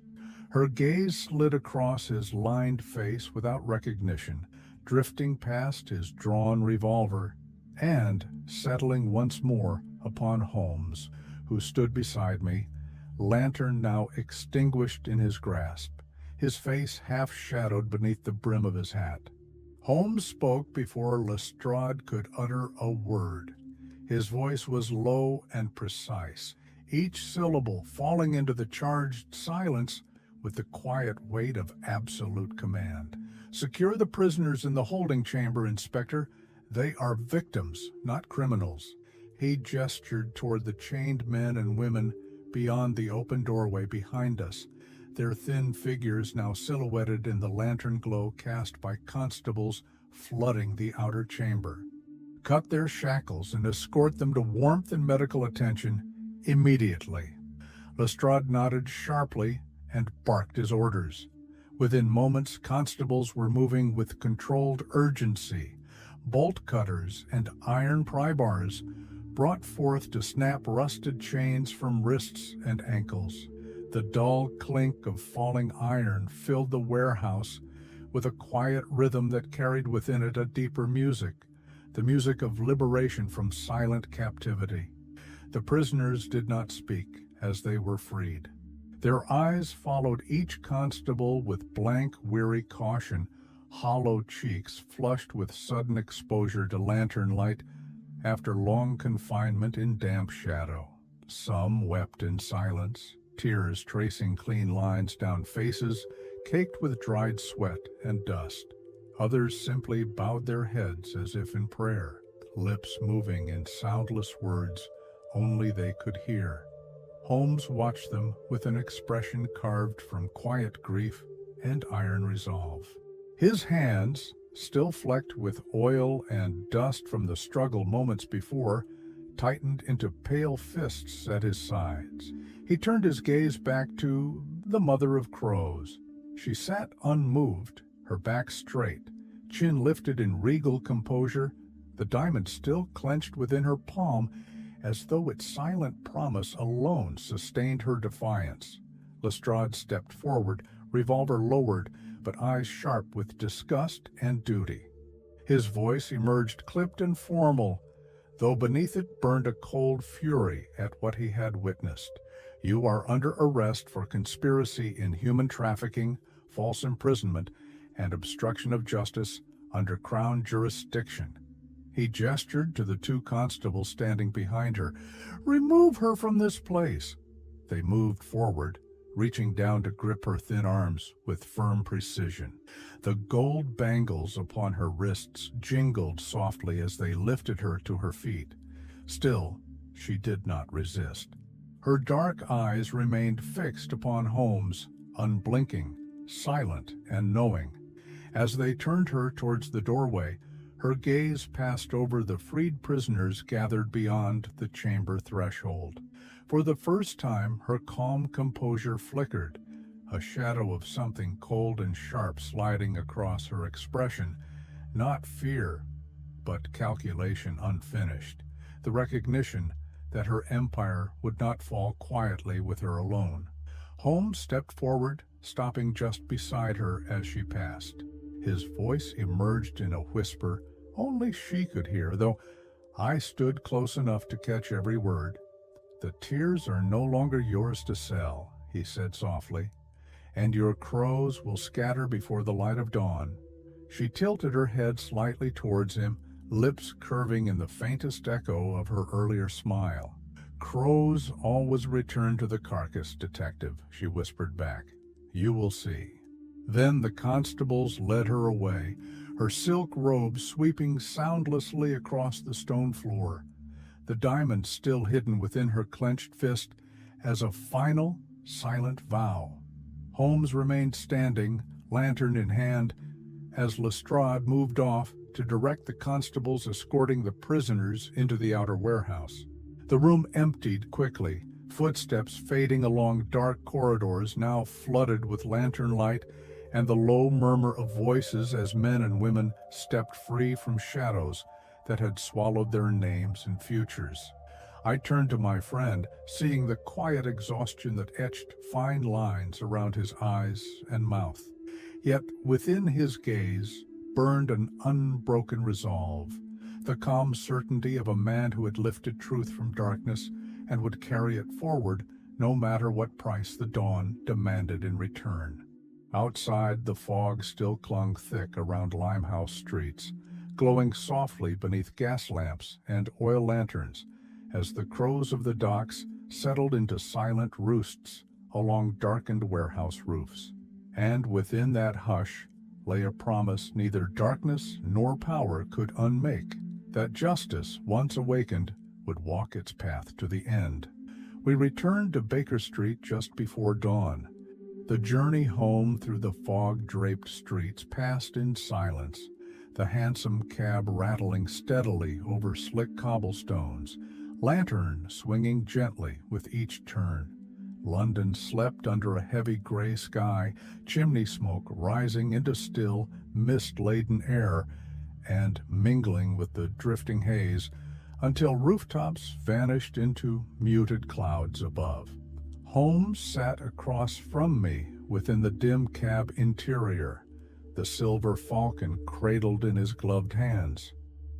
Her gaze slid across his lined face without recognition, drifting past his drawn revolver, and settling once more upon Holmes, who stood beside me, lantern now extinguished in his grasp, his face half shadowed beneath the brim of his hat. Holmes spoke before Lestrade could utter a word. His voice was low and precise, each syllable falling into the charged silence with the quiet weight of absolute command. "Secure the prisoners in the holding chamber, Inspector. They are victims, not criminals." He gestured toward the chained men and women beyond the open doorway behind us, their thin figures now silhouetted in the lantern glow cast by constables flooding the outer chamber. cut their shackles, and escort them to warmth and medical attention immediately. Lestrade nodded sharply and barked his orders. Within moments, constables were moving with controlled urgency. Bolt cutters and iron pry bars brought forth to snap rusted chains from wrists and ankles. The dull clink of falling iron filled the warehouse with a quiet rhythm that carried within it a deeper music, the music of liberation from silent captivity. The prisoners did not speak as they were freed. Their eyes followed each constable with blank, weary caution, hollow cheeks flushed with sudden exposure to lantern light after long confinement in damp shadow. Some wept in silence, tears tracing clean lines down faces caked with dried sweat and dust. Others simply bowed their heads as if in prayer, lips moving in soundless words only they could hear. Holmes watched them with an expression carved from quiet grief and iron resolve. His hands, still flecked with oil and dust from the struggle moments before, tightened into pale fists at his sides. He turned his gaze back to the mother of crows. She sat unmoved, her back straight, chin lifted in regal composure, the diamond still clenched within her palm, as though its silent promise alone sustained her defiance. Lestrade stepped forward, revolver lowered, but eyes sharp with disgust and duty. His voice emerged clipped and formal, though beneath it burned a cold fury at what he had witnessed. You are under arrest for conspiracy in human trafficking, false imprisonment, and obstruction of justice under Crown jurisdiction. He gestured to the two constables standing behind her. "Remove her from this place." They moved forward, reaching down to grip her thin arms with firm precision. The gold bangles upon her wrists jingled softly as they lifted her to her feet. Still, she did not resist. Her dark eyes remained fixed upon Holmes, unblinking, silent and knowing. As they turned her towards the doorway, her gaze passed over the freed prisoners gathered beyond the chamber threshold. For the first time, her calm composure flickered, a shadow of something cold and sharp sliding across her expression, not fear, but calculation unfinished, the recognition that her empire would not fall quietly with her alone. Holmes stepped forward, stopping just beside her as she passed. His voice emerged in a whisper only she could hear, though I stood close enough to catch every word. "The tears are no longer yours to sell," he said softly, "and your crows will scatter before the light of dawn." She tilted her head slightly towards him, lips curving in the faintest echo of her earlier smile. "Crows always return to the carcass, detective," she whispered back. "You will see." Then the constables led her away, her silk robe sweeping soundlessly across the stone floor, the diamond still hidden within her clenched fist as a final, silent vow. Holmes remained standing, lantern in hand, as Lestrade moved off to direct the constables escorting the prisoners into the outer warehouse. The room emptied quickly, footsteps fading along dark corridors now flooded with lantern light and the low murmur of voices as men and women stepped free from shadows that had swallowed their names and futures. I turned to my friend, seeing the quiet exhaustion that etched fine lines around his eyes and mouth. Yet within his gaze burned an unbroken resolve, the calm certainty of a man who had lifted truth from darkness and would carry it forward no matter what price the dawn demanded in return. Outside, the fog still clung thick around Limehouse streets, glowing softly beneath gas lamps and oil lanterns as the crows of the docks settled into silent roosts along darkened warehouse roofs. And within that hush lay a promise neither darkness nor power could unmake, that justice, once awakened, would walk its path to the end. We returned to Baker Street just before dawn. The journey home through the fog-draped streets passed in silence. the hansom cab rattling steadily over slick cobblestones, lantern swinging gently with each turn. London slept under a heavy gray sky, chimney smoke rising into still, mist-laden air and mingling with the drifting haze until rooftops vanished into muted clouds above. Holmes sat across from me within the dim cab interior, the silver falcon cradled in his gloved hands.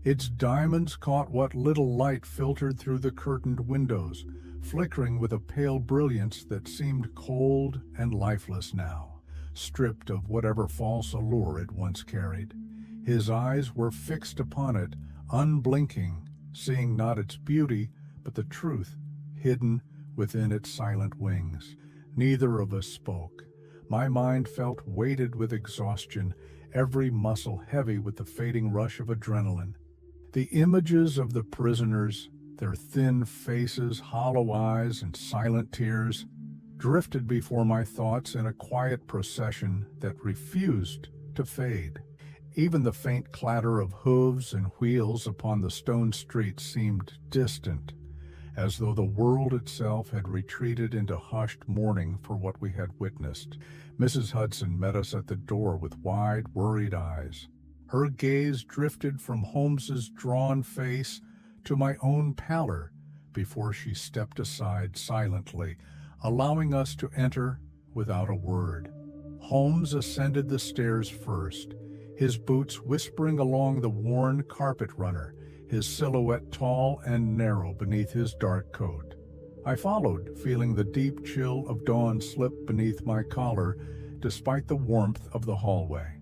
Its diamonds caught what little light filtered through the curtained windows, flickering with a pale brilliance that seemed cold and lifeless now, stripped of whatever false allure it once carried. His eyes were fixed upon it, unblinking, seeing not its beauty, but the truth hidden within its silent wings. Neither of us spoke. My mind felt weighted with exhaustion, every muscle heavy with the fading rush of adrenaline. The images of the prisoners, their thin faces, hollow eyes, and silent tears, drifted before my thoughts in a quiet procession that refused to fade. Even the faint clatter of hooves and wheels upon the stone streets seemed distant, as though the world itself had retreated into hushed mourning for what we had witnessed. Mrs. Hudson met us at the door with wide, worried eyes. Her gaze drifted from Holmes's drawn face to my own pallor before she stepped aside silently, allowing us to enter without a word. Holmes ascended the stairs first, his boots whispering along the worn carpet runner, his silhouette tall and narrow beneath his dark coat. I followed, feeling the deep chill of dawn slip beneath my collar, despite the warmth of the hallway.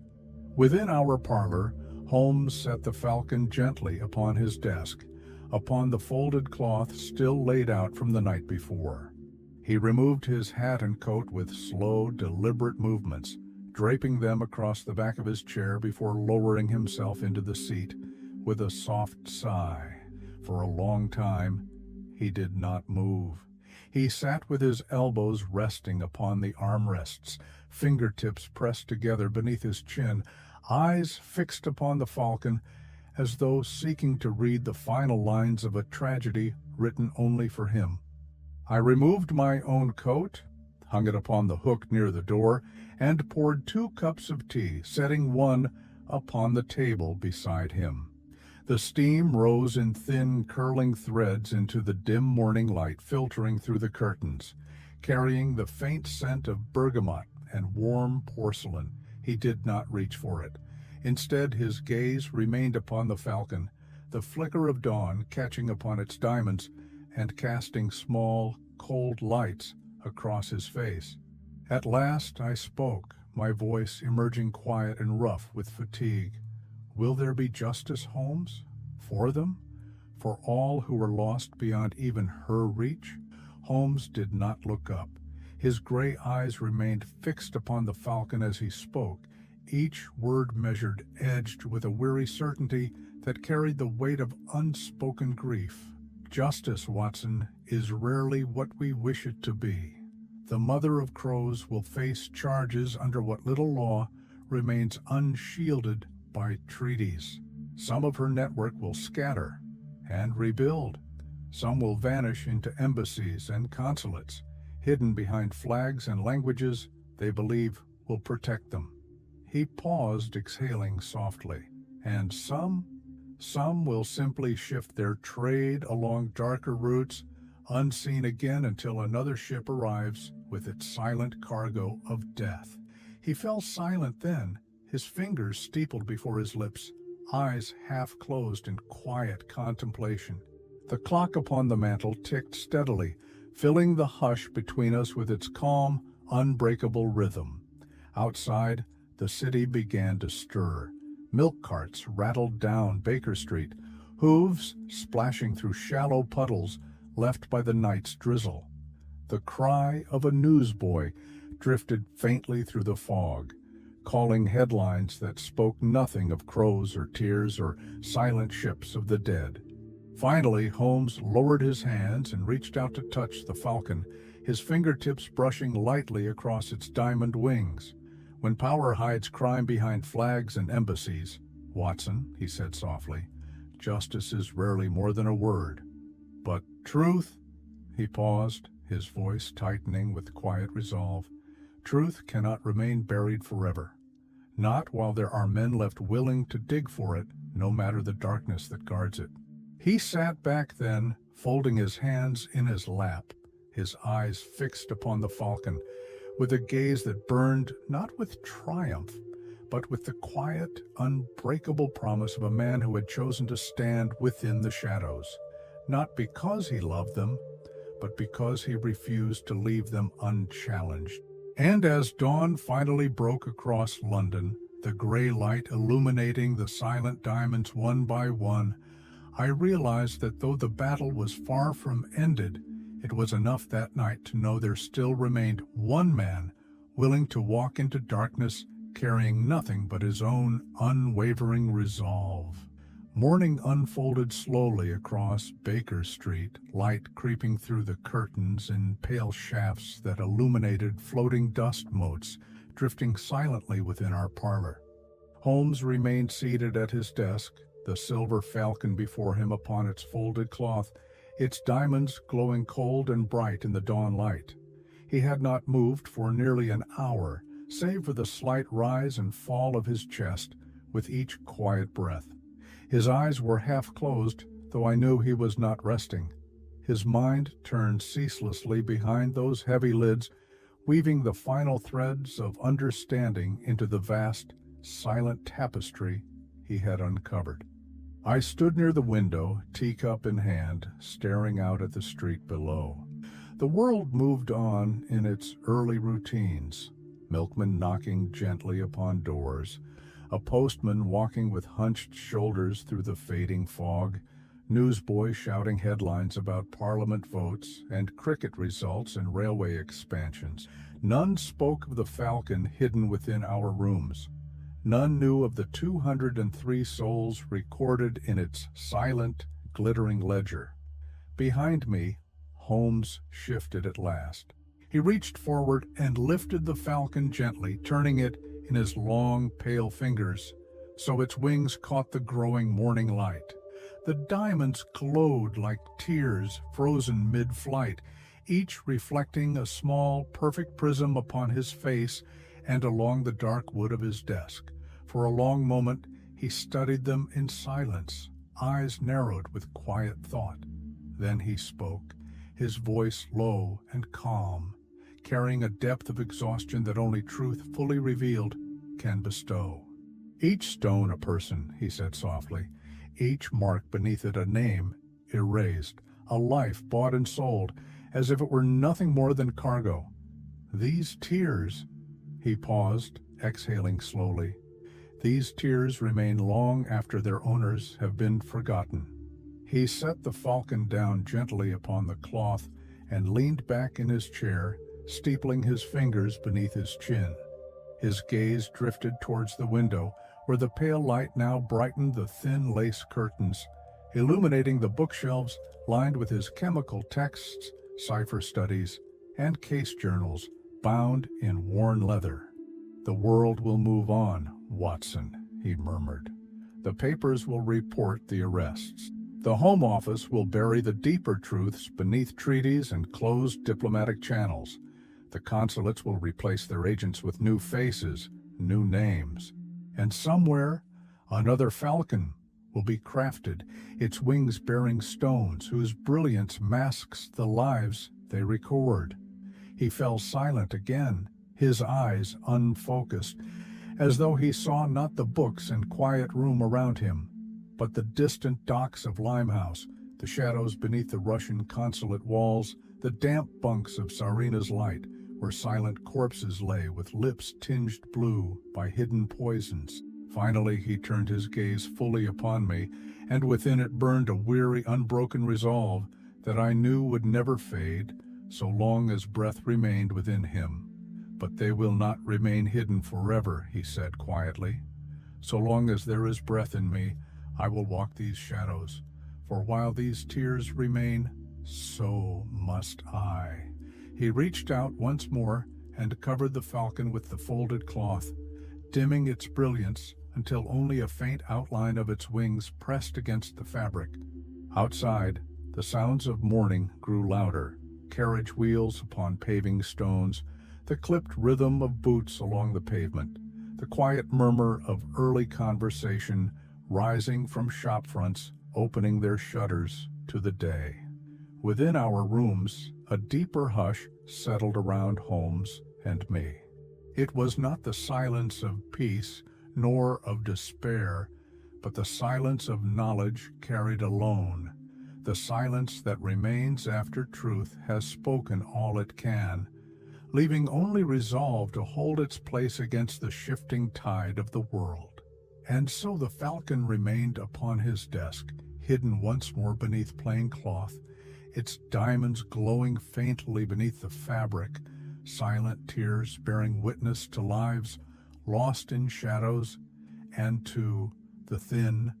Within our parlor, Holmes set the falcon gently upon his desk, upon the folded cloth still laid out from the night before. He removed his hat and coat with slow, deliberate movements, draping them across the back of his chair before lowering himself into the seat with a soft sigh. For a long time, he did not move. He sat with his elbows resting upon the armrests, fingertips pressed together beneath his chin, eyes fixed upon the falcon, as though seeking to read the final lines of a tragedy written only for him. I removed my own coat, hung it upon the hook near the door, and poured 2 cups of tea, setting one upon the table beside him. The steam rose in thin, curling threads into the dim morning light filtering through the curtains, carrying the faint scent of bergamot and warm porcelain. He did not reach for it. Instead, his gaze remained upon the falcon, the flicker of dawn catching upon its diamonds and casting small, cold lights across his face. At last I spoke, my voice emerging quiet and rough with fatigue. Will there be justice, Holmes? For them? For all who were lost beyond even her reach? Holmes did not look up. His gray eyes remained fixed upon the falcon as he spoke, each word measured, edged with a weary certainty that carried the weight of unspoken grief. Justice, Watson, is rarely what we wish it to be. The mother of crows will face charges under what little law remains unshielded by treaties. Some of her network will scatter and rebuild. Some will vanish into embassies and consulates, hidden behind flags and languages they believe will protect them. He paused, exhaling softly. And some will simply shift their trade along darker routes, unseen again until another ship arrives with its silent cargo of death. He fell silent then, his fingers steepled before his lips, eyes half closed in quiet contemplation. The clock upon the mantel ticked steadily, filling the hush between us with its calm, unbreakable rhythm. Outside, the city began to stir. Milk carts rattled down Baker Street, hooves splashing through shallow puddles left by the night's drizzle. The cry of a newsboy drifted faintly through the fog, calling headlines that spoke nothing of crows or tears or silent ships of the dead. Finally, Holmes lowered his hands and reached out to touch the falcon, his fingertips brushing lightly across its diamond wings. When power hides crime behind flags and embassies, "Watson," he said softly, "justice is rarely more than a word. But truth—" He paused, his voice tightening with quiet resolve. "Truth cannot remain buried forever. Not while there are men left willing to dig for it, no matter the darkness that guards it." He sat back then, folding his hands in his lap, his eyes fixed upon the falcon, with a gaze that burned not with triumph, but with the quiet, unbreakable promise of a man who had chosen to stand within the shadows, not because he loved them, but because he refused to leave them unchallenged. And as dawn finally broke across London, the gray light illuminating the silent diamonds one by one, I realized that though the battle was far from ended, it was enough that night to know there still remained one man willing to walk into darkness carrying nothing but his own unwavering resolve. Morning unfolded slowly across Baker Street, light creeping through the curtains in pale shafts that illuminated floating dust motes drifting silently within our parlor. Holmes remained seated at his desk, the silver falcon before him upon its folded cloth, its diamonds glowing cold and bright in the dawn light. He had not moved for nearly an hour, save for the slight rise and fall of his chest with each quiet breath. His eyes were half closed, though I knew he was not resting. His mind turned ceaselessly behind those heavy lids, weaving the final threads of understanding into the vast, silent tapestry he had uncovered. I stood near the window, teacup in hand, staring out at the street below. The world moved on in its early routines, milkmen knocking gently upon doors, a postman walking with hunched shoulders through the fading fog, newsboys shouting headlines about parliament votes and cricket results and railway expansions. None spoke of the falcon hidden within our rooms. None knew of the 203 souls recorded in its silent, glittering ledger. Behind me, Holmes shifted at last. He reached forward and lifted the falcon gently, turning it in his long, pale fingers, so its wings caught the growing morning light. The diamonds glowed like tears frozen mid-flight, each reflecting a small, perfect prism upon his face and along the dark wood of his desk. For a long moment he studied them in silence, eyes narrowed with quiet thought. Then he spoke, his voice low and calm, carrying a depth of exhaustion that only truth fully revealed can bestow. "Each stone a person," he said softly, "each mark beneath it a name erased, a life bought and sold, as if it were nothing more than cargo. These tears—" He paused, exhaling slowly. "These tears remain long after their owners have been forgotten." He set the falcon down gently upon the cloth and leaned back in his chair, steepling his fingers beneath his chin. His gaze drifted towards the window, where the pale light now brightened the thin lace curtains, illuminating the bookshelves lined with his chemical texts, cipher studies, and case journals bound in worn leather. "The world will move on, Watson," he murmured. "The papers will report the arrests. The Home Office will bury the deeper truths beneath treaties and closed diplomatic channels. The consulates will replace their agents with new faces, new names. And somewhere, another falcon will be crafted, its wings bearing stones whose brilliance masks the lives they record." He fell silent again, his eyes unfocused, as though he saw not the books and quiet room around him, but the distant docks of Limehouse, the shadows beneath the Russian consulate walls, the damp bunks of Tsarina's Light, where silent corpses lay with lips tinged blue by hidden poisons. Finally he turned his gaze fully upon me, and within it burned a weary, unbroken resolve that I knew would never fade, so long as breath remained within him. "But they will not remain hidden forever," he said quietly. "So long as there is breath in me, I will walk these shadows, for while these tears remain, so must I." He reached out once more and covered the falcon with the folded cloth, dimming its brilliance until only a faint outline of its wings pressed against the fabric. Outside, the sounds of morning grew louder, carriage wheels upon paving stones, the clipped rhythm of boots along the pavement, the quiet murmur of early conversation rising from shop fronts opening their shutters to the day. Within our rooms, a deeper hush settled around Holmes and me. It was not the silence of peace nor of despair, but the silence of knowledge carried alone, the silence that remains after truth has spoken all it can, leaving only resolve to hold its place against the shifting tide of the world. And so the falcon remained upon his desk, hidden once more beneath plain cloth, its diamonds glowing faintly beneath the fabric, silent tears bearing witness to lives lost in shadows and to the thin,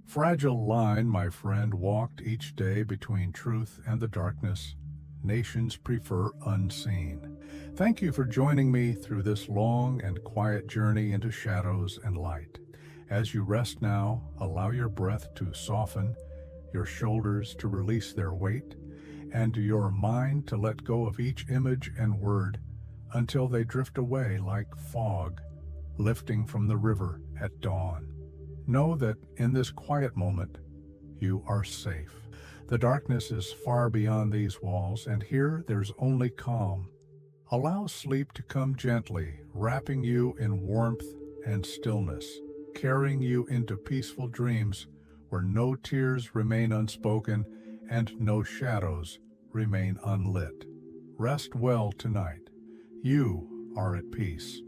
fragile line my friend walked each day between truth and the darkness nations prefer unseen. Thank you for joining me through this long and quiet journey into shadows and light. As you rest now, allow your breath to soften, your shoulders to release their weight, and your mind to let go of each image and word until they drift away like fog lifting from the river at dawn. Know that in this quiet moment, you are safe. The darkness is far beyond these walls, and here there's only calm. Allow sleep to come gently, wrapping you in warmth and stillness, carrying you into peaceful dreams where no tears remain unspoken and no shadows remain unlit. Rest well tonight. You are at peace.